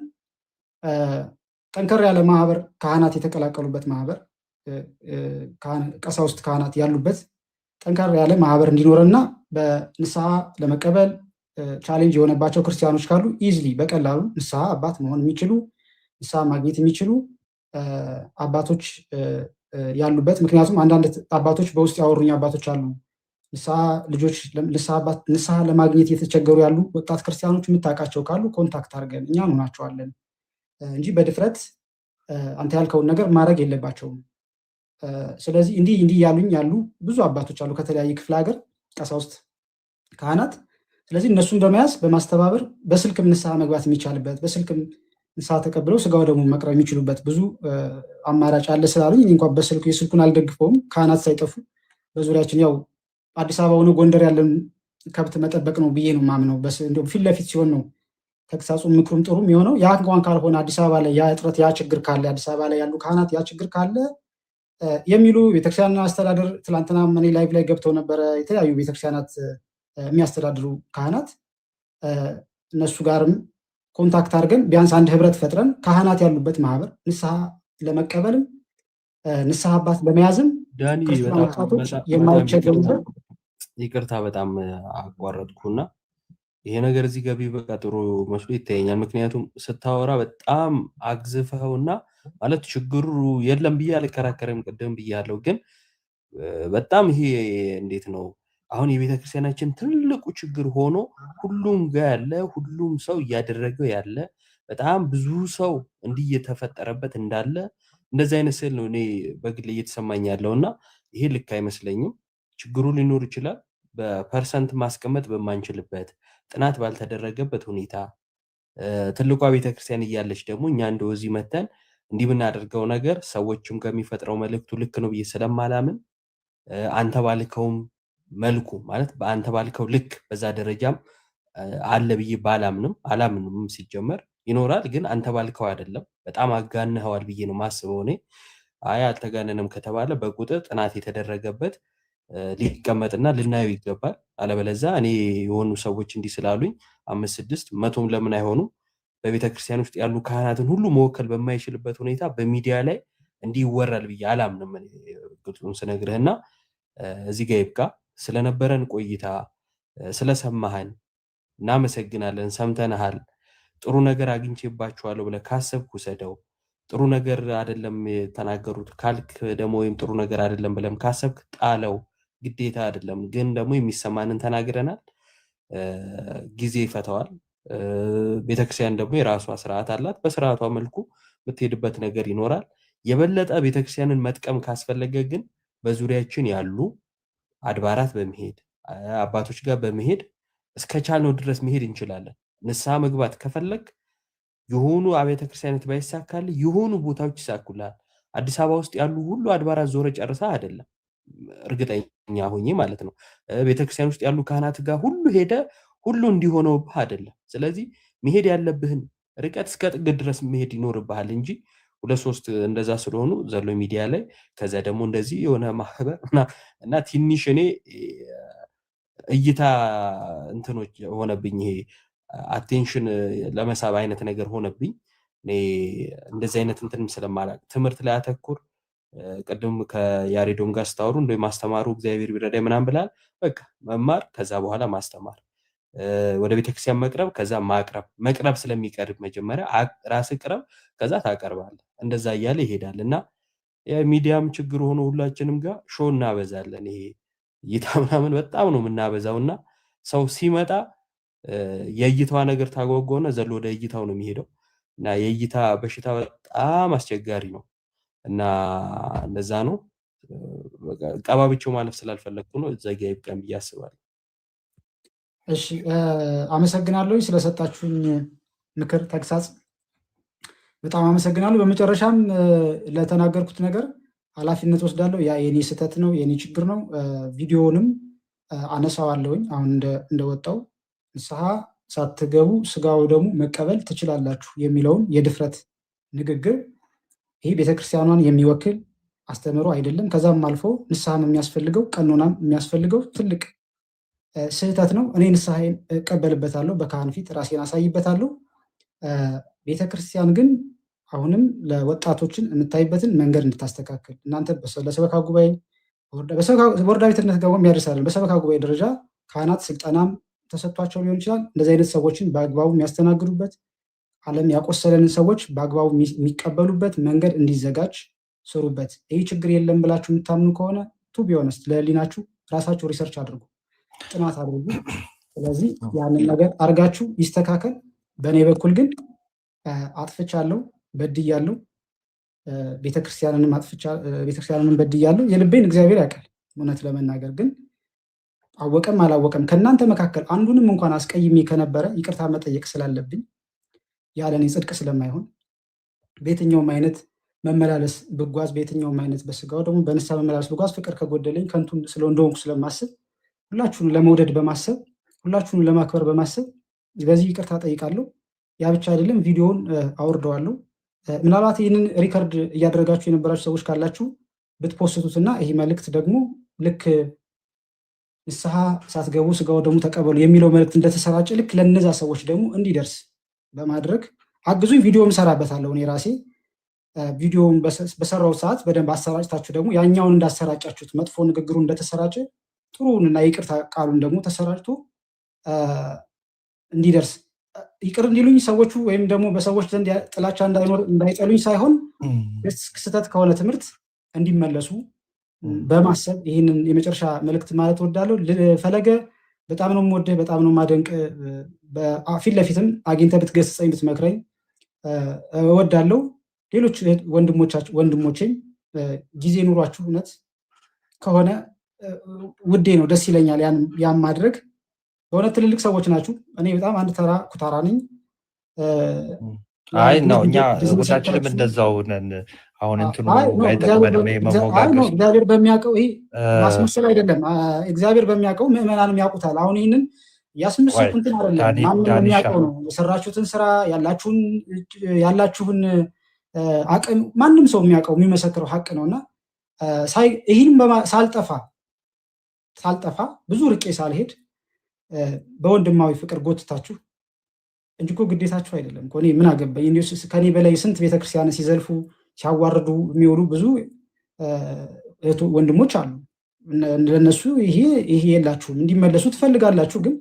ጠንከር ያለ ማህበር፣ ካህናት የተቀላቀሉበት ማህበር፣ ቀሳውስት ካህናት ያሉበት ጠንከር ያለ ማህበር እንዲኖርና በንስሐ ለመቀበል ቻሌንጅ የሆነባቸው ክርስቲያኖች ካሉ ኢዝሊ በቀላሉ ንስሐ አባት መሆን የሚችሉ ንስሐ ማግኘት የሚችሉ አባቶች ያሉበት። ምክንያቱም አንዳንድ አባቶች በውስጥ ያወሩኝ አባቶች አሉ። ልጆች ንስሐ ለማግኘት እየተቸገሩ ያሉ ወጣት ክርስቲያኖች የምታውቃቸው ካሉ ኮንታክት አድርገን እኛ እንሆናቸዋለን እንጂ በድፍረት አንተ ያልከውን ነገር ማድረግ የለባቸውም። ስለዚህ እንዲህ ያሉኝ ያሉ ብዙ አባቶች አሉ ከተለያየ ክፍለ ሀገር ቀሳውስት ካህናት። ስለዚህ እነሱን በመያዝ በማስተባበር በስልክም ንስሐ መግባት የሚቻልበት በስልክም ንስሐ ተቀብለው ስጋው ደግሞ መቅረብ የሚችሉበት ብዙ አማራጭ አለ ስላሉኝ እንኳን የስልኩን አልደግፈውም። ካህናት ሳይጠፉ በዙሪያችን ያው አዲስ አበባ ሆነ ጎንደር ያለን ከብት መጠበቅ ነው ብዬ ነው የማምነው። እንዲሁም ፊት ለፊት ሲሆን ነው ተግሳጹ ምክሩም ጥሩም የሆነው። ያ እንኳን ካልሆነ አዲስ አበባ ላይ ያ እጥረት ያ ችግር ካለ አዲስ አበባ ላይ ያሉ ካህናት ያ ችግር ካለ የሚሉ ቤተክርስቲያን አስተዳደር ትላንትና እኔ ላይቭ ላይ ገብተው ነበረ። የተለያዩ ቤተክርስቲያናት የሚያስተዳድሩ ካህናት እነሱ ጋርም ኮንታክት አድርገን ቢያንስ አንድ ህብረት ፈጥረን ካህናት ያሉበት ማህበር ንስሐ ለመቀበልም ንስሐ አባት ለመያዝም ወጣቶች የማይቸገሩበት። ይቅርታ በጣም አቋረጥኩና ይሄ ነገር እዚህ ገቢ በቃ ጥሩ መስሎ ይታየኛል። ምክንያቱም ስታወራ በጣም አግዝፈውና ማለት ችግሩ የለም ብዬ አልከራከርም፣ ቅድም ብያለሁ። ግን በጣም ይሄ እንዴት ነው አሁን የቤተክርስቲያናችን ትልቁ ችግር ሆኖ ሁሉም ጋር ያለ ሁሉም ሰው እያደረገው ያለ በጣም ብዙ ሰው እንዲህ እየተፈጠረበት እንዳለ እንደዚህ አይነት ስዕል ነው እኔ በግል እየተሰማኝ ያለውና ይሄ ልክ አይመስለኝም። ችግሩ ሊኖር ይችላል በፐርሰንት ማስቀመጥ በማንችልበት ጥናት ባልተደረገበት ሁኔታ ትልቋ ቤተክርስቲያን እያለች ደግሞ እኛ እንደው እዚህ መተን እንዲህ የምናደርገው ነገር ሰዎችም ከሚፈጥረው መልእክቱ ልክ ነው ብዬ ስለማላምን አንተ ባልከውም መልኩ ማለት በአንተ ባልከው ልክ በዛ ደረጃም አለ ብዬ አላምንም። ሲጀመር ይኖራል ግን አንተ ባልከው አይደለም። በጣም አጋነኸዋል ብዬ ነው ማስበው እኔ። አይ አልተጋነንም ከተባለ በቁጥር ጥናት የተደረገበት ሊቀመጥና ልናየው ይገባል። አለበለዚያ እኔ የሆኑ ሰዎች እንዲህ ስላሉኝ 5፣ 6፣ 100 ለምን አይሆኑም? በቤተክርስቲያን ውስጥ ያሉ ካህናትን ሁሉ መወከል በማይችልበት ሁኔታ በሚዲያ ላይ እንዲህ ይወራል ብዬ አላምንም። ግልጹን ስነግርህና እዚህ ጋር ይብቃ። ስለነበረን ቆይታ ስለሰማህን እናመሰግናለን። ሰምተንሃል። ጥሩ ነገር አግኝቼባችኋለሁ ብለህ ካሰብክ ውሰደው። ጥሩ ነገር አይደለም የተናገሩት ካልክ ደግሞ ወይም ጥሩ ነገር አይደለም ብለም ካሰብክ ጣለው። ግዴታ አይደለም። ግን ደግሞ የሚሰማንን ተናግረናል። ጊዜ ይፈታዋል። ቤተክርስቲያን ደግሞ የራሷ ስርዓት አላት። በስርዓቷ መልኩ የምትሄድበት ነገር ይኖራል። የበለጠ ቤተክርስቲያንን መጥቀም ካስፈለገ ግን በዙሪያችን ያሉ አድባራት በመሄድ አባቶች ጋር በመሄድ እስከቻልነው ድረስ መሄድ እንችላለን። ንስሐ መግባት ከፈለግ የሆኑ አብያተ ክርስቲያናት ባይሳካል የሆኑ ቦታዎች ይሳኩልሃል። አዲስ አበባ ውስጥ ያሉ ሁሉ አድባራት ዞረ ጨርሳ አይደለም፣ እርግጠኛ ሆኜ ማለት ነው። ቤተክርስቲያን ውስጥ ያሉ ካህናት ጋር ሁሉ ሄደ ሁሉ እንዲሆነውብህ አይደለም። ስለዚህ መሄድ ያለብህን ርቀት እስከ ጥግ ድረስ መሄድ ይኖርብሃል እንጂ 2-3 እንደዛ ስለሆኑ ዘሎ ሚዲያ ላይ ከዛ ደግሞ እንደዚህ የሆነ ማህበር እና ትንሽ እኔ እይታ እንትኖች ሆነብኝ። ይሄ አቴንሽን ለመሳብ አይነት ነገር ሆነብኝ። እኔ እንደዚህ አይነት እንትንም ስለማላውቅ ትምህርት ላይ አተኩር። ቅድም ከያሬዶም ጋር ስታወሩ እንደው ማስተማሩ እግዚአብሔር ቢረዳ ምናምን ብላል። በቃ መማር ከዛ በኋላ ማስተማር፣ ወደ ቤተክርስቲያን መቅረብ ከዛ መቅረብ ስለሚቀርብ መጀመሪያ ራስህ ቅረብ ከዛ ታቀርባለህ። እንደዛ እያለ ይሄዳል እና የሚዲያም ችግር ሆኖ ሁላችንም ጋር ሾው እናበዛለን። ይሄ እይታ ምናምን በጣም ነው የምናበዛውና ሰው ሲመጣ የእይታዋ ነገር ታጓጓውና ዘሎ ወደ እይታው ነው የሚሄደው እና የእይታ በሽታ በጣም አስቸጋሪ ነው እና እንደዛ ነው። ቀባብቸው ማለፍ ስላልፈለኩ ነው። እዛ ጋር ይብቃም ብዬ አስባለሁ። እሺ አመሰግናለሁ ስለሰጣችሁኝ ምክር ተግሳጽ በጣም አመሰግናለሁ። በመጨረሻም ለተናገርኩት ነገር ኃላፊነት ወስዳለሁ። ያ የኔ ስህተት ነው፣ የኔ ችግር ነው። ቪዲዮውንም አነሳዋለሁኝ። አሁን እንደወጣው ንስሐ ሳትገቡ ስጋው ደግሞ መቀበል ትችላላችሁ የሚለውን የድፍረት ንግግር ይሄ ቤተክርስቲያኗን የሚወክል አስተምህሮ አይደለም። ከዛም አልፎ ንስሐም የሚያስፈልገው ቀኖናም የሚያስፈልገው ትልቅ ስህተት ነው። እኔ ንስሐዬን እቀበልበታለሁ፣ በካህን ፊት ራሴን አሳይበታለሁ። ቤተክርስቲያን ግን አሁንም ለወጣቶችን የምታይበትን መንገድ እንድታስተካክል እናንተ ለሰበካ ጉባኤ ቦርዳ ቤትነት ጋር የሚያደርሳለን። በሰበካ ጉባኤ ደረጃ ካህናት ስልጠናም ተሰጥቷቸው ሊሆን ይችላል። እንደዚህ አይነት ሰዎችን በአግባቡ የሚያስተናግዱበት ዓለም ያቆሰለንን ሰዎች በአግባቡ የሚቀበሉበት መንገድ እንዲዘጋጅ ስሩበት። ይህ ችግር የለም ብላችሁ የምታምኑ ከሆነ ቱ ቢሆነስ ለህሊናችሁ ራሳችሁ ሪሰርች አድርጉ፣ ጥናት አድርጉ። ስለዚህ ያንን ነገር አድርጋችሁ ይስተካከል። በእኔ በኩል ግን አጥፍቻለሁ፣ በድያለሁ፣ ቤተክርስቲያንንም በድያለሁ። የልቤን እግዚአብሔር ያውቃል። እውነት ለመናገር ግን አወቀም አላወቀም ከእናንተ መካከል አንዱንም እንኳን አስቀይሜ ከነበረ ይቅርታ መጠየቅ ስላለብኝ ያለኔ ጽድቅ ስለማይሆን በየትኛውም አይነት መመላለስ ብጓዝ በየትኛውም አይነት በስጋው ደግሞ በንስሐ መመላለስ ብጓዝ ፍቅር ከጎደለኝ ከንቱ እንደሆንኩ ስለማስብ ሁላችሁን ለመውደድ በማሰብ ሁላችሁን ለማክበር በማሰብ በዚህ ይቅርታ ጠይቃለሁ። ያ ብቻ አይደለም፣ ቪዲዮውን አውርደዋለሁ። ምናልባት ይህንን ሪከርድ እያደረጋችሁ የነበራችሁ ሰዎች ካላችሁ ብትፖስቱትና ይህ መልእክት ደግሞ ልክ ንስሐ ሳትገቡ ስጋው ደግሞ ተቀበሉ የሚለው መልእክት እንደተሰራጨ ልክ ለነዛ ሰዎች ደግሞ እንዲደርስ በማድረግ አግዙኝ። ቪዲዮም ሰራበታለሁ እኔ ራሴ። ቪዲዮውን በሰራው ሰዓት በደንብ አሰራጭታችሁ ደግሞ ያኛውን እንዳሰራጫችሁት መጥፎ ንግግሩ እንደተሰራጨ ጥሩን እና ይቅርታ ቃሉን ደግሞ ተሰራጭቶ እንዲደርስ ይቅር እንዲሉኝ ሰዎቹ ወይም ደግሞ በሰዎች ዘንድ ጥላቻ እንዳይኖር እንዳይጠሉኝ ሳይሆን ስህተት ከሆነ ትምህርት እንዲመለሱ በማሰብ ይህንን የመጨረሻ መልእክት ማለት እወዳለሁ። ፈለገ በጣም ነው የምወደህ፣ በጣም ነው የማደንቅ። ፊት ለፊትም አግኝተህ ብትገስጸኝ ብትመክረኝ እወዳለሁ። ሌሎች ወንድሞቼም ጊዜ ኑሯችሁ እውነት ከሆነ ውዴ ነው፣ ደስ ይለኛል ያን ማድረግ። በእውነት ትልልቅ ሰዎች ናችሁ። እኔ በጣም አንድ ተራ ኩታራ ነኝ። አይ ነው እኛ ሁላችንም እንደዛው ነን። አሁን እንትኑ አይጠቅመንም ይሄ መሞጋገር። እግዚአብሔር በሚያውቀው ይሄ ማስመሰል አይደለም። እግዚአብሔር በሚያውቀው ምዕመናንም ያውቁታል። አሁን ይህንን ያስመስሉት እንትን አይደለም። ማንም የሚያውቀው ነው የሰራችሁትን ስራ ያላችሁን አቅም ማንም ሰው የሚያውቀው የሚመሰክረው ሀቅ ነውና ይህንም ሳልጠፋ ብዙ ርቄ ሳልሄድ በወንድማዊ ፍቅር ጎትታችሁ እንጂ እኮ ግዴታችሁ አይደለም። እኔ ምን አገባኝ? ከኔ በላይ ስንት ቤተክርስቲያን ሲዘልፉ ሲያዋርዱ የሚውሉ ብዙ ወንድሞች አሉ። ለነሱ ይሄ የላችሁም። እንዲመለሱ ትፈልጋላችሁ፣ ግን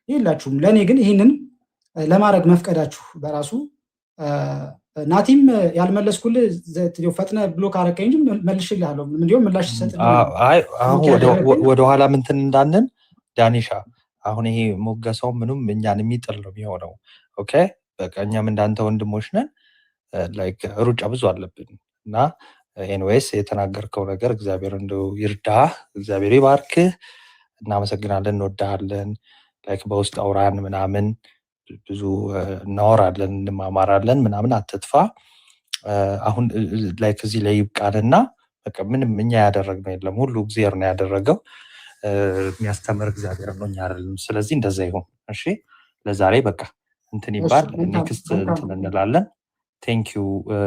የላችሁም። ለእኔ ግን ይህንን ለማድረግ መፍቀዳችሁ በራሱ ናቲም ያልመለስኩልህ ፈጥነ ብሎክ አደረከኝ እንጂ መልሽልሃለሁ። እንዲሁም ምላሽ ሰጥ ወደኋላ ምንትን እንዳንን ዳኒሻ አሁን ይሄ ሞገሰው ምንም እኛን የሚጥል ነው የሚሆነው። ኦኬ በቃ እኛም እንዳንተ ወንድሞች ነን። ላይክ ሩጫ ብዙ አለብን እና ኤንዌይስ የተናገርከው ነገር እግዚአብሔር እንደው ይርዳህ፣ እግዚአብሔር ይባርክህ። እናመሰግናለን፣ እንወዳሃለን። ላይክ በውስጥ አውራን ምናምን ብዙ እናወራለን፣ እንማማራለን ምናምን። አትጥፋ። አሁን ላይክ እዚህ ላይ ይብቃልና በቃ ምንም እኛ ያደረግነው የለም፣ ሁሉ እግዚአብሔር ነው ያደረገው። የሚያስተምር እግዚአብሔር ነው፣ እኛ አይደለም። ስለዚህ እንደዛ ይሁን። እሺ ለዛሬ በቃ እንትን ይባል። ኔክስት እንትን እንላለን። ቴንኪዩ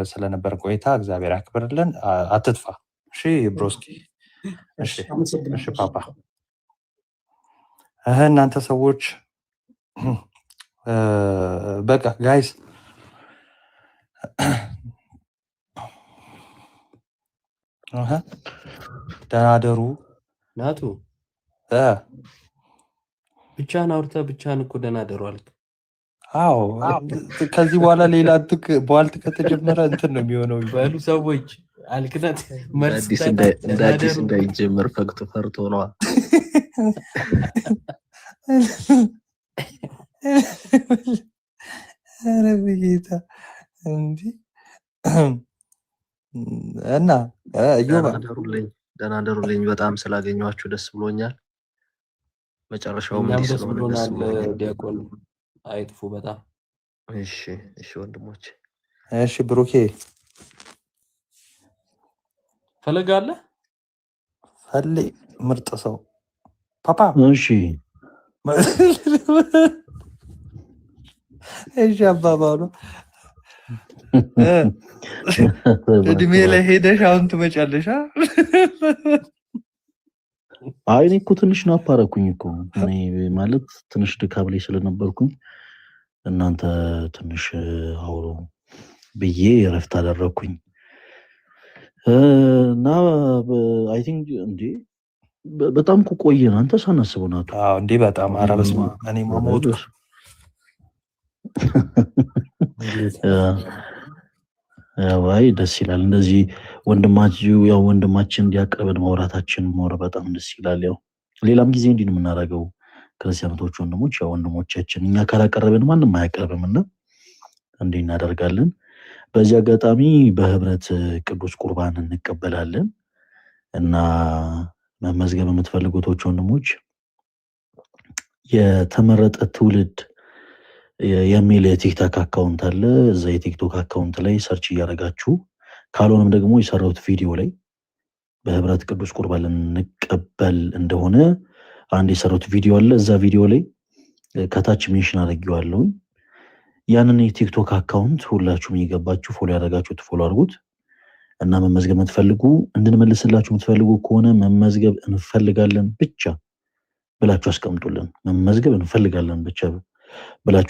ስለነበር ቆይታ እግዚአብሔር ያክብርልን። አትጥፋ። እሺ ብሮስኪ። እሺ ፓፓ። እናንተ ሰዎች በቃ ጋይስ ደህና ደሩ። ናቱ ብቻህን አውርተህ ብቻህን እኮ ደህና ደሩ አልክ። አዎ ከዚህ በኋላ ሌላ በዋልት ከተጀመረ እንትን ነው የሚሆነው። በሉ ሰዎች አልክነት እንደ አዲስ እንዳይጀምር ፈርቶ ነዋ። ኧረ በጌታ እንዲህ እና ደህና ደሩልኝ። በጣም ስላገኘኋችሁ ደስ ብሎኛል። መጨረሻውም እንዲህ ስለሆነ ደስ ብሎኛል። ዲያቆን አይጥፉ በጣም እሺ ወንድሞቼ። እሺ ብሩኬ ፈለጋለህ ፈሌ ምርጥ ሰው ፓፓ። እሺ እሺ አባባሉ እድሜ ላይ ሄደሽ አሁን ትመጫለሽ። አይ እኔ እኮ ትንሽ ነው አፓረኩኝ እኮ እኔ ማለት ትንሽ ድካም ላይ ስለነበርኩኝ እናንተ ትንሽ አውሩ ብዬ እረፍት አደረኩኝ እና አይ ቲንክ እንዴ በጣም እኮ ቆየን። አንተ ሳናስበው ናቱ። አዎ እንዴ በጣም ኧረ በስመ አብ እኔ ማሞት አይ ደስ ይላል። እንደዚህ ወንድማችን እንዲያቀርበን ማውራታችን በጣም ደስ ይላል። ያው ሌላም ጊዜ እንዲህ ነው የምናደርገው። ክርስቲያኖች ወንድሞች ያው ወንድሞቻችን እኛ ካላቀረብን ማንም አያቀርብምና እንዲህ እናደርጋለን። በዚህ አጋጣሚ በህብረት ቅዱስ ቁርባን እንቀበላለን እና መመዝገብ የምትፈልጉት ወንድሞች የተመረጠ ትውልድ የሚል የቲክቶክ አካውንት አለ። እዛ የቲክቶክ አካውንት ላይ ሰርች እያደረጋችሁ ካልሆነም ደግሞ የሰራሁት ቪዲዮ ላይ በህብረት ቅዱስ ቁርባን እንቀበል እንደሆነ አንድ የሰራሁት ቪዲዮ አለ። እዛ ቪዲዮ ላይ ከታች ሜንሽን አድርጌዋለሁ። ያንን የቲክቶክ አካውንት ሁላችሁም እየገባችሁ ፎሎ ያደረጋችሁት ፎሎ አድርጉት እና መመዝገብ የምትፈልጉ እንድንመልስላችሁ የምትፈልጉ ከሆነ መመዝገብ እንፈልጋለን ብቻ ብላችሁ አስቀምጡልን። መመዝገብ እንፈልጋለን ብቻ ብላችሁ